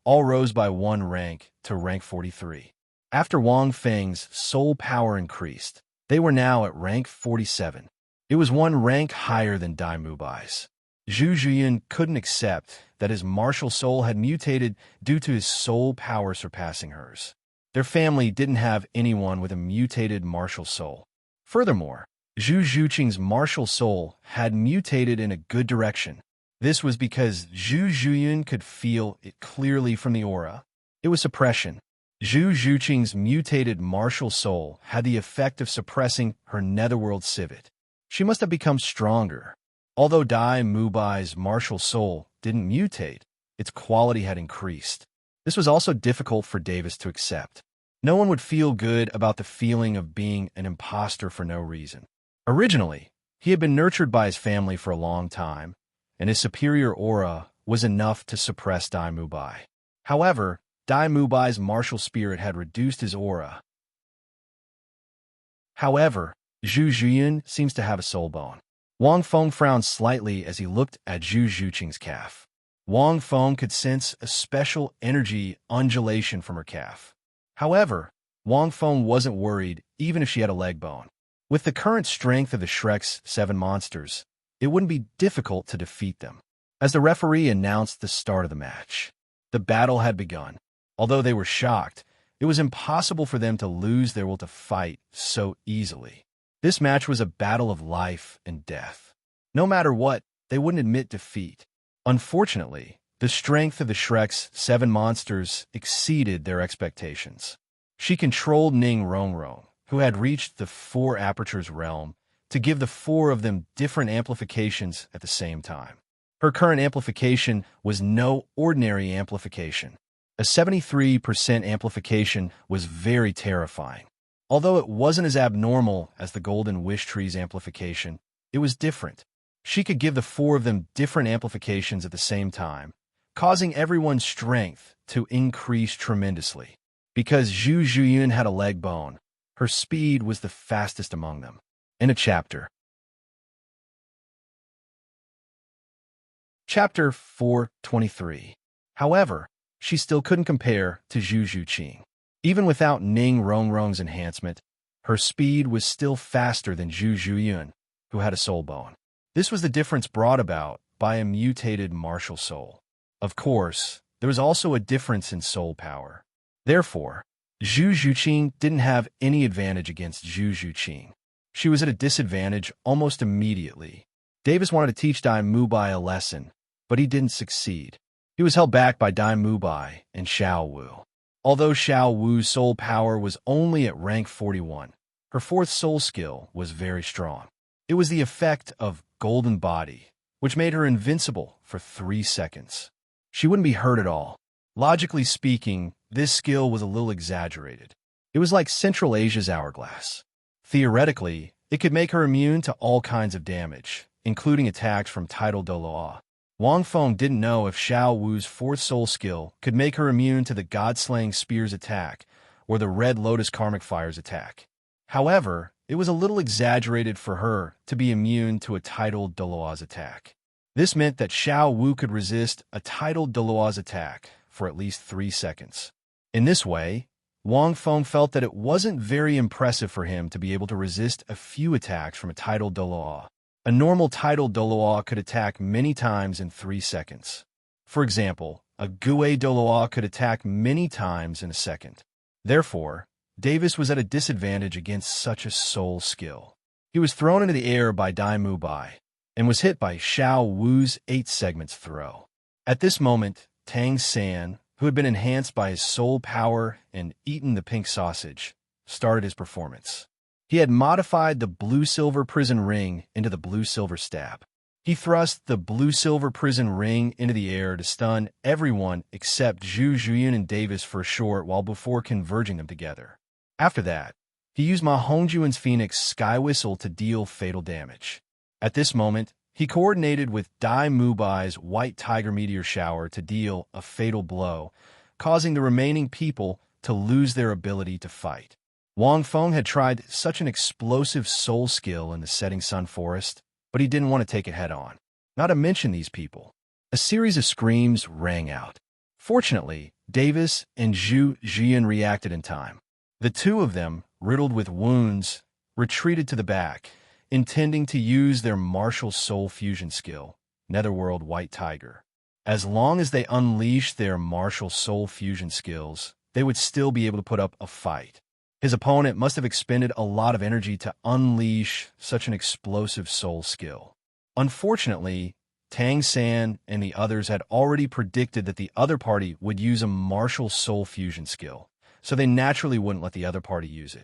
Speaker 1: all rose by 1 rank to rank 43. After Wang Feng's soul power increased, they were now at rank 47. It was 1 rank higher than Dai Mubai's. Zhu Zhiyun couldn't accept that his martial soul had mutated due to his soul power surpassing hers. Their family didn't have anyone with a mutated martial soul. Furthermore, Zhu Zhuqing's martial soul had mutated in a good direction. This was because Zhu Zhiyun could feel it clearly from the aura. It was suppression. Zhu Zhuqing's mutated martial soul had the effect of suppressing her Netherworld civet. She must have become stronger. Although Dai Mubai's martial soul didn't mutate, its quality had increased. This was also difficult for Davis to accept. No one would feel good about the feeling of being an imposter for no reason. Originally, he had been nurtured by his family for a long time, and his superior aura was enough to suppress Dai Mubai. However, Dai Mubai's martial spirit had reduced his aura. However, Zhu Zhiyun seems to have a soul bone. Wang Feng frowned slightly as he looked at Zhu Zhuqing's calf. Wang Feng could sense a special energy undulation from her calf. However, Wang Feng wasn't worried even if she had a leg bone. With the current strength of the Shrek's 7 monsters, it wouldn't be difficult to defeat them. As the referee announced the start of the match, the battle had begun. Although they were shocked, it was impossible for them to lose their will to fight so easily. This match was a battle of life and death. No matter what, they wouldn't admit defeat. Unfortunately, the strength of the Shrek's 7 monsters exceeded their expectations. She controlled Ning Rongrong, who had reached the 4 apertures realm, to give the 4 of them different amplifications at the same time. Her current amplification was no ordinary amplification. A 73% amplification was very terrifying. Although it wasn't as abnormal as the Golden Wish Tree's amplification, it was different. She could give the 4 of them different amplifications at the same time, causing everyone's strength to increase tremendously. Because Zhu Zhuyun had a leg bone, her speed was the fastest among them. In a chapter. Chapter 423. However, she still couldn't compare to Zhu Zhuqing. Even without Ning Rongrong's enhancement, her speed was still faster than Zhu Zhuyun, who had a soul bone. This was the difference brought about by a mutated martial soul. Of course, there was also a difference in soul power. Therefore, Zhu Zhuqing didn't have any advantage against Zhu Zhuqing. She was at a disadvantage almost immediately. Davis wanted to teach Dai Mubai a lesson, but he didn't succeed. He was held back by Dai Mubai and Xiao Wu. Although Xiao Wu's soul power was only at rank 41, her 4th soul skill was very strong. It was the effect of Golden Body, which made her invincible for 3 seconds. She wouldn't be hurt at all. Logically speaking, this skill was a little exaggerated. It was like Central Asia's hourglass. Theoretically, it could make her immune to all kinds of damage, including attacks from tidal Douluo. Wang Feng didn't know if Xiao Wu's 4th soul skill could make her immune to the God-slaying Spear's attack or the Red Lotus Karmic Fire's attack. However, it was a little exaggerated for her to be immune to a tidal Douluo's attack. This meant that Xiao Wu could resist a tidal Douluo's attack for at least 3 seconds. In this way, Wang Feng felt that it wasn't very impressive for him to be able to resist a few attacks from a tidal Douluo. A normal tidal Douluo could attack many times in 3 seconds. For example, a Gue Douluo could attack many times in a second. Therefore, Davis was at a disadvantage against such a soul skill. He was thrown into the air by Dai Mubai and was hit by Xiao Wu's 8 segments throw. At this moment, Tang San, who had been enhanced by his soul power and eaten the pink sausage, started his performance. He had modified the blue-silver prison ring into the blue-silver stab. He thrust the blue-silver prison ring into the air to stun everyone except Zhu Zhuyun and Davis for a short while before converging them together. After that, he used Ma Hongjuan's Phoenix Sky Whistle to deal fatal damage. At this moment, he coordinated with Dai Mubai's White Tiger Meteor Shower to deal a fatal blow, causing the remaining people to lose their ability to fight. Wang Feng had tried such an explosive soul skill in the Setting Sun Forest, but he didn't want to take it head-on. Not to mention these people. A series of screams rang out. Fortunately, Davis and Zhu Zhiyun reacted in time. The 2 of them, riddled with wounds, retreated to the back, intending to use their martial soul fusion skill, Netherworld White Tiger. As long as they unleashed their martial soul fusion skills, they would still be able to put up a fight. His opponent must have expended a lot of energy to unleash such an explosive soul skill. Unfortunately, Tang San and the others had already predicted that the other party would use a martial soul fusion skill, so they naturally wouldn't let the other party use it.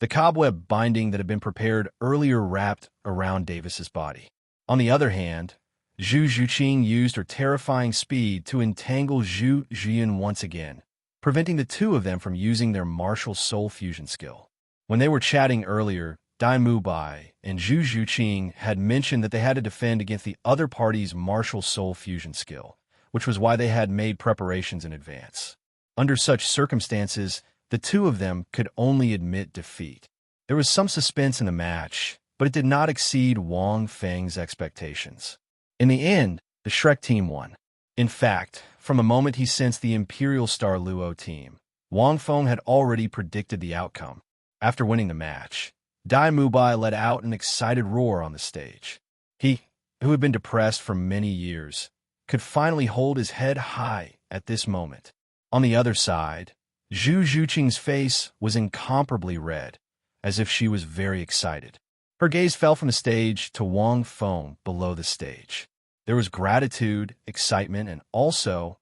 Speaker 1: The cobweb binding that had been prepared earlier wrapped around Davis's body. On the other hand, Zhu Zhuqing used her terrifying speed to entangle Zhu Zhiyun once again, preventing the 2 of them from using their martial soul fusion skill. When they were chatting earlier, Dai Mubai and Zhu Zhuqing had mentioned that they had to defend against the other party's martial soul fusion skill, which was why they had made preparations in advance. Under such circumstances, the 2 of them could only admit defeat. There was some suspense in the match, but it did not exceed Wang Feng's expectations. In the end, the Shrek team won. In fact, from the moment he sensed the Imperial Star Luo team, Wang Feng had already predicted the outcome. After winning the match, Dai Mubai let out an excited roar on the stage. He, who had been depressed for many years, could finally hold his head high at this moment. On the other side, Zhu Zhuqing's face was incomparably red, as if she was very excited. Her gaze fell from the stage to Wang Feng below the stage. There was gratitude, excitement, and also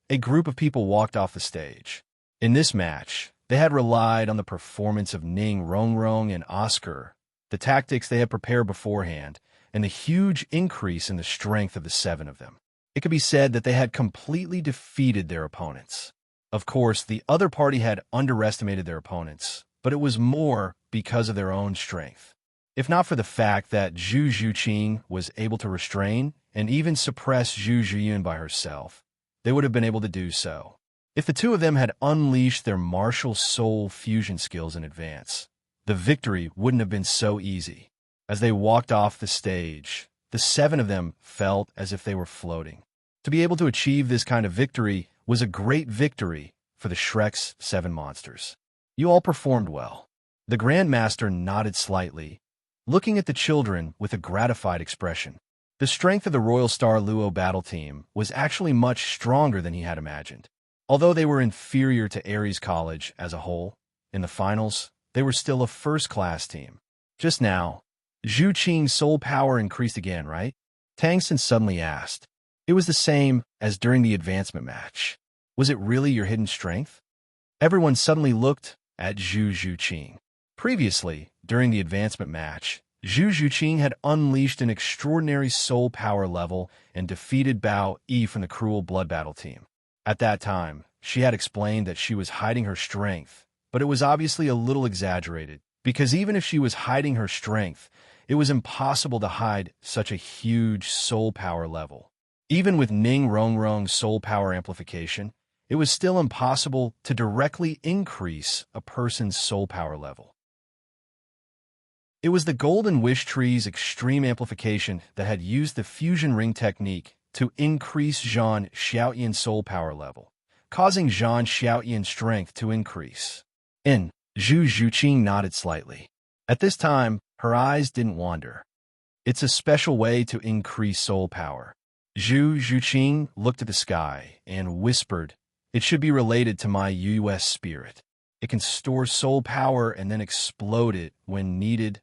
Speaker 1: a group of people walked off the stage. In this match, they had relied on the performance of Ning Rongrong and Oscar, the tactics they had prepared beforehand, and the huge increase in the strength of the seven of them. It could be said that they had completely defeated their opponents. Of course, the other party had underestimated their opponents, but it was more because of their own strength. If not for the fact that Zhu Zhuqing was able to restrain and even suppress Zhu Zhiyun by herself, they would have been able to do so. If the two of them had unleashed their martial soul fusion skills in advance, the victory wouldn't have been so easy. As they walked off the stage, the seven of them felt as if they were floating. To be able to achieve this kind of victory was a great victory for the Shrek's seven monsters. You all performed well. The Grand Master nodded slightly, looking at the children with a gratified expression. The strength of the Royal Star Luo battle team was actually much stronger than he had imagined. Although they were inferior to Ares College as a whole, in the finals, they were still a first-class team. Just now, Zhu Qing's soul power increased again, right? Tang Xin suddenly asked. It was the same as during the advancement match. Was it really your hidden strength? Everyone suddenly looked at Zhu Zhuqing. Previously, during the advancement match, Zhu Zhuqing had unleashed an extraordinary soul power level and defeated Bao Yi from the Cruel Blood Battle team. At that time, she had explained that she was hiding her strength, but it was obviously a little exaggerated, because even if she was hiding her strength, it was impossible to hide such a huge soul power level. Even with Ning Rongrong's soul power amplification, it was still impossible to directly increase a person's soul power level. It was the Golden Wish Tree's extreme amplification that had used the fusion ring technique to increase Zhan Xiaoyan's soul power level, causing Zhan Xiaoyan's strength to increase. Zhu Zhuqing nodded slightly. At this time, her eyes didn't wander. It's a special way to increase soul power. Zhu Zhuqing looked at the sky and whispered, it should be related to my US spirit. It can store soul power and then explode it when needed.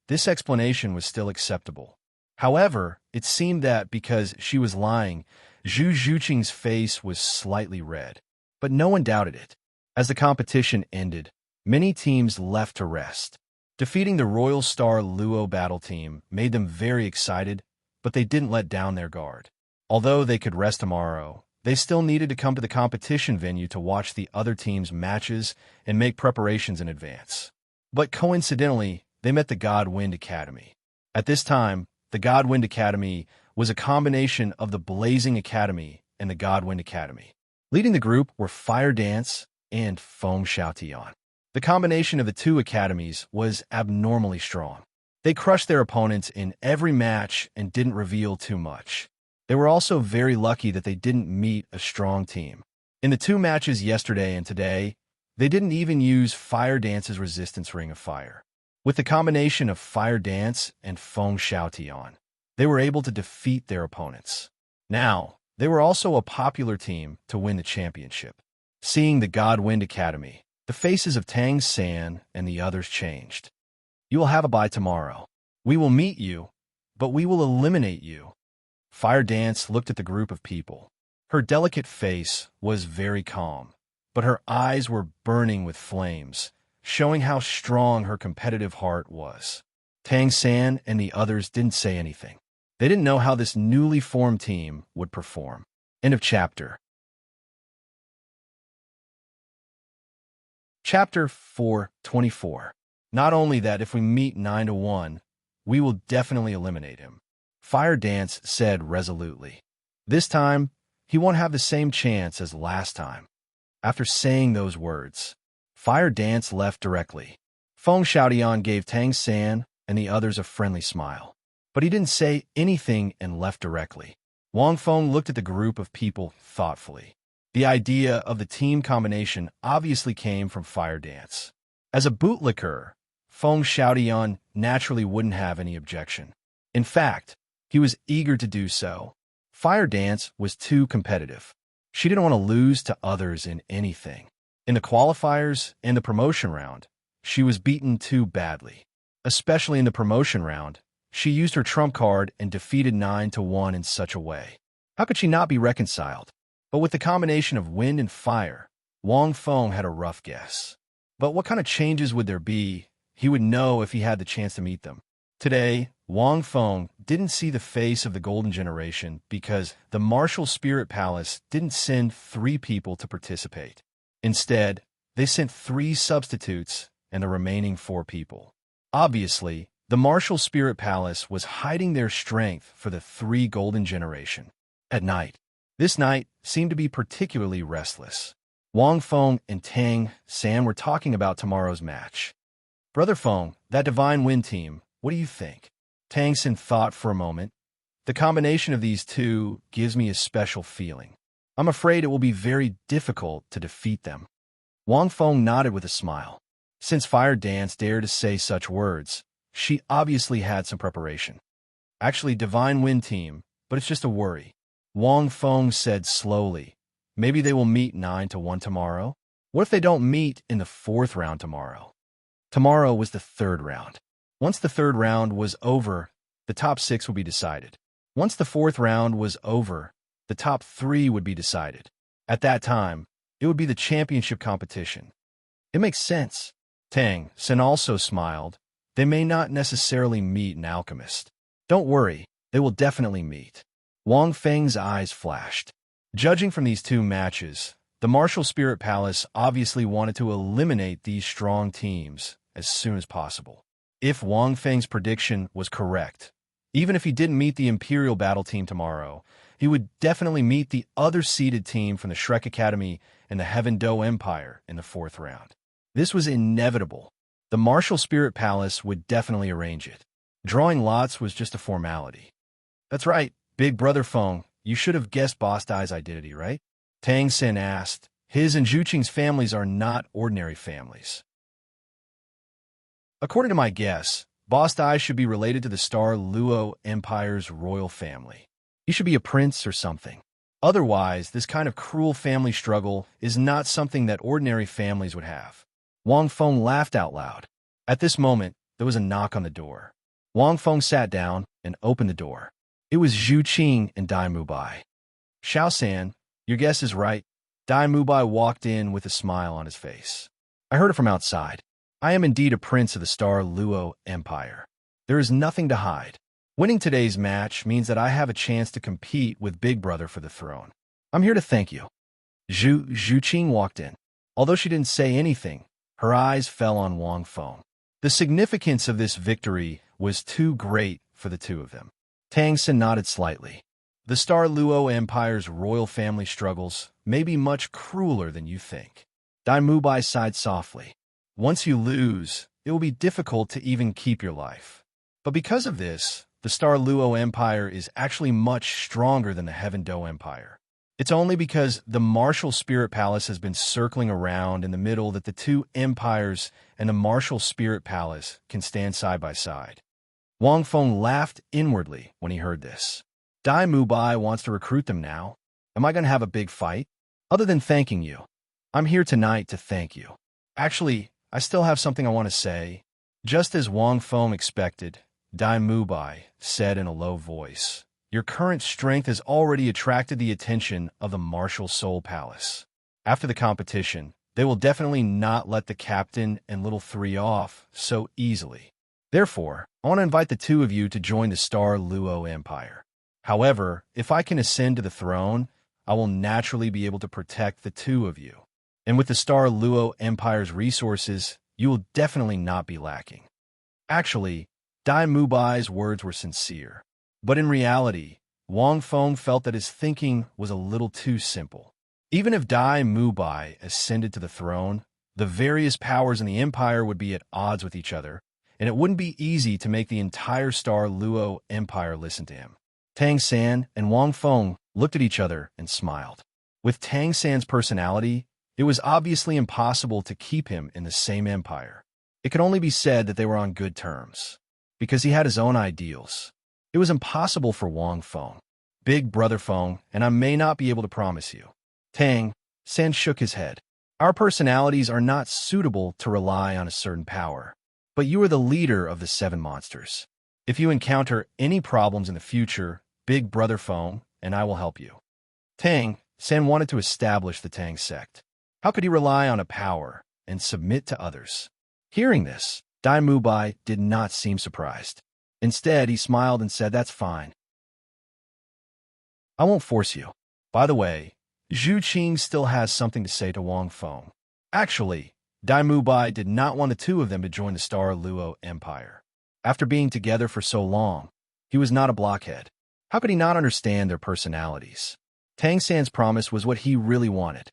Speaker 1: This explanation was still acceptable. However, it seemed that because she was lying, Zhu Zhuqing's face was slightly red. But no one doubted it. As the competition ended, many teams left to rest. Defeating the Royal Star Luo battle team made them very excited, but they didn't let down their guard. Although they could rest tomorrow, they still needed to come to the competition venue to watch the other team's matches and make preparations in advance. But coincidentally, they met the Godwind Academy. At this time, the Godwind Academy was a combination of the Blazing Academy and the Godwind Academy. Leading the group were Fire Dance and Feng Xiaotian. The combination of the two academies was abnormally strong. They crushed their opponents in every match and didn't reveal too much. They were also very lucky that they didn't meet a strong team. In the two matches yesterday and today, they didn't even use Fire Dance's Resistance Ring of Fire. With the combination of Fire Dance and Feng Xiaotian, they were able to defeat their opponents. Now, they were also a popular team to win the championship. Seeing the Godwind Academy, the faces of Tang San and the others changed. You will have a bye tomorrow. We will meet you, but we will eliminate you. Fire Dance looked at the group of people. Her delicate face was very calm, but her eyes were burning with flames, showing how strong her competitive heart was. Tang San and the others didn't say anything. They didn't know how this newly formed team would perform. End of chapter. Chapter 4:24. Not only that, if we meet 9-1, we will definitely eliminate him, Fire Dance said resolutely. This time, he won't have the same chance as last time. After saying those words, Fire Dance left directly. Feng Xiaotian gave Tang San and the others a friendly smile, but he didn't say anything and left directly. Wang Feng looked at the group of people thoughtfully. The idea of the team combination obviously came from Fire Dance. As a bootlicker, Feng Xiaotian naturally wouldn't have any objection. In fact, he was eager to do so. Fire Dance was too competitive. She didn't want to lose to others in anything. In the qualifiers and the promotion round, she was beaten too badly. Especially in the promotion round, she used her trump card and defeated 9-1 in such a way. How could she not be reconciled? But with the combination of wind and fire, Wang Feng had a rough guess. But what kind of changes would there be? He would know if he had the chance to meet them. Today, Wang Feng didn't see the face of the Golden Generation because the Martial Spirit Palace didn't send 3 people to participate. Instead, they sent 3 substitutes and the remaining 4 people. Obviously, the Martial Spirit Palace was hiding their strength for the 3 Golden Generation. At night, this night seemed to be particularly restless. Wang Feng and Tang San were talking about tomorrow's match. Brother Feng, that Divine Wind team, what do you think? Tang San thought for a moment. The combination of these two gives me a special feeling. I'm afraid it will be very difficult to defeat them. Wang Feng nodded with a smile. Since Fire Dance dared to say such words, she obviously had some preparation. Actually, Divine Wind team, but it's just a worry. Wang Feng said slowly. Maybe they will meet 9-1 tomorrow? What if they don't meet in the 4th round tomorrow? Tomorrow was the 3rd round. Once the 3rd round was over, the top 6 would be decided. Once the 4th round was over, the top 3 would be decided. At that time, it would be the championship competition. It makes sense. Tang San also smiled. They may not necessarily meet an alchemist. Don't worry, they will definitely meet. Wang Feng's eyes flashed. Judging from these 2 matches, the Martial Spirit Palace obviously wanted to eliminate these strong teams as soon as possible. If Wang Feng's prediction was correct, even if he didn't meet the Imperial Battle Team tomorrow, he would definitely meet the other seeded team from the Shrek Academy and the Heaven Do Empire in the 4th round. This was inevitable. The Martial Spirit Palace would definitely arrange it. Drawing lots was just a formality. That's right, Big Brother Feng, you should have guessed Boss Dai's identity, right? Tang San asked. His and Zhu Qing's families are not ordinary families. According to my guess, Boss Dai should be related to the Star Luo Empire's royal family. He should be a prince or something. Otherwise, this kind of cruel family struggle is not something that ordinary families would have. Wang Feng laughed out loud. At this moment, there was a knock on the door. Wang Feng sat down and opened the door. It was Zhu Qing and Dai Mubai. Xiao-san, your guess is right. Dai Mubai walked in with a smile on his face. I heard it from outside. I am indeed a prince of the Star Luo Empire. There is nothing to hide. Winning today's match means that I have a chance to compete with Big Brother for the throne. I'm here to thank you. Zhu Qing walked in. Although she didn't say anything, her eyes fell on Wang Feng. The significance of this victory was too great for the 2 of them. Tang San nodded slightly. The Star Luo Empire's royal family struggles may be much crueler than you think. Dai Mubai sighed softly. Once you lose, it will be difficult to even keep your life. But because of this, the Star Luo Empire is actually much stronger than the Heaven Do Empire. It's only because the Martial Spirit Palace has been circling around in the middle that the 2 empires and the Martial Spirit Palace can stand side by side. Wang Feng laughed inwardly when he heard this. Dai Mubai wants to recruit them now. Am I going to have a big fight? Other than thanking you, I'm here tonight to thank you. Actually, I still have something I want to say. Just as Wang Feng expected, Dai Mubai said in a low voice, your current strength has already attracted the attention of the Martial Soul Palace. After the competition, they will definitely not let the captain and little 3 off so easily. Therefore, I want to invite the 2 of you to join the Star Luo Empire. However, if I can ascend to the throne, I will naturally be able to protect the 2 of you. And with the Star Luo Empire's resources, you will definitely not be lacking. Actually, Dai Mubai's words were sincere. But in reality, Wang Feng felt that his thinking was a little too simple. Even if Dai Mubai ascended to the throne, the various powers in the empire would be at odds with each other, and it wouldn't be easy to make the entire Star Luo Empire listen to him. Tang San and Wang Feng looked at each other and smiled. With Tang San's personality, it was obviously impossible to keep him in the same empire. It could only be said that they were on good terms, because he had his own ideals. It was impossible for Wang Feng. Big brother Feng, and I may not be able to promise you. Tang San shook his head. Our personalities are not suitable to rely on a certain power. But you are the leader of the 7 monsters. If you encounter any problems in the future, Big brother Feng and I will help you. Tang San wanted to establish the Tang sect. How could he rely on a power and submit to others? Hearing this, Dai Mubai did not seem surprised. Instead, he smiled and said, "That's fine. I won't force you." By the way, Zhu Qing still has something to say to Wang Feng. Actually, Dai Mubai did not want the two of them to join the Star Luo Empire. After being together for so long, he was not a blockhead. How could he not understand their personalities? Tang San's promise was what he really wanted.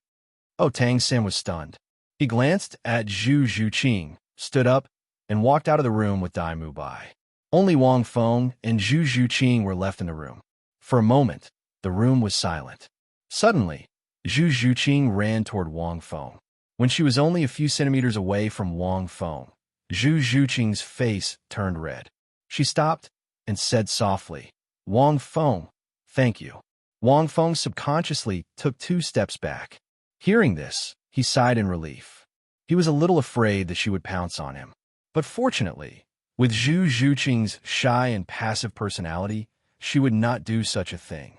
Speaker 1: Oh, Tang San was stunned. He glanced at Zhu Qing, stood up, and walked out of the room with Dai Mubai. Only Wang Feng and Zhu Qing were left in the room. For a moment, the room was silent. Suddenly, Zhu Qing ran toward Wang Feng. When she was only a few centimeters away from Wang Feng, Zhu Qing's face turned red. She stopped and said softly, "Wang Feng, thank you." Wang Feng subconsciously took 2 steps back. Hearing this, he sighed in relief. He was a little afraid that she would pounce on him. But fortunately, with Zhu Qing's shy and passive personality, she would not do such a thing.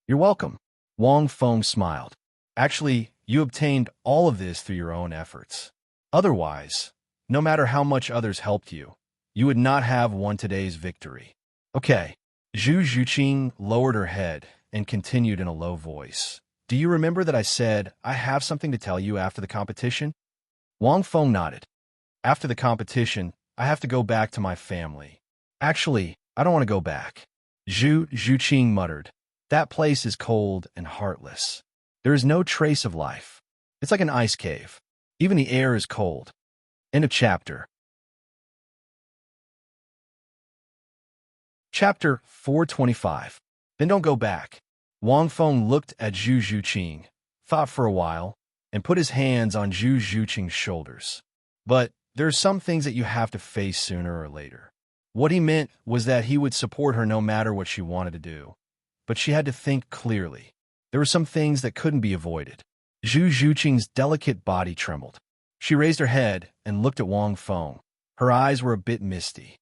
Speaker 1: "You're welcome." Wang Feng smiled. "Actually, you obtained all of this through your own efforts. Otherwise, no matter how much others helped you, you would not have won today's victory." Okay. Zhu Qing lowered her head and continued in a low voice. "Do you remember that I said I have something to tell you after the competition?" Wang Feng nodded. "After the competition, I have to go back to my family." "Actually, I don't want to go back." Zhu Qing muttered. "That place is cold and heartless. There is no trace of life. It's like an ice cave. Even the air is cold." End of chapter. Chapter 425. Then don't go back. Wang Feng looked at Zhu Qing, thought for a while, and put his hands on Zhu Qing's shoulders. "But there are some things that you have to face sooner or later." What he meant was that he would support her no matter what she wanted to do. But she had to think clearly. There were some things that couldn't be avoided. Zhu Qing's delicate body trembled. She raised her head and looked at Wang Feng. Her eyes were a bit misty.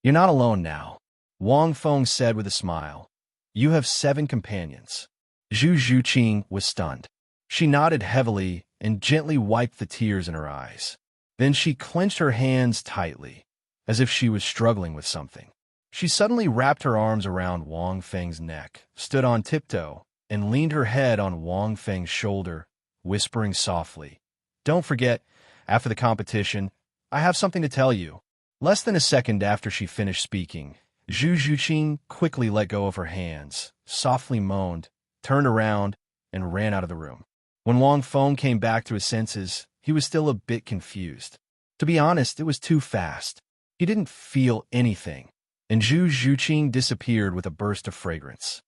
Speaker 1: "You're not alone now," Wang Feng said with a smile. "You have 7 companions." Zhu Qing was stunned. She nodded heavily and gently wiped the tears in her eyes. Then she clenched her hands tightly, as if she was struggling with something. She suddenly wrapped her arms around Wang Feng's neck, stood on tiptoe, and leaned her head on Wang Feng's shoulder, whispering softly, "Don't forget, after the competition, I have something to tell you." Less than a second after she finished speaking, Zhu Qing quickly let go of her hands, softly moaned, turned around, and ran out of the room. When Wang Feng came back to his senses, he was still a bit confused. To be honest, it was too fast. He didn't feel anything, and Zhu Qing disappeared with a burst of fragrance.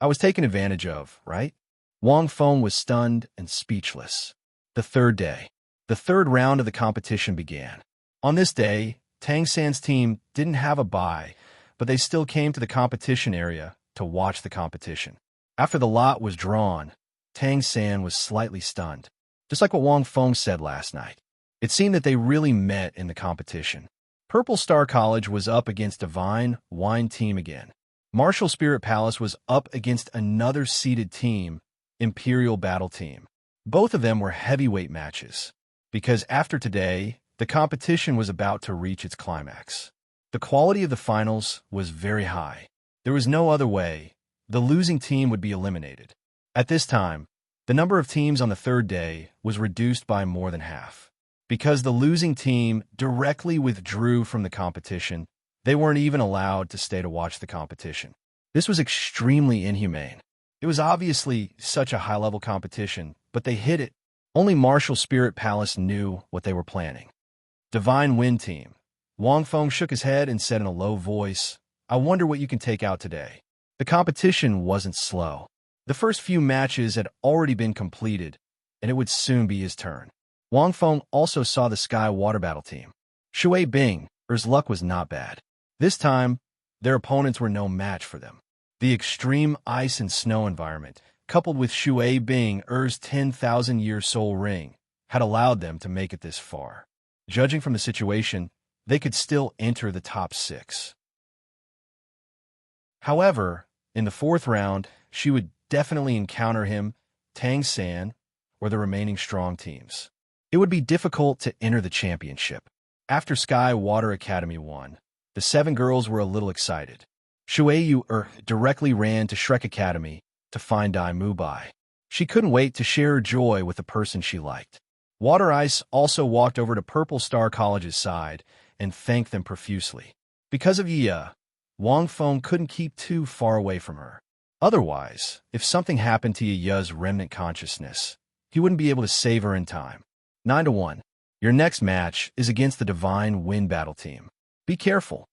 Speaker 1: I was taken advantage of, right? Wang Feng was stunned and speechless. The 3rd day. The 3rd round of the competition began. On this day, Tang San's team didn't have a bye, but they still came to the competition area to watch the competition. After the lot was drawn, Tang San was slightly stunned, just like what Wang Feng said last night. It seemed that they really met in the competition. Purple Star College was up against Divine Wine Team again. Martial Spirit Palace was up against another seeded team, Imperial Battle Team. Both of them were heavyweight matches, because after today, the competition was about to reach its climax. The quality of the finals was very high. There was no other way. The losing team would be eliminated. At this time, the number of teams on the 3rd day was reduced by more than half. Because the losing team directly withdrew from the competition, they weren't even allowed to stay to watch the competition. This was extremely inhumane. It was obviously such a high-level competition, but they hid it. Only Martial Spirit Palace knew what they were planning. Divine Wind Team. Wang Feng shook his head and said in a low voice, "I wonder what you can take out today." The competition wasn't slow. The first few matches had already been completed, and it would soon be his turn. Wang Feng also saw the Sky Water Battle Team. Shui Bing's luck was not bad. This time, their opponents were no match for them. The extreme ice and snow environment, coupled with Shui Bing's 10,000-year soul ring, had allowed them to make it this far. Judging from the situation, they could still enter the top 6. However, in the 4th round, she would definitely encounter him, Tang San, or the remaining strong teams. It would be difficult to enter the championship. After Sky Water Academy won, the 7 girls were a little excited. Shui Yu directly ran to Shrek Academy to find Dai Mubai. She couldn't wait to share her joy with the person she liked. Water Ice also walked over to Purple Star College's side and thanked them profusely. Because of Yi, Wang Feng couldn't keep too far away from her. Otherwise, if something happened to Yi's remnant consciousness, he wouldn't be able to save her in time. 9-1. Your next match is against the Divine Wind Battle team. Be careful.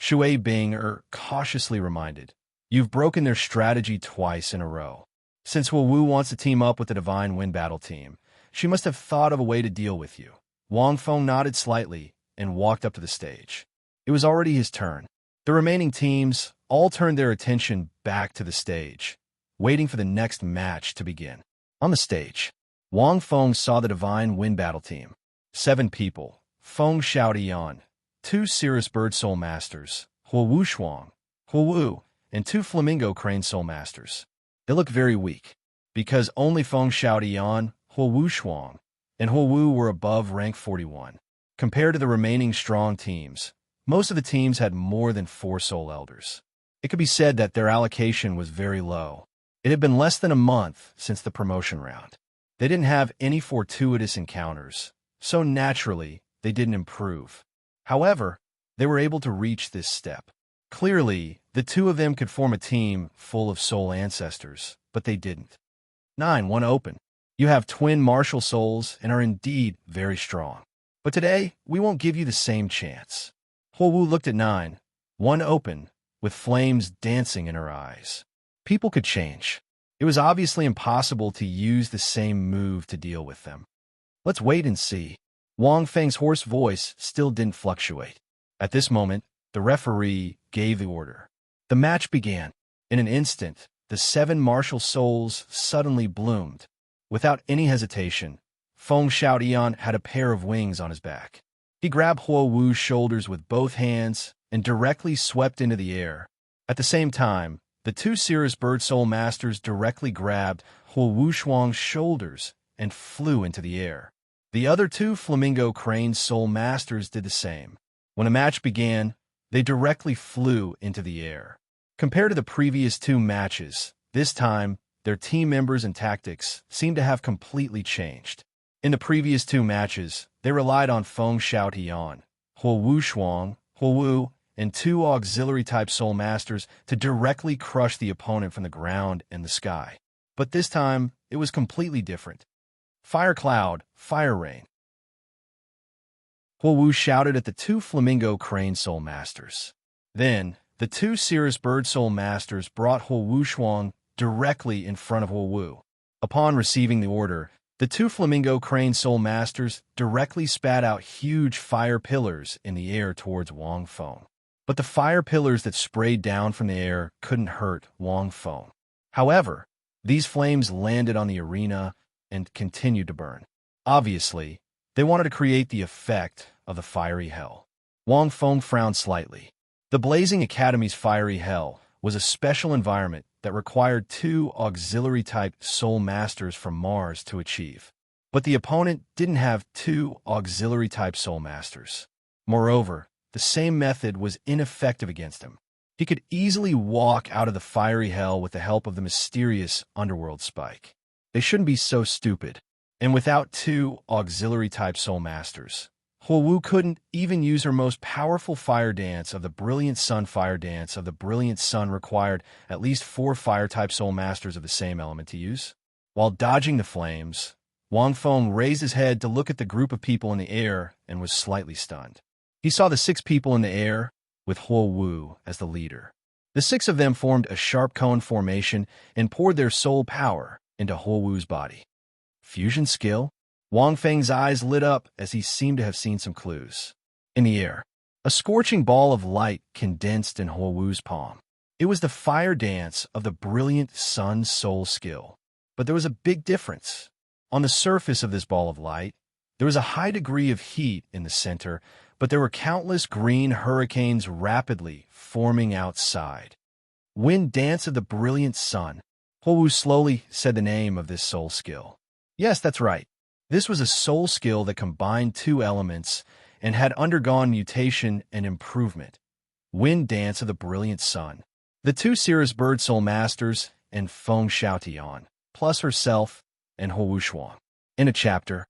Speaker 1: Shui Bing cautiously reminded. You've broken their strategy twice in a row. Since Wu Wu wants to team up with the Divine Wind Battle team, she must have thought of a way to deal with you. Wang Feng nodded slightly and walked up to the stage. It was already his turn. The remaining teams all turned their attention back to the stage, waiting for the next match to begin. On the stage, Wang Feng saw the Divine Wind Battle team. 7 people, Feng Xiaodian, 2 Cirrus Bird Soul Masters, Huo Wu Shuang, Huo Wu, and 2 Flamingo Crane Soul Masters. They looked very weak, because only Feng Xiaodian, Huo Wu Shuang, and Huo Wu were above rank 41. Compared to the remaining strong teams, most of the teams had more than 4 Soul Elders. It could be said that their allocation was very low. It had been less than a month since the promotion round. They didn't have any fortuitous encounters, so naturally, they didn't improve. However, they were able to reach this step. Clearly, the 2 of them could form a team full of soul ancestors, but they didn't. 9-1 open. You have twin martial souls and are indeed very strong. But today, we won't give you the same chance. Huo Wu looked at 9-1 open, with flames dancing in her eyes. People could change. It was obviously impossible to use the same move to deal with them. Let's wait and see. Wang Feng's hoarse voice still didn't fluctuate. At this moment, the referee gave the order. The match began. In an instant, the 7 martial souls suddenly bloomed. Without any hesitation, Feng Xiaodian had a pair of wings on his back. He grabbed Huo Wu's shoulders with both hands and directly swept into the air. At the same time, the 2 Cirrus Bird Soul Masters directly grabbed Huo Wu Shuang's shoulders and flew into the air. The other 2 Flamingo Crane Soul Masters did the same. When a match began, they directly flew into the air. Compared to the previous 2 matches, this time, their team members and tactics seemed to have completely changed. In the previous 2 matches, they relied on Feng Xiaodian, Huo Wu Shuang, Huo Wu, and 2 auxiliary-type soul masters to directly crush the opponent from the ground and the sky. But this time, it was completely different. Fire Cloud, Fire Rain. Huo Wu shouted at the 2 Flamingo Crane Soul Masters. Then, the 2 Cirrus Bird Soul Masters brought Huo Wu Shuang directly in front of Huo Wu. Upon receiving the order, the 2 Flamingo Crane Soul Masters directly spat out huge fire pillars in the air towards Wang Feng. But the fire pillars that sprayed down from the air couldn't hurt Wang Feng. However, these flames landed on the arena and continued to burn. Obviously, they wanted to create the effect of the fiery hell. Wang Feng frowned slightly. The Blazing Academy's fiery hell was a special environment that required 2 auxiliary-type soul masters from Mars to achieve. But the opponent didn't have 2 auxiliary-type soul masters. Moreover, the same method was ineffective against him. He could easily walk out of the fiery hell with the help of the mysterious underworld spike. They shouldn't be so stupid. And without 2 auxiliary-type soul masters, Huo Wu couldn't even use her most powerful fire dance of the Brilliant Sun. Fire dance of the Brilliant Sun required at least 4 fire-type soul masters of the same element to use. While dodging the flames, Wang Feng raised his head to look at the group of people in the air and was slightly stunned. He saw the 6 people in the air, with Huo Wu as the leader. The 6 of them formed a sharp cone formation and poured their soul power into Huo Wu's body. Fusion skill? Wang Feng's eyes lit up as he seemed to have seen some clues. In the air, a scorching ball of light condensed in Huowu's palm. It was the fire dance of the brilliant sun soul skill. But there was a big difference. On the surface of this ball of light, there was a high degree of heat in the center, but there were countless green hurricanes rapidly forming outside. Wind dance of the brilliant sun. Huowu slowly said the name of this soul skill. Yes, that's right. This was a soul skill that combined two elements and had undergone mutation and improvement. Wind dance of the brilliant sun. The two Cirrus Bird Soul Masters and Feng Xiaotian, plus herself and Huowu Shuang. In a chapter.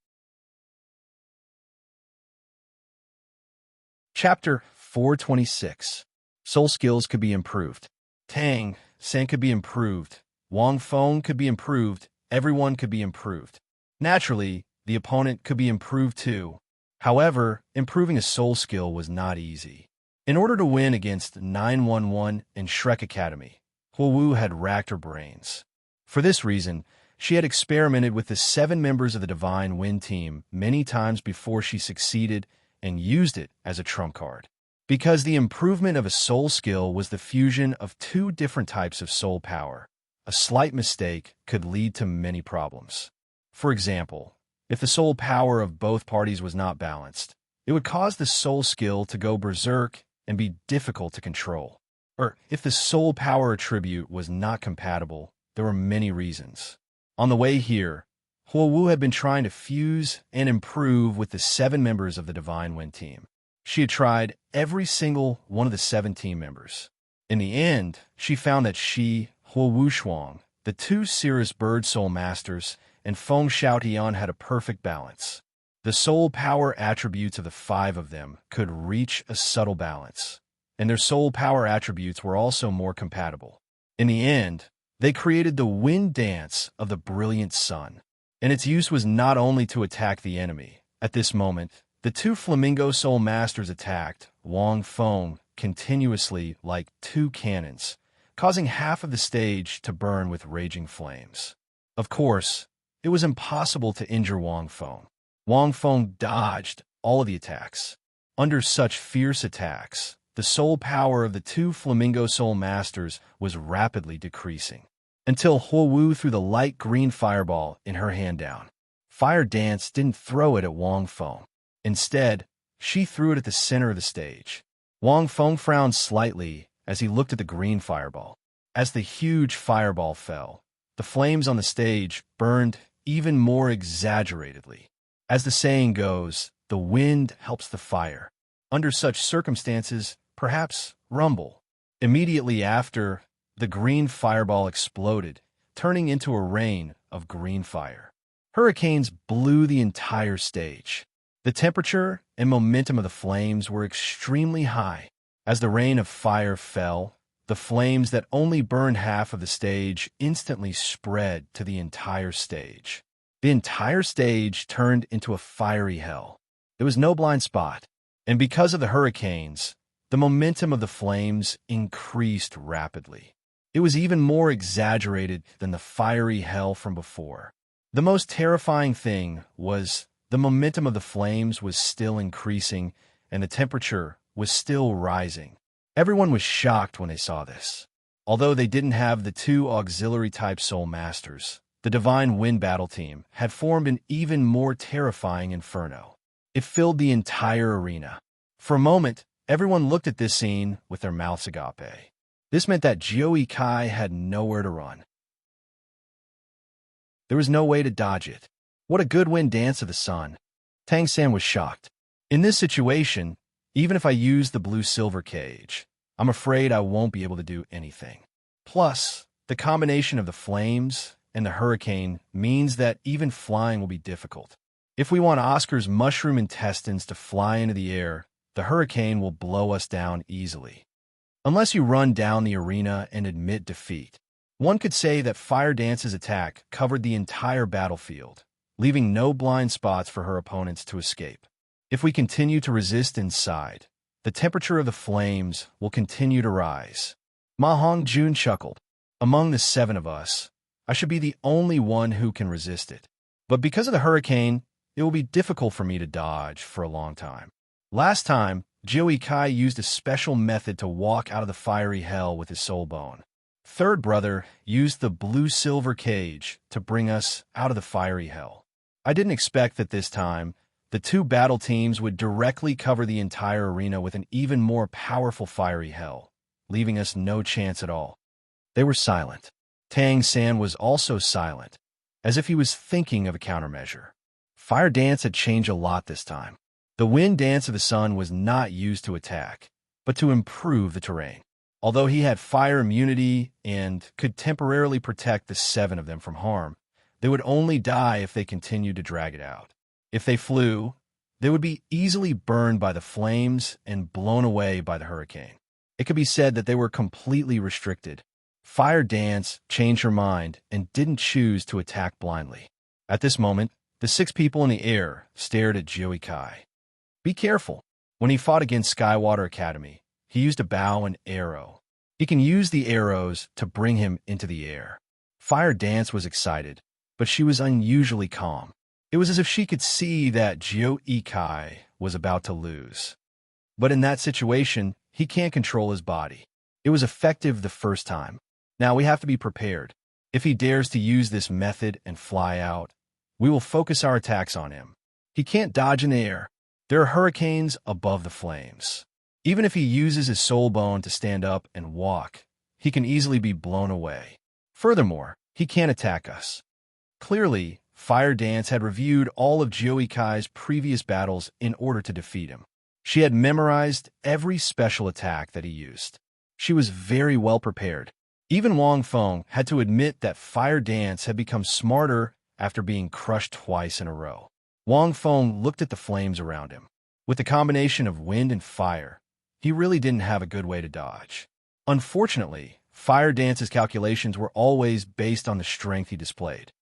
Speaker 1: Chapter 426. Soul skills could be improved. Tang, San could be improved. Wang Feng could be improved. Everyone could be improved. Naturally, the opponent could be improved too. However, improving a soul skill was not easy. In order to win against 911 and Shrek Academy, Huowu had racked her brains. For this reason, she had experimented with the 7 members of the Divine Wind team many times before she succeeded and used it as a trump card. Because the improvement of a soul skill was the fusion of 2 different types of soul power, a slight mistake could lead to many problems. For example, if the soul power of both parties was not balanced, it would cause the soul skill to go berserk and be difficult to control. Or if the soul power attribute was not compatible, there were many reasons. On the way here, Huowu had been trying to fuse and improve with the 7 members of the Divine Wind team. She had tried every single one of the 7 team members. In the end, she found that she, Huowu Shuang, the 2 Cirrus Bird Soul Masters, and Feng Xiaotian had a perfect balance. The soul power attributes of the 5 of them could reach a subtle balance, and their soul power attributes were also more compatible. In the end, they created the wind dance of the brilliant sun, and its use was not only to attack the enemy. At this moment, the 2 Flamingo Soul Masters attacked Wang Feng continuously like 2 cannons, causing half of the stage to burn with raging flames. Of course, it was impossible to injure Wang Feng. Wang Feng dodged all of the attacks. Under such fierce attacks, the soul power of the 2 Flamingo Soul Masters was rapidly decreasing, until Huowu threw the light green fireball in her hand down. Fire Dance didn't throw it at Wang Feng. Instead, she threw it at the center of the stage. Wang Feng frowned slightly as he looked at the green fireball. As the huge fireball fell, the flames on the stage burned even more exaggeratedly. As the saying goes, the wind helps the fire. Under such circumstances, perhaps rumble. Immediately after, the green fireball exploded, turning into a rain of green fire. Hurricanes blew the entire stage. The temperature and momentum of the flames were extremely high. As the rain of fire fell, the flames that only burned half of the stage instantly spread to the entire stage. The entire stage turned into a fiery hell. There was no blind spot, and because of the hurricanes, the momentum of the flames increased rapidly. It was even more exaggerated than the fiery hell from before. The most terrifying thing was the momentum of the flames was still increasing, and the temperature was still rising. Everyone was shocked when they saw this. Although they didn't have the 2 auxiliary-type Soul Masters, the Divine Wind Battle Team had formed an even more terrifying inferno. It filled the entire arena. For a moment, everyone looked at this scene with their mouths agape. This meant that Jioi Kai had nowhere to run. There was no way to dodge it. What a good wind dance of the sun. Tang San was shocked. In this situation, even if I use the blue-silver cage, I'm afraid I won't be able to do anything. Plus, the combination of the flames and the hurricane means that even flying will be difficult. If we want Oscar's mushroom intestines to fly into the air, the hurricane will blow us down easily. Unless you run down the arena and admit defeat. One could say that Fire Dance's attack covered the entire battlefield, leaving no blind spots for her opponents to escape. If we continue to resist inside, the temperature of the flames will continue to rise. Ma Hongjun chuckled. Among the 7 of us, I should be the only one who can resist it. But because of the hurricane, it will be difficult for me to dodge for a long time. Last time, Joey Kai used a special method to walk out of the fiery hell with his soul bone. Third brother used the blue-silver cage to bring us out of the fiery hell. I didn't expect that this time, the two battle teams would directly cover the entire arena with an even more powerful fiery hell, leaving us no chance at all. They were silent. Tang San was also silent, as if he was thinking of a countermeasure. Fire dance had changed a lot this time. The wind dance of the sun was not used to attack, but to improve the terrain. Although he had fire immunity and could temporarily protect the 7 of them from harm, they would only die if they continued to drag it out. If they flew, they would be easily burned by the flames and blown away by the hurricane. It could be said that they were completely restricted. Fire Dance changed her mind and didn't choose to attack blindly. At this moment, the 6 people in the air stared at Joey Kai. Be careful. When he fought against Skywater Academy, he used a bow and arrow. He can use the arrows to bring him into the air. Fire Dance was excited, but she was unusually calm. It was as if she could see that Joey Kai was about to lose. But in that situation, he can't control his body. It was effective the first time. Now we have to be prepared. If he dares to use this method and fly out, we will focus our attacks on him. He can't dodge in the air. There are hurricanes above the flames. Even if he uses his soul bone to stand up and walk, he can easily be blown away. Furthermore, he can't attack us. Clearly, Fire Dance had reviewed all of Joey Kai's previous battles in order to defeat him. She had memorized every special attack that he used. She was very well prepared. Even Wang Feng had to admit that Fire Dance had become smarter after being crushed twice in a row. Wang Feng looked at the flames around him. With the combination of wind and fire, he really didn't have a good way to dodge. Unfortunately, Fire Dance's calculations were always based on the strength he displayed.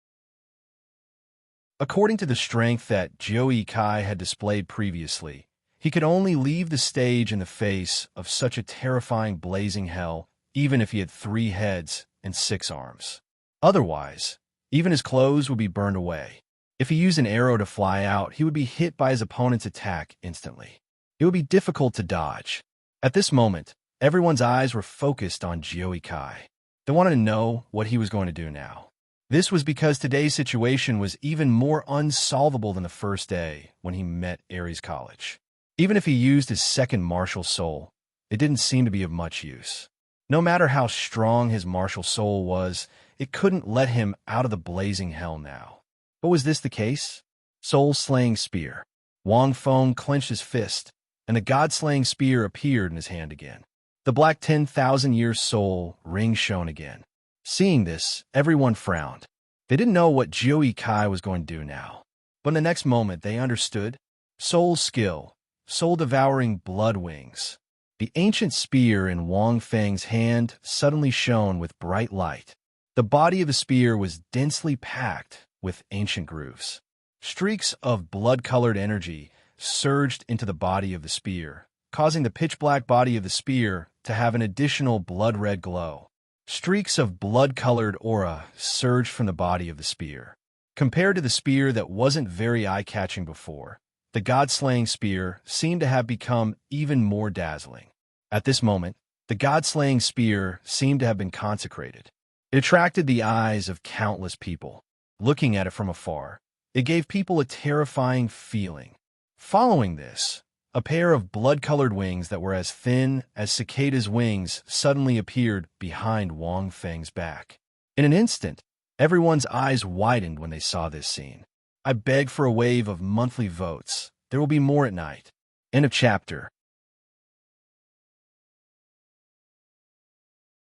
Speaker 1: According to the strength that Joey Kai had displayed previously, he could only leave the stage in the face of such a terrifying blazing hell, even if he had 3 heads and 6 arms. Otherwise, even his clothes would be burned away. If he used an arrow to fly out, he would be hit by his opponent's attack instantly. It would be difficult to dodge. At this moment, everyone's eyes were focused on Joey Kai. They wanted to know what he was going to do now. This was because today's situation was even more unsolvable than the first day when he met Ares College. Even if he used his second martial soul, it didn't seem to be of much use. No matter how strong his martial soul was, it couldn't let him out of the blazing hell now. But was this the case? Soul-slaying spear. Wang Feng clenched his fist, and the god-slaying spear appeared in his hand again. The black 10,000-year soul ring shone again. Seeing this, everyone frowned. They didn't know what Joey Kai was going to do now. But in the next moment, they understood. Soul skill, soul-devouring blood wings. The ancient spear in Wang Feng's hand suddenly shone with bright light. The body of the spear was densely packed with ancient grooves. Streaks of blood-colored energy surged into the body of the spear, causing the pitch-black body of the spear to have an additional blood-red glow. Streaks of blood-colored aura surged from the body of the spear. Compared to the spear that wasn't very eye-catching before, the god-slaying spear seemed to have become even more dazzling. At this moment, the god-slaying spear seemed to have been consecrated. It attracted the eyes of countless people. Looking at it from afar, it gave people a terrifying feeling. Following this, a pair of blood-colored wings that were as thin as cicadas' wings suddenly appeared behind Wang Feng's back. In an instant, everyone's eyes widened when they saw this scene. I beg for a wave of monthly votes. There will be more at night. End of chapter.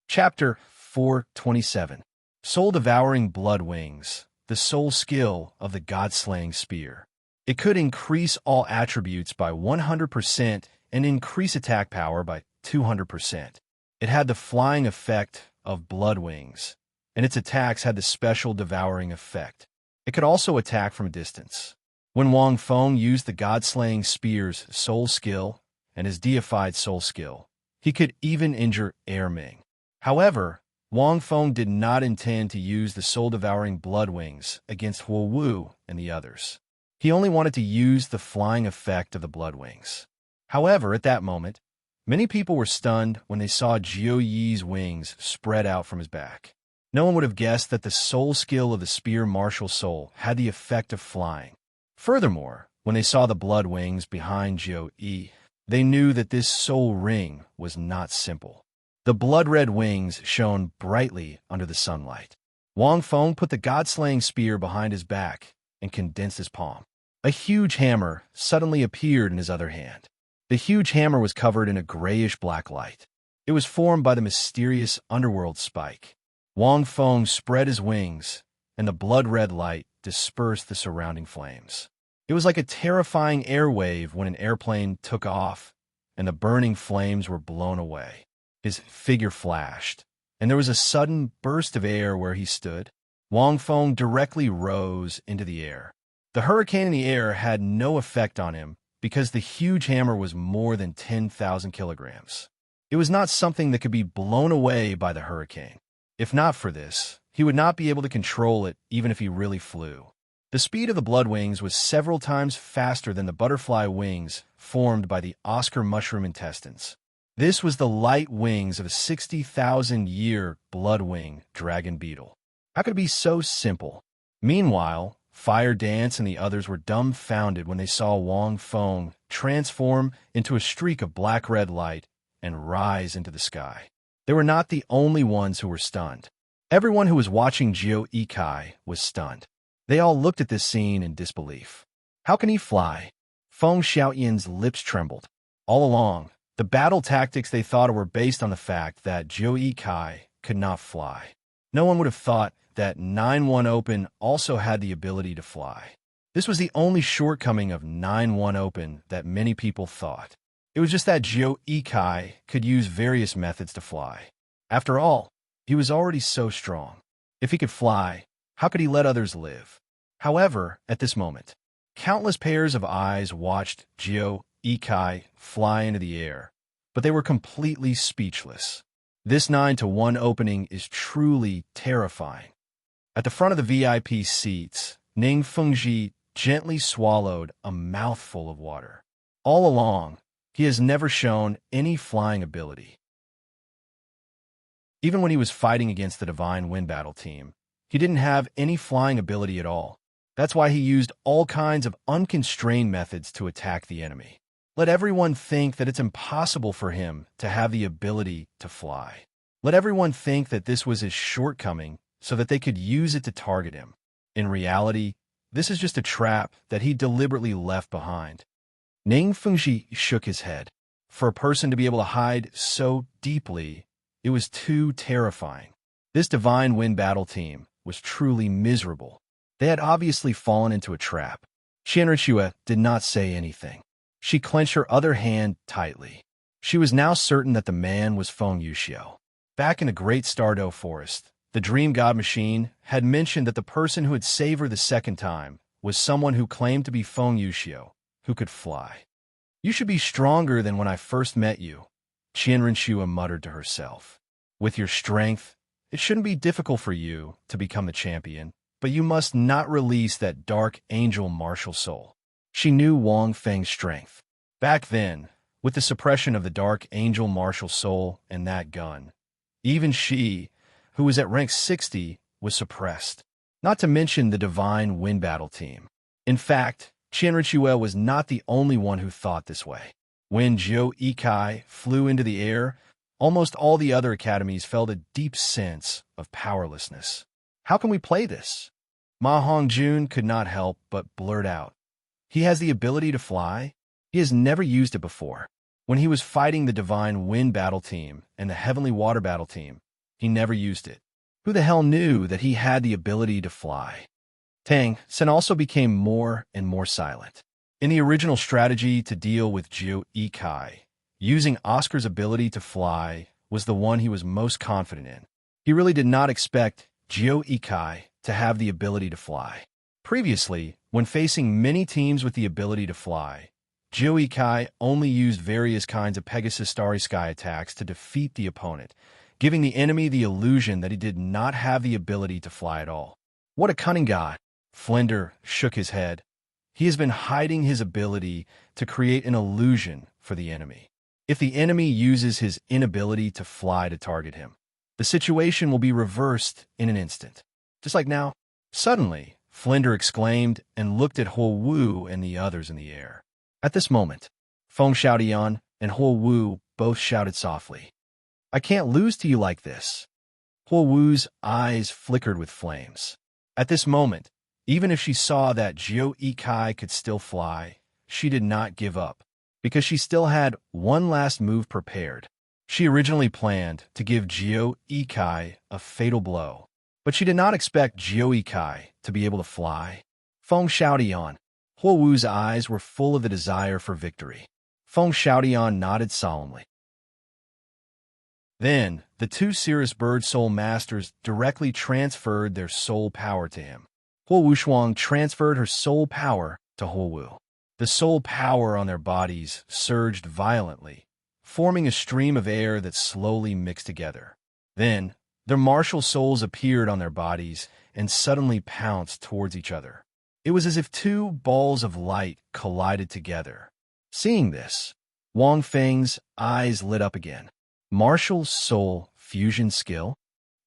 Speaker 1: Chapter 427. Soul-devouring blood wings. The soul skill of the god-slaying spear. It could increase all attributes by 100% and increase attack power by 200%. It had the flying effect of blood wings, and its attacks had the special devouring effect. It could also attack from a distance. When Wang Feng used the god-slaying spear's soul skill and his deified soul skill, he could even injure Air Ming. However, Wang Feng did not intend to use the soul-devouring blood wings against Huo Wu and the others. He only wanted to use the flying effect of the blood wings. However, at that moment, many people were stunned when they saw Jiu Yi's wings spread out from his back. No one would have guessed that the soul skill of the spear martial soul had the effect of flying. Furthermore, when they saw the blood wings behind Jiu Yi, they knew that this soul ring was not simple. The blood-red wings shone brightly under the sunlight. Wang Feng put the god-slaying spear behind his back and condensed his palm. A huge hammer suddenly appeared in his other hand. The huge hammer was covered in a grayish-black light. It was formed by the mysterious underworld spike. Wang Feng spread his wings, and the blood-red light dispersed the surrounding flames. It was like a terrifying air wave when an airplane took off, and the burning flames were blown away. His figure flashed, and there was a sudden burst of air where he stood. Wang Feng directly rose into the air. The hurricane in the air had no effect on him because the huge hammer was more than 10,000 kilograms. It was not something that could be blown away by the hurricane. If not for this, he would not be able to control it even if he really flew. The speed of the blood wings was several times faster than the butterfly wings formed by the Oscar mushroom intestines. This was the light wings of a 60,000-year blood-wing dragon beetle. How could it be so simple? Meanwhile, Fire Dance and the others were dumbfounded when they saw Wang Feng transform into a streak of black-red light and rise into the sky. They were not the only ones who were stunned. Everyone who was watching Jiu Yikai was stunned. They all looked at this scene in disbelief. How can he fly? Feng Xiaoyan's lips trembled. All along, the battle tactics they thought were based on the fact that Jiu Yikai could not fly. No one would have thought that 9-1 Open also had the ability to fly. This was the only shortcoming of 9-1 Open that many people thought. It was just that Jiu Yikai could use various methods to fly. After all, he was already so strong. If he could fly, how could he let others live? However, at this moment, countless pairs of eyes watched Jiu Yikai fly into the air, but they were completely speechless. This 9-1 opening is truly terrifying. At the front of the VIP seats, Ning Fengji gently swallowed a mouthful of water. All along, he has never shown any flying ability. Even when he was fighting against the Divine Wind Battle team, he didn't have any flying ability at all. That's why he used all kinds of unconstrained methods to attack the enemy. Let everyone think that it's impossible for him to have the ability to fly. Let everyone think that this was his shortcoming so that they could use it to target him. In reality, this is just a trap that he deliberately left behind. Ning Fengji shook his head. For a person to be able to hide so deeply, it was too terrifying. This Divine Wind Battle team was truly miserable. They had obviously fallen into a trap. Qianrenxue did not say anything. She clenched her other hand tightly. She was now certain that the man was Feng Yuxiu. Back in the Great Stardow Forest, the Dream God Machine had mentioned that the person who had saved her the second time was someone who claimed to be Feng Yuxiu, who could fly. You should be stronger than when I first met you, Qianrenxue muttered to herself. With your strength, it shouldn't be difficult for you to become the champion, but you must not release that dark angel martial soul. She knew Wang Feng's strength. Back then, with the suppression of the dark angel martial soul and that gun, even she, who was at rank 60, was suppressed. Not to mention the Divine Wind Battle team. In fact, Qianrenxue was not the only one who thought this way. When Jiu Yikai flew into the air, almost all the other academies felt a deep sense of powerlessness. How can we play this? Ma Hongjun could not help but blurt out. He has the ability to fly. He has never used it before. When he was fighting the Divine Wind Battle team and the Heavenly Water Battle team, he never used it. Who the hell knew that he had the ability to fly? Tang Sen also became more and more silent. In the original strategy to deal with Jiu Yikai, using Oscar's ability to fly was the one he was most confident in. He really did not expect Jiu Yikai to have the ability to fly. Previously, when facing many teams with the ability to fly, Jiu Yikai only used various kinds of Pegasus Starry Sky attacks to defeat the opponent, giving the enemy the illusion that he did not have the ability to fly at all. What a cunning god! Flender shook his head. He has been hiding his ability to create an illusion for the enemy. If the enemy uses his inability to fly to target him, the situation will be reversed in an instant. Just like now. Suddenly, Flinder exclaimed and looked at Huo Wu and the others in the air. At this moment, Feng Xiaotian and Huo Wu both shouted softly, "I can't lose to you like this." Huo Wu's eyes flickered with flames. At this moment, even if she saw that Jiu Yikai could still fly, she did not give up, because she still had one last move prepared. She originally planned to give Jiu Yikai a fatal blow, but she did not expect Jiu Yikai to be able to fly. Feng Xiaotian, Huo Wu's eyes were full of the desire for victory. Feng Xiaotian nodded solemnly. Then, the two Cirrus Bird Soul Masters directly transferred their soul power to him. Huo Wushuang transferred her soul power to Huo Wu. The soul power on their bodies surged violently, forming a stream of air that slowly mixed together. Then, their martial souls appeared on their bodies and suddenly pounced towards each other. It was as if two balls of light collided together. Seeing this, Wang Feng's eyes lit up again. Martial soul fusion skill?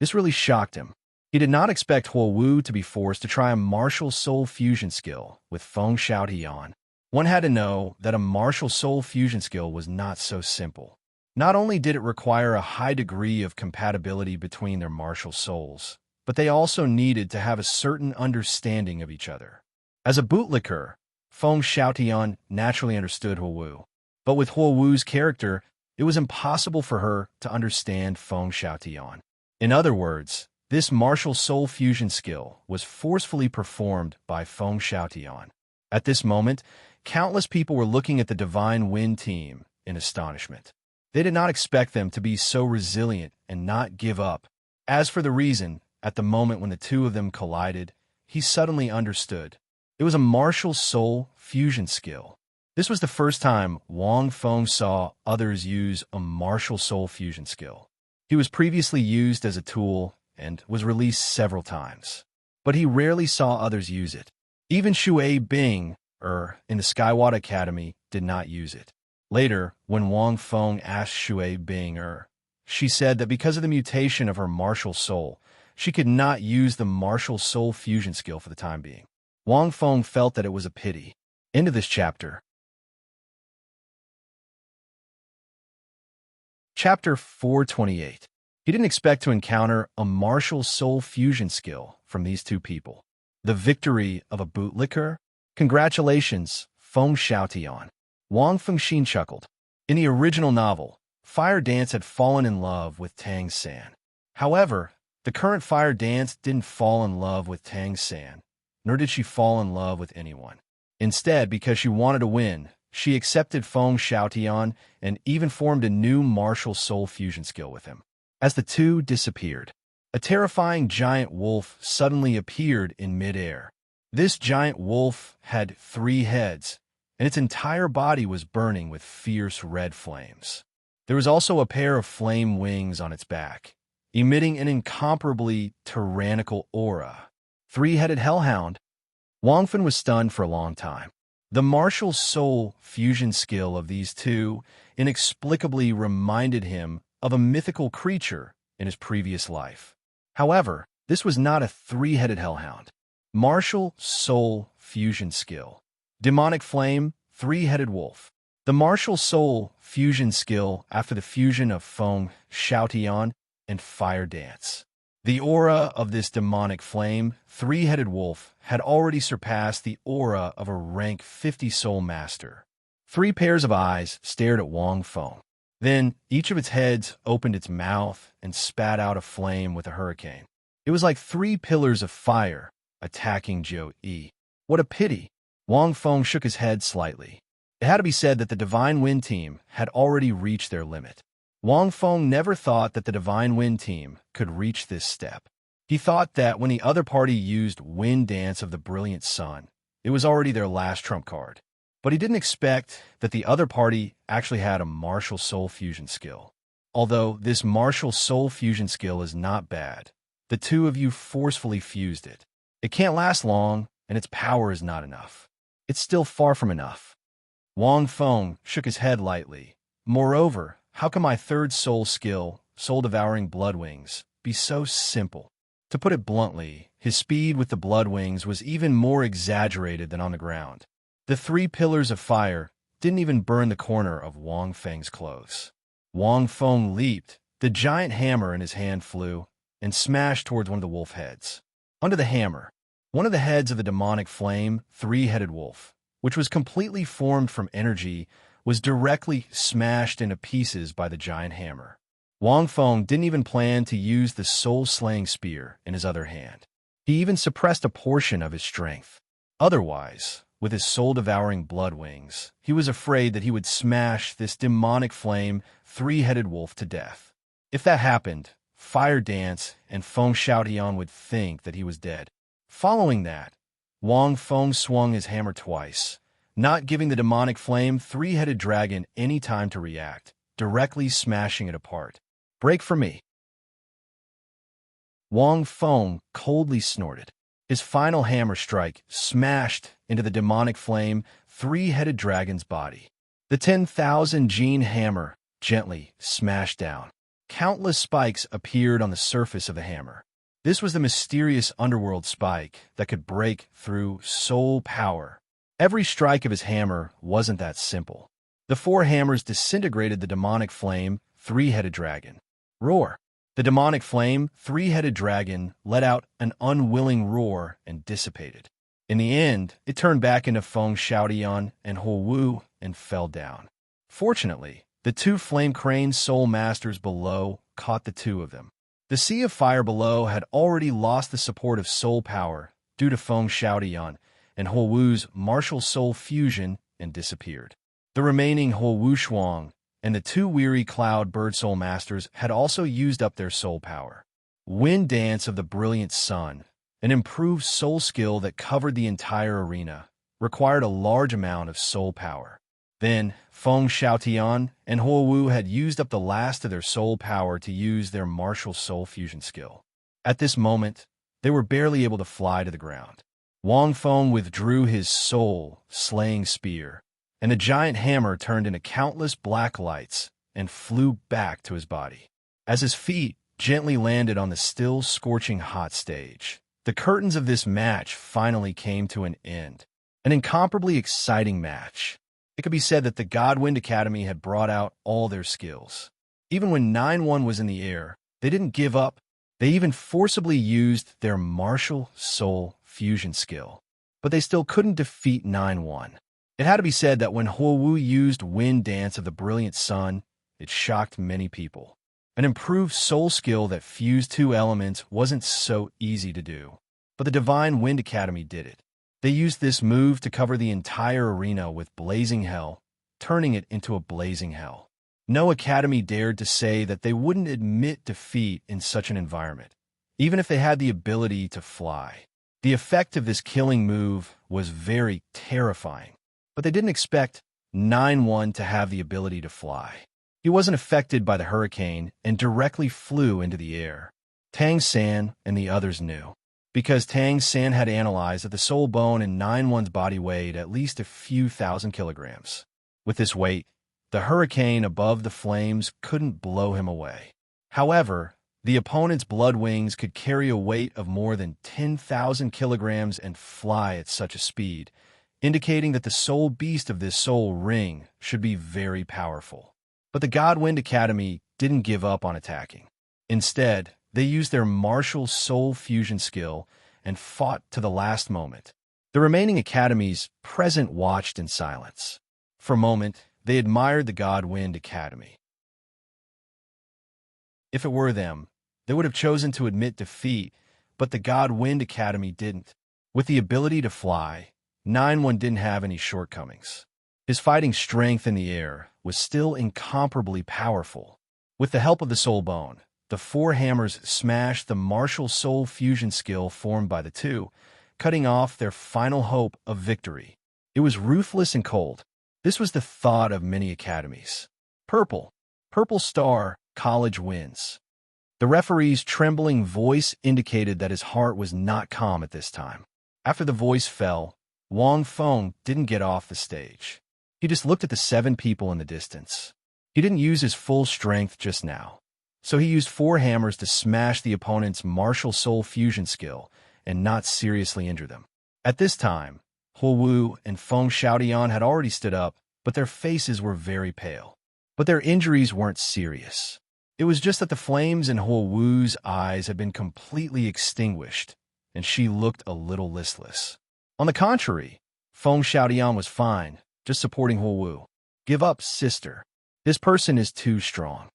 Speaker 1: This really shocked him. He did not expect Huo Wu to be forced to try a martial soul fusion skill with Feng Xiaotian. One had to know that a martial soul fusion skill was not so simple. Not only did it require a high degree of compatibility between their martial souls, but they also needed to have a certain understanding of each other. As a bootlicker, Feng Xiaotian naturally understood Huo Wu, but with Huo Wu's character, it was impossible for her to understand Feng Xiaotian. In other words, this martial soul fusion skill was forcefully performed by Feng Xiaotian. At this moment, countless people were looking at the Divine Wind team in astonishment. They did not expect them to be so resilient and not give up. As for the reason, at the moment when the two of them collided, he suddenly understood. It was a martial soul fusion skill. This was the first time Wang Feng saw others use a martial soul fusion skill. He was previously used as a tool and was released several times, but he rarely saw others use it. Even Shui Bing, in the Skyward Academy, did not use it. Later, when Wang Feng asked Shui Bing, she said that because of the mutation of her martial soul, she could not use the martial soul fusion skill for the time being. Wang Feng felt that it was a pity. End of this chapter. Chapter 428. He didn't expect to encounter a martial soul fusion skill from these two people. The victory of a bootlicker? Congratulations, Feng Xiaotian. Wang Fengxin chuckled. In the original novel, Fire Dance had fallen in love with Tang San. However, the current Fire Dance didn't fall in love with Tang San, nor did she fall in love with anyone. Instead, because she wanted to win, she accepted Feng Xiaotian and even formed a new martial soul fusion skill with him. As the two disappeared, a terrifying giant wolf suddenly appeared in midair. This giant wolf had 3 heads, and its entire body was burning with fierce red flames. There was also a pair of flame wings on its back, emitting an incomparably tyrannical aura. 3-headed hellhound. Wang Fen was stunned for a long time. The martial soul fusion skill of these two inexplicably reminded him of a mythical creature in his previous life. However, this was not a 3-headed hellhound. Martial soul fusion skill. Demonic flame, 3-headed wolf. The martial soul fusion skill after the fusion of Feng Xiaotian and Fire Dance. The aura of this demonic flame, 3-headed wolf, had already surpassed the aura of a rank 50 soul master. 3 pairs of eyes stared at Wang Feng. Then, each of its heads opened its mouth and spat out a flame with a hurricane. It was like 3 pillars of fire attacking Jiu Yi. What a pity! Wang Feng shook his head slightly. It had to be said that the Divine Wind team had already reached their limit. Wang Feng never thought that the Divine Wind team could reach this step. He thought that when the other party used Wind Dance of the Brilliant Sun, it was already their last trump card. But he didn't expect that the other party actually had a martial soul fusion skill. Although this martial soul fusion skill is not bad, the two of you forcefully fused it. It can't last long, and its power is not enough. It's still far from enough. Wang Feng shook his head lightly. Moreover, how can my third soul skill, soul-devouring blood wings, be so simple? To put it bluntly, his speed with the blood wings was even more exaggerated than on the ground. The 3 pillars of fire didn't even burn the corner of Wang Feng's clothes. Wang Feng leaped. The giant hammer in his hand flew and smashed towards one of the wolf heads. Under the hammer, one of the heads of the demonic flame, 3-headed wolf, which was completely formed from energy, was directly smashed into pieces by the giant hammer. Wang Feng didn't even plan to use the soul-slaying spear in his other hand. He even suppressed a portion of his strength. Otherwise, with his soul-devouring blood wings, he was afraid that he would smash this demonic flame, 3-headed wolf to death. If that happened, Fire Dance and Feng Xiaotian would think that he was dead. Following that, Wang Feng swung his hammer twice, not giving the demonic flame, 3-headed dragon any time to react, directly smashing it apart. Break for me. Wang Feng coldly snorted. His final hammer strike smashed into the demonic flame, 3-headed dragon's body. The 10,000 gene hammer gently smashed down. Countless spikes appeared on the surface of the hammer. This was the mysterious underworld spike that could break through soul power. Every strike of his hammer wasn't that simple. The 4 hammers disintegrated the demonic flame, 3-headed dragon. Roar! The demonic flame, 3-headed dragon, let out an unwilling roar and dissipated. In the end, it turned back into Feng Xiaotian and Huo Wu and fell down. Fortunately, the 2 flame crane soul masters below caught the 2 of them. The sea of fire below had already lost the support of soul power due to Feng Xiaotian and Huo Wu's martial soul fusion and disappeared. The remaining Huo Wu Shuang and the 2 weary cloud bird soul masters had also used up their soul power. Wind Dance of the Brilliant Sun, an improved soul skill that covered the entire arena, required a large amount of soul power. Then, Feng Xiaotian and Huo Wu had used up the last of their soul power to use their martial soul fusion skill. At this moment, they were barely able to fly to the ground. Wang Feng withdrew his soul-slaying spear, and the giant hammer turned into countless black lights and flew back to his body. As his feet gently landed on the still scorching hot stage, the curtains of this match finally came to an end. An incomparably exciting match. It could be said that the Godwind Academy had brought out all their skills. Even when 9-1 was in the air, they didn't give up. They even forcibly used their martial soul fusion skill. But they still couldn't defeat 9-1. It had to be said that when Huo Wu used Wind Dance of the Brilliant Sun, it shocked many people. An improved soul skill that fused 2 elements wasn't so easy to do. But the Divine Wind Academy did it. They used this move to cover the entire arena with blazing hell, turning it into a blazing hell. No academy dared to say that they wouldn't admit defeat in such an environment, even if they had the ability to fly. The effect of this killing move was very terrifying, but they didn't expect 9-1 to have the ability to fly. He wasn't affected by the hurricane and directly flew into the air. Tang San and the others knew, because Tang San had analyzed that the soul bone in 9-1's body weighed at least a few thousand kilograms. With this weight, the hurricane above the flames couldn't blow him away. However, the opponent's blood wings could carry a weight of more than 10,000 kilograms and fly at such a speed, indicating that the soul beast of this soul ring should be very powerful. But the Godwind Academy didn't give up on attacking. Instead, they used their martial soul fusion skill and fought to the last moment. The remaining academies present watched in silence. For a moment, they admired the Godwind Academy. If it were them, they would have chosen to admit defeat, but the Godwind Academy didn't. With the ability to fly, 9-1 didn't have any shortcomings. His fighting strength in the air was still incomparably powerful. With the help of the soul bone, the 4 hammers smashed the martial soul fusion skill formed by the 2, cutting off their final hope of victory. It was ruthless and cold. This was the thought of many academies. Purple Star, college wins. The referee's trembling voice indicated that his heart was not calm at this time. After the voice fell, Wang Feng didn't get off the stage. He just looked at the 7 people in the distance. He didn't use his full strength just now, so he used 4 hammers to smash the opponent's martial soul fusion skill and not seriously injure them. At this time, Huowu and Feng Xiaodian had already stood up, but their faces were very pale. But their injuries weren't serious. It was just that the flames in Huowu's eyes had been completely extinguished, and she looked a little listless. On the contrary, Feng Xiaodian was fine, just supporting Huowu. "Give up, sister. This person is too strong."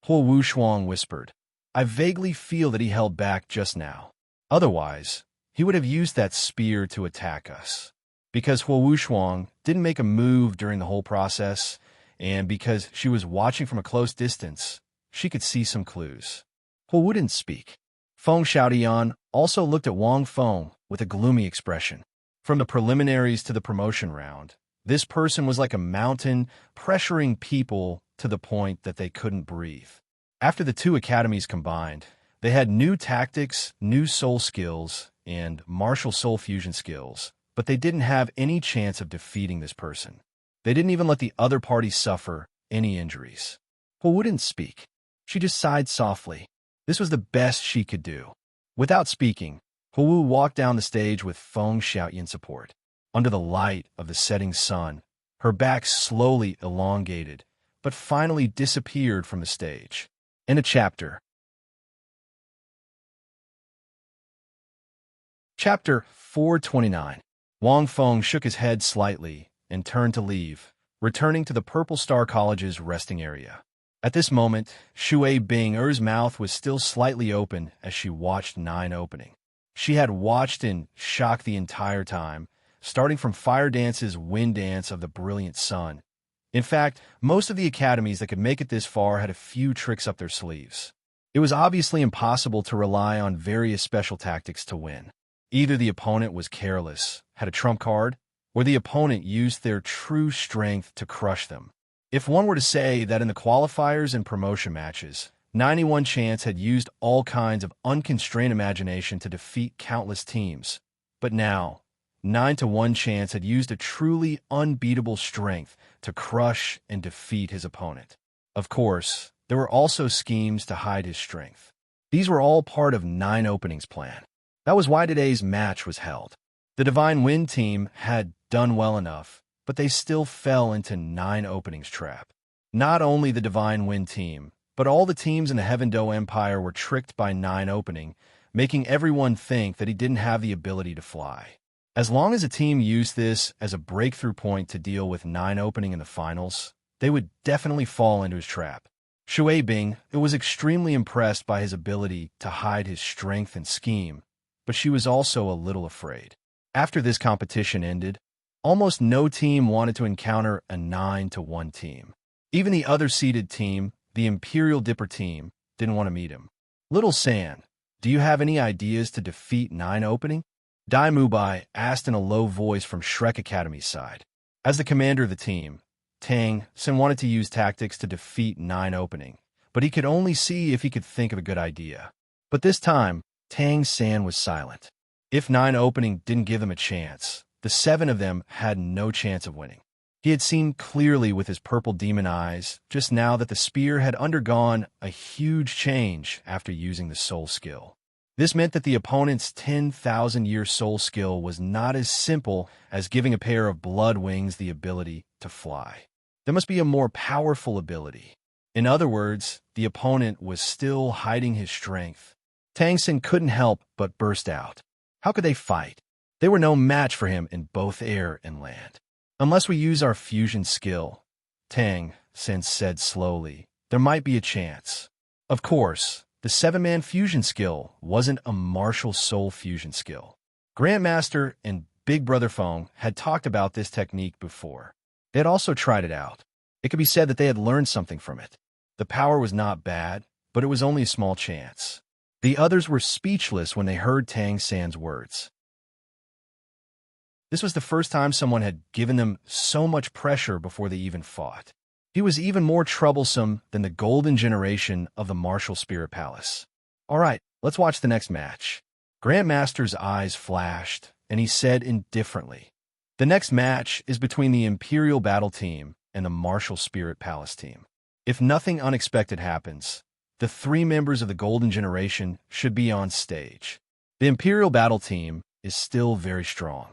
Speaker 1: Huowu Shuang whispered. "I vaguely feel that he held back just now. Otherwise, he would have used that spear to attack us." Because Huowu Shuang didn't make a move during the whole process, and because she was watching from a close distance, she could see some clues. Huowu didn't speak. Feng Xiaodian also looked at Wang Feng with a gloomy expression. From the preliminaries to the promotion round, this person was like a mountain, pressuring people to the point that they couldn't breathe. After the 2 academies combined, they had new tactics, new soul skills, and martial soul fusion skills, but they didn't have any chance of defeating this person. They didn't even let the other party suffer any injuries. Huowu didn't speak. She just sighed softly. This was the best she could do. Without speaking, Huowu walked down the stage with Feng Xiaoyan support. Under the light of the setting sun, her back slowly elongated, but finally disappeared from the stage. End of chapter. Chapter 429. Wang Feng shook his head slightly and turned to leave, returning to the Purple Star College's resting area. At this moment, Shui Bing-er's mouth was still slightly open as she watched 9 opening. She had watched in shock the entire time, starting from Fire Dance's Wind Dance of the Brilliant Sun. In fact, most of the academies that could make it this far had a few tricks up their sleeves. It was obviously impossible to rely on various special tactics to win. Either the opponent was careless, had a trump card, or the opponent used their true strength to crush them. If one were to say that in the qualifiers and promotion matches, 91 Chance had used all kinds of unconstrained imagination to defeat countless teams, but now, 9-1 Chance had used a truly unbeatable strength to crush and defeat his opponent. Of course, there were also schemes to hide his strength. These were all part of 9 Openings' plan. That was why today's match was held. The Divine Wind team had done well enough, but they still fell into 9 Openings' trap. Not only the Divine Wind team, but all the teams in the Heaven Do Empire were tricked by 9 Opening, making everyone think that he didn't have the ability to fly. As long as a team used this as a breakthrough point to deal with 9 Opening in the finals, they would definitely fall into his trap. Shui Bing was extremely impressed by his ability to hide his strength and scheme, but she was also a little afraid. After this competition ended, almost no team wanted to encounter a 9-1 team. Even the other seeded team, the Imperial Dipper team, didn't want to meet him. "Little San, do you have any ideas to defeat 9 Opening?" Dai Mubai asked in a low voice from Shrek Academy's side. As the commander of the team, Tang Sen wanted to use tactics to defeat 9 Opening, but he could only see if he could think of a good idea. But this time, Tang San was silent. If 9 Opening didn't give them a chance, the 7 of them had no chance of winning. He had seen clearly with his purple demon eyes just now that the spear had undergone a huge change after using the soul skill. This meant that the opponent's 10,000-year soul skill was not as simple as giving a pair of blood wings the ability to fly. There must be a more powerful ability. In other words, the opponent was still hiding his strength. Tang Sen couldn't help but burst out. How could they fight? They were no match for him in both air and land. "Unless we use our fusion skill," Tang Sen said slowly, "there might be a chance." Of course, the 7-man fusion skill wasn't a martial soul fusion skill. Grandmaster and Big Brother Feng had talked about this technique before. They had also tried it out. It could be said that they had learned something from it. The power was not bad, but it was only a small chance. The others were speechless when they heard Tang San's words. This was the first time someone had given them so much pressure before they even fought. He was even more troublesome than the golden generation of the Martial Spirit Palace. "All right, let's watch the next match." Grandmaster's eyes flashed, and he said indifferently, The next match is between the Imperial Battle Team and the Martial Spirit Palace Team. If nothing unexpected happens, the three members of the Golden Generation should be on stage. The Imperial Battle Team is still very strong.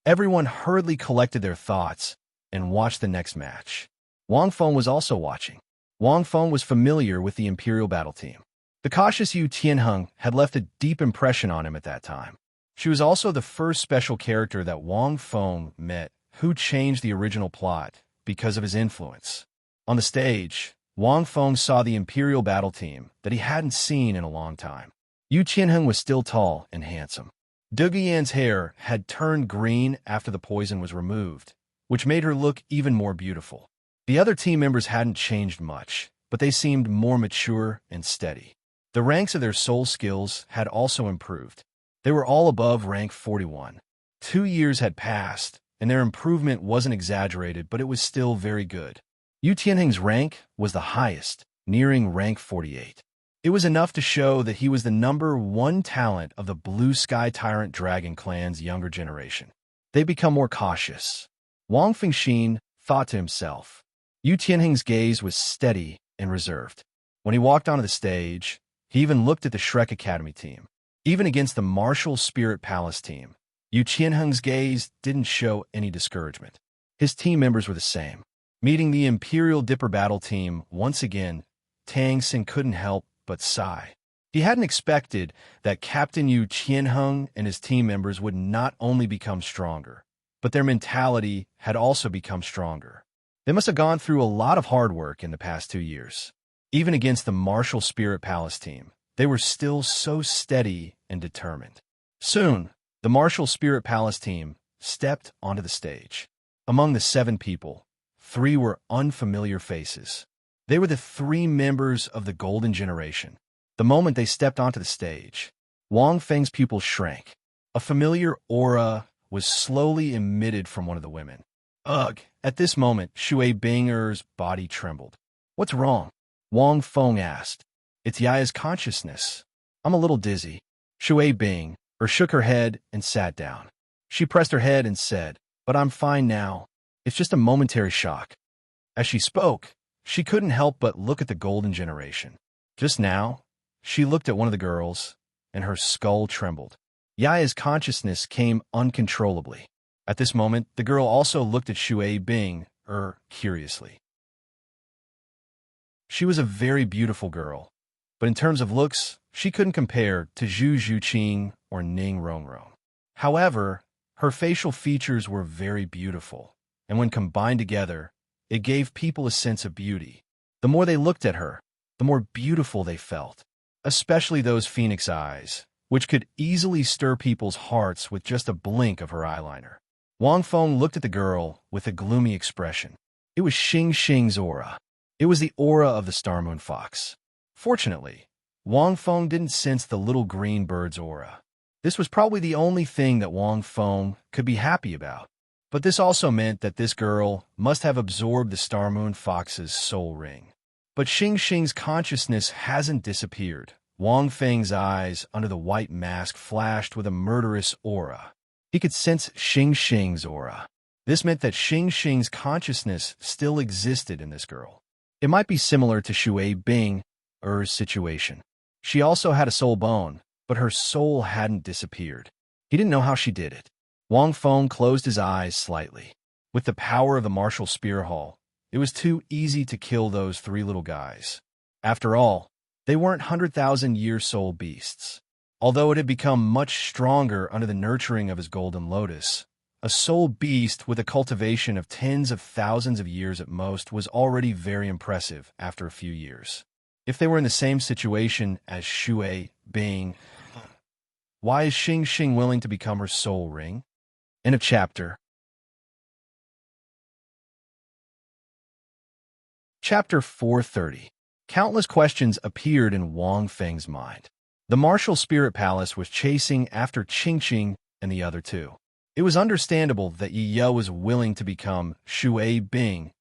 Speaker 1: Everyone hurriedly collected their thoughts and watched the next match. Wang Feng was also watching. Wang Feng was familiar with the Imperial Battle Team. The cautious Yu Tianheng had left a deep impression on him at that time. She was also the first special character that Wang Feng met who changed the original plot because of his influence. On the stage, Wang Feng saw the Imperial Battle Team that he hadn't seen in a long time. Yu Tianheng was still tall and handsome. Duguyan's hair had turned green after the poison was removed, which made her look even more beautiful. The other team members hadn't changed much, but they seemed more mature and steady. The ranks of their soul skills had also improved. They were all above rank 41. 2 years had passed, and their improvement wasn't exaggerated, but it was still very good. Yu Tianheng's rank was the highest, nearing rank 48. It was enough to show that he was the #1 talent of the Blue Sky Tyrant Dragon Clan's younger generation. They become more cautious. Wang Fengxin thought to himself. Yu Tianheng's gaze was steady and reserved. When he walked onto the stage, he even looked at the Shrek Academy team. Even against the Martial Spirit Palace team, Yu Tianheng's gaze didn't show any discouragement. His team members were the same. Meeting the Imperial Dipper Battle team once again, Tang Xin couldn't help but sigh. He hadn't expected that Captain Yu Tianheng and his team members would not only become stronger, but their mentality had also become stronger. They must have gone through a lot of hard work in the past 2 years. Even against the Martial Spirit Palace team, they were still so steady and determined. Soon, the Martial Spirit Palace team stepped onto the stage. Among the 7 people, 3 were unfamiliar faces. They were the 3 members of the Golden Generation. The moment they stepped onto the stage, Wang Feng's pupils shrank. A familiar aura was slowly emitted from one of the women. Ugh! At this moment, Shui Binger's body trembled. What's wrong? Wang Feng asked. It's Yaya's consciousness. I'm a little dizzy. Shui Bing shook her head and sat down. She pressed her head and said, but I'm fine now. It's just a momentary shock. As she spoke, she couldn't help but look at the Golden Generation. Just now, she looked at one of the girls, and her skull trembled. Yaya's consciousness came uncontrollably. At this moment, the girl also looked at Shui Bing, curiously. She was a very beautiful girl, but in terms of looks, she couldn't compare to Zhu Zhuqing or Ning Rongrong. However, her facial features were very beautiful, and when combined together, it gave people a sense of beauty. The more they looked at her, the more beautiful they felt, especially those phoenix eyes, which could easily stir people's hearts with just a blink of her eyeliner. Wang Feng looked at the girl with a gloomy expression. It was Xing Xing's aura. It was the aura of the Star Moon Fox. Fortunately, Wang Feng didn't sense the little green bird's aura. This was probably the only thing that Wang Feng could be happy about. But this also meant that this girl must have absorbed the Star Moon Fox's soul ring. But Xing Xing's consciousness hasn't disappeared. Wang Feng's eyes under the white mask flashed with a murderous aura. He could sense Xing Xing's aura. This meant that Xing Xing's consciousness still existed in this girl. It might be similar to Shui Bing's situation. She also had a soul bone, but her soul hadn't disappeared. He didn't know how she did it. Wang Feng closed his eyes slightly. With the power of the Martial Spear Hall, it was too easy to kill those 3 little guys. After all, they weren't 100,000-year soul beasts. Although it had become much stronger under the nurturing of his golden lotus, a soul beast with a cultivation of tens of thousands of years at most was already very impressive after a few years. If they were in the same situation as Shui Bing, why is Xing Xing willing to become her soul ring? End of chapter. Chapter 430. Countless questions appeared in Wang Feng's mind. The Martial Spirit Palace was chasing after Qingqing and the other 2. It was understandable that Yi Ye was willing to become Shui Bing's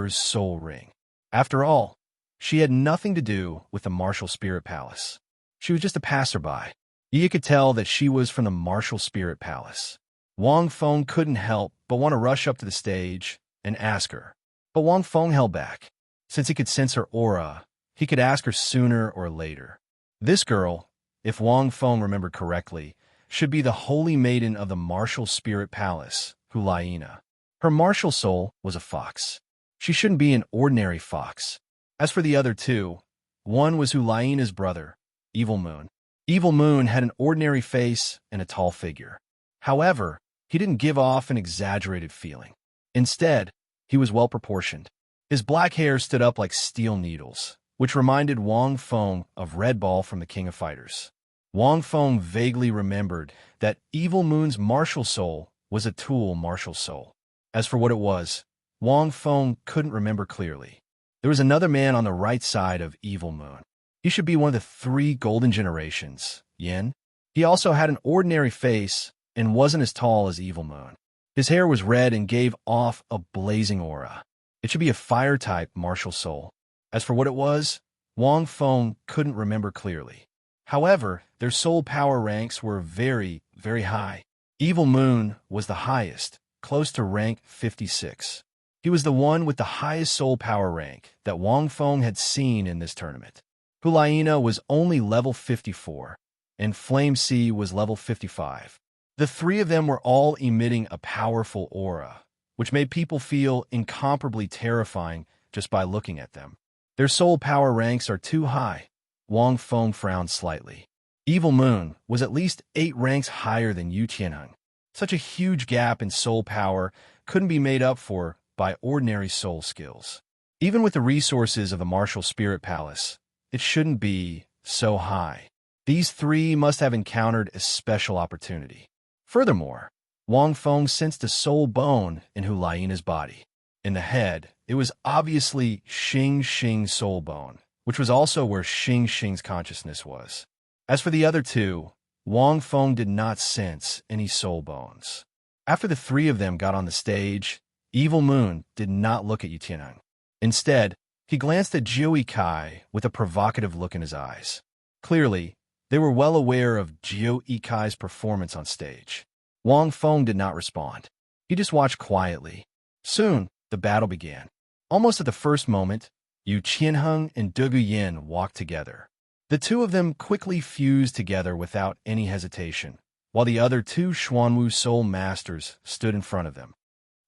Speaker 1: soul ring. After all, she had nothing to do with the Martial Spirit Palace. She was just a passerby. Yi Ye could tell that she was from the Martial Spirit Palace. Wang Feng couldn't help but want to rush up to the stage and ask her. But Wang Feng held back. Since he could sense her aura, he could ask her sooner or later. This girl, if Wang Feng remembered correctly, should be the holy maiden of the martial spirit palace, Hulaina. Her martial soul was a fox. She shouldn't be an ordinary fox. As for the other two, one was Hulaina's brother, Evil Moon. Evil Moon had an ordinary face and a tall figure. However, he didn't give off an exaggerated feeling. Instead, he was well-proportioned. His black hair stood up like steel needles, which reminded Wang Feng of Red Ball from the King of Fighters. Wang Feng vaguely remembered that Evil Moon's martial soul was a tool martial soul. As for what it was, Wang Feng couldn't remember clearly. There was another man on the right side of Evil Moon. He should be one of the 3 golden generations, Yin. He also had an ordinary face and wasn't as tall as Evil Moon. His hair was red and gave off a blazing aura. It should be a fire-type martial soul. As for what it was, Wang Feng couldn't remember clearly. However, their soul power ranks were very, very high. Evil Moon was the highest, close to rank 56. He was the one with the highest soul power rank that Wang Feng had seen in this tournament. Hulaina was only level 54, and Flame Sea was level 55. The 3 of them were all emitting a powerful aura, which made people feel incomparably terrifying just by looking at them. Their soul power ranks are too high. Wang Feng frowned slightly. Evil Moon was at least 8 ranks higher than Yu Qianheng. Such a huge gap in soul power couldn't be made up for by ordinary soul skills. Even with the resources of the martial spirit palace, it shouldn't be so high. These 3 must have encountered a special opportunity. Furthermore, Wang Feng sensed a soul bone in Hulaina's body. In the head, it was obviously Xing Xing's soul bone, which was also where Xing Xing's consciousness was. As for the other 2, Wang Feng did not sense any soul bones. After the 3 of them got on the stage, Evil Moon did not look at Yu Tianheng. Instead, he glanced at Jiu Kai with a provocative look in his eyes. Clearly, they were well aware of Jiu Kai's performance on stage. Wang Feng did not respond. He just watched quietly. Soon, the battle began. Almost at the first moment, Yu Qianheng and Dugu Yin walked together. The 2 of them quickly fused together without any hesitation, while the other 2 Xuanwu soul masters stood in front of them.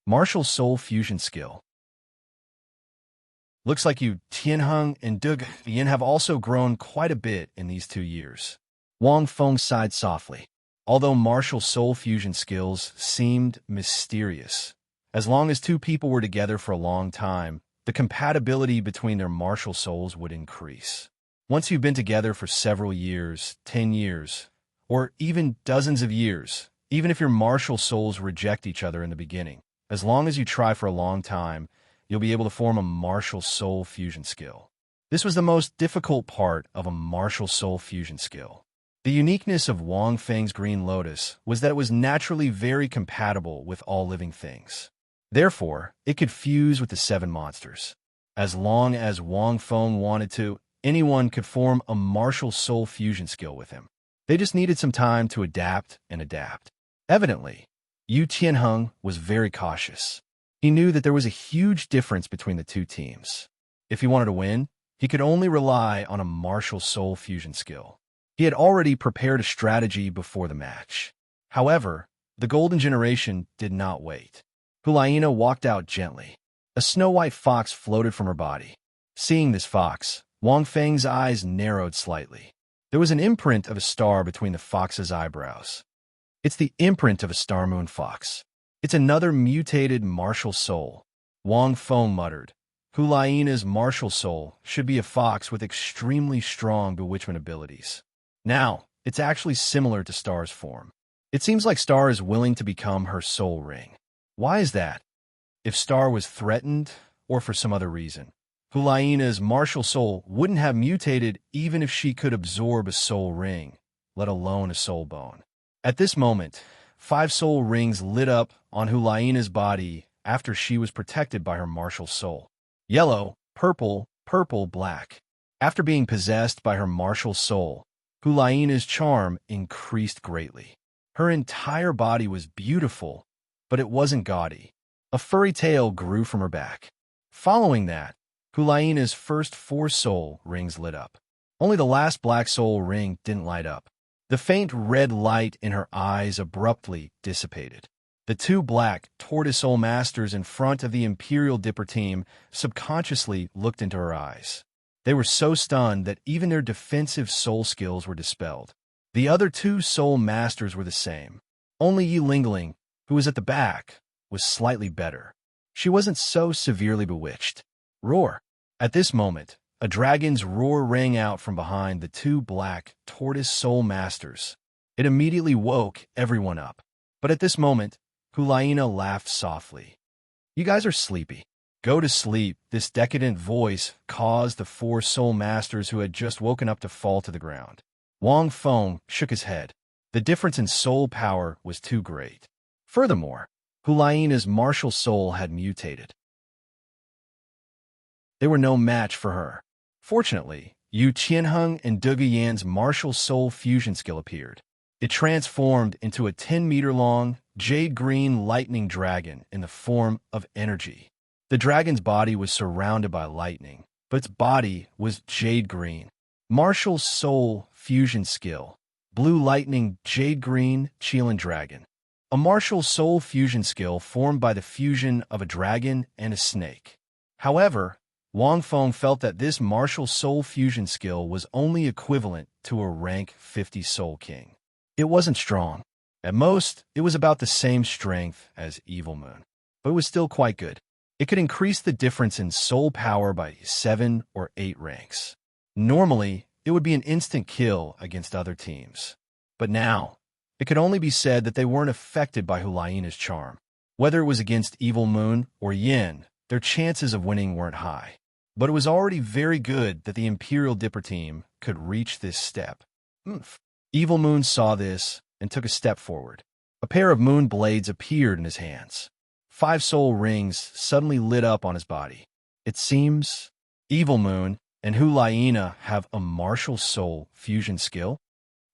Speaker 1: Martial soul fusion skill. Looks like Yu Tianheng and Dugu Yin have also grown quite a bit in these 2 years. Wang Feng sighed softly. Although martial soul fusion skills seemed mysterious, as long as 2 people were together for a long time, the compatibility between their martial souls would increase. Once you've been together for several years, 10 years, or even dozens of years, even if your martial souls reject each other in the beginning, as long as you try for a long time, you'll be able to form a martial soul fusion skill. This was the most difficult part of a martial soul fusion skill. The uniqueness of Wang Feng's Green Lotus was that it was naturally very compatible with all living things. Therefore, it could fuse with the 7 monsters. As long as Wang Feng wanted to, anyone could form a martial soul fusion skill with him. They just needed some time to adapt and adapt. Evidently, Yu Tianheng was very cautious. He knew that there was a huge difference between the 2 teams. If he wanted to win, he could only rely on a martial soul fusion skill. He had already prepared a strategy before the match. However, the Golden Generation did not wait. Hulaina walked out gently. A snow-white fox floated from her body. Seeing this fox, Wang Feng's eyes narrowed slightly. There was an imprint of a star between the fox's eyebrows. It's the imprint of a star moon fox. It's another mutated martial soul. Wang Feng muttered. Hulaina's martial soul should be a fox with extremely strong bewitchment abilities. Now, it's actually similar to Star's form. It seems like Star is willing to become her soul ring. Why is that? If Star was threatened, or for some other reason, Hulaina's martial soul wouldn't have mutated even if she could absorb a soul ring, let alone a soul bone. At this moment, 5 soul rings lit up on Hulaina's body after she was protected by her martial soul. Yellow, purple, purple, black. After being possessed by her martial soul, Hulaina's charm increased greatly. Her entire body was beautiful, but it wasn't gaudy. A furry tail grew from her back. Following that, Hulaina's first 4 soul rings lit up. Only the last black soul ring didn't light up. The faint red light in her eyes abruptly dissipated. The 2 black tortoise soul masters in front of the Imperial Dipper team subconsciously looked into her eyes. They were so stunned that even their defensive soul skills were dispelled. The other 2 soul masters were the same. Only Yi Lingling, who was at the back, was slightly better. She wasn't so severely bewitched. Roar! At this moment, a dragon's roar rang out from behind the 2 black tortoise soul masters. It immediately woke everyone up. But at this moment, Hulaina laughed softly. "You guys are sleepy. Go to sleep." This decadent voice caused the 4 soul masters who had just woken up to fall to the ground. Wang Feng shook his head. The difference in soul power was too great. Furthermore, Hulaina's martial soul had mutated. They were no match for her. Fortunately, Yu Qianheng and Dugu Yan's martial soul fusion skill appeared. It transformed into a 10-meter-long, jade-green lightning dragon in the form of energy. The dragon's body was surrounded by lightning, but its body was jade-green. Martial soul fusion skill. Blue lightning jade-green Qilin dragon. A martial soul fusion skill formed by the fusion of a dragon and a snake. However, Wang Feng felt that this martial soul fusion skill was only equivalent to a rank 50 Soul King. It wasn't strong. At most, it was about the same strength as Evil Moon, but it was still quite good. It could increase the difference in soul power by 7 or 8 ranks. Normally, it would be an instant kill against other teams. But now, it could only be said that they weren't affected by Hulaina's charm. Whether it was against Evil Moon or Yin, their chances of winning weren't high. But it was already very good that the Imperial Dipper team could reach this step. Evil Moon saw this and took a step forward. A pair of moon blades appeared in his hands. 5 soul rings suddenly lit up on his body. It seems Evil Moon and Hulaina have a martial soul fusion skill.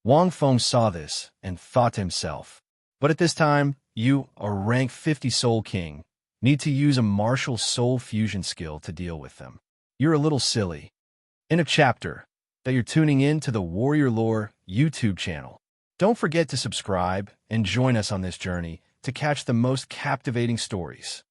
Speaker 1: Wang Feng saw this and thought to himself, but at this time, you, a rank 50 Soul King, need to use a martial soul fusion skill to deal with them. You're a little silly. End of chapter. That you're tuning in to the Warrior Lore YouTube channel. Don't forget to subscribe and join us on this journey to catch the most captivating stories.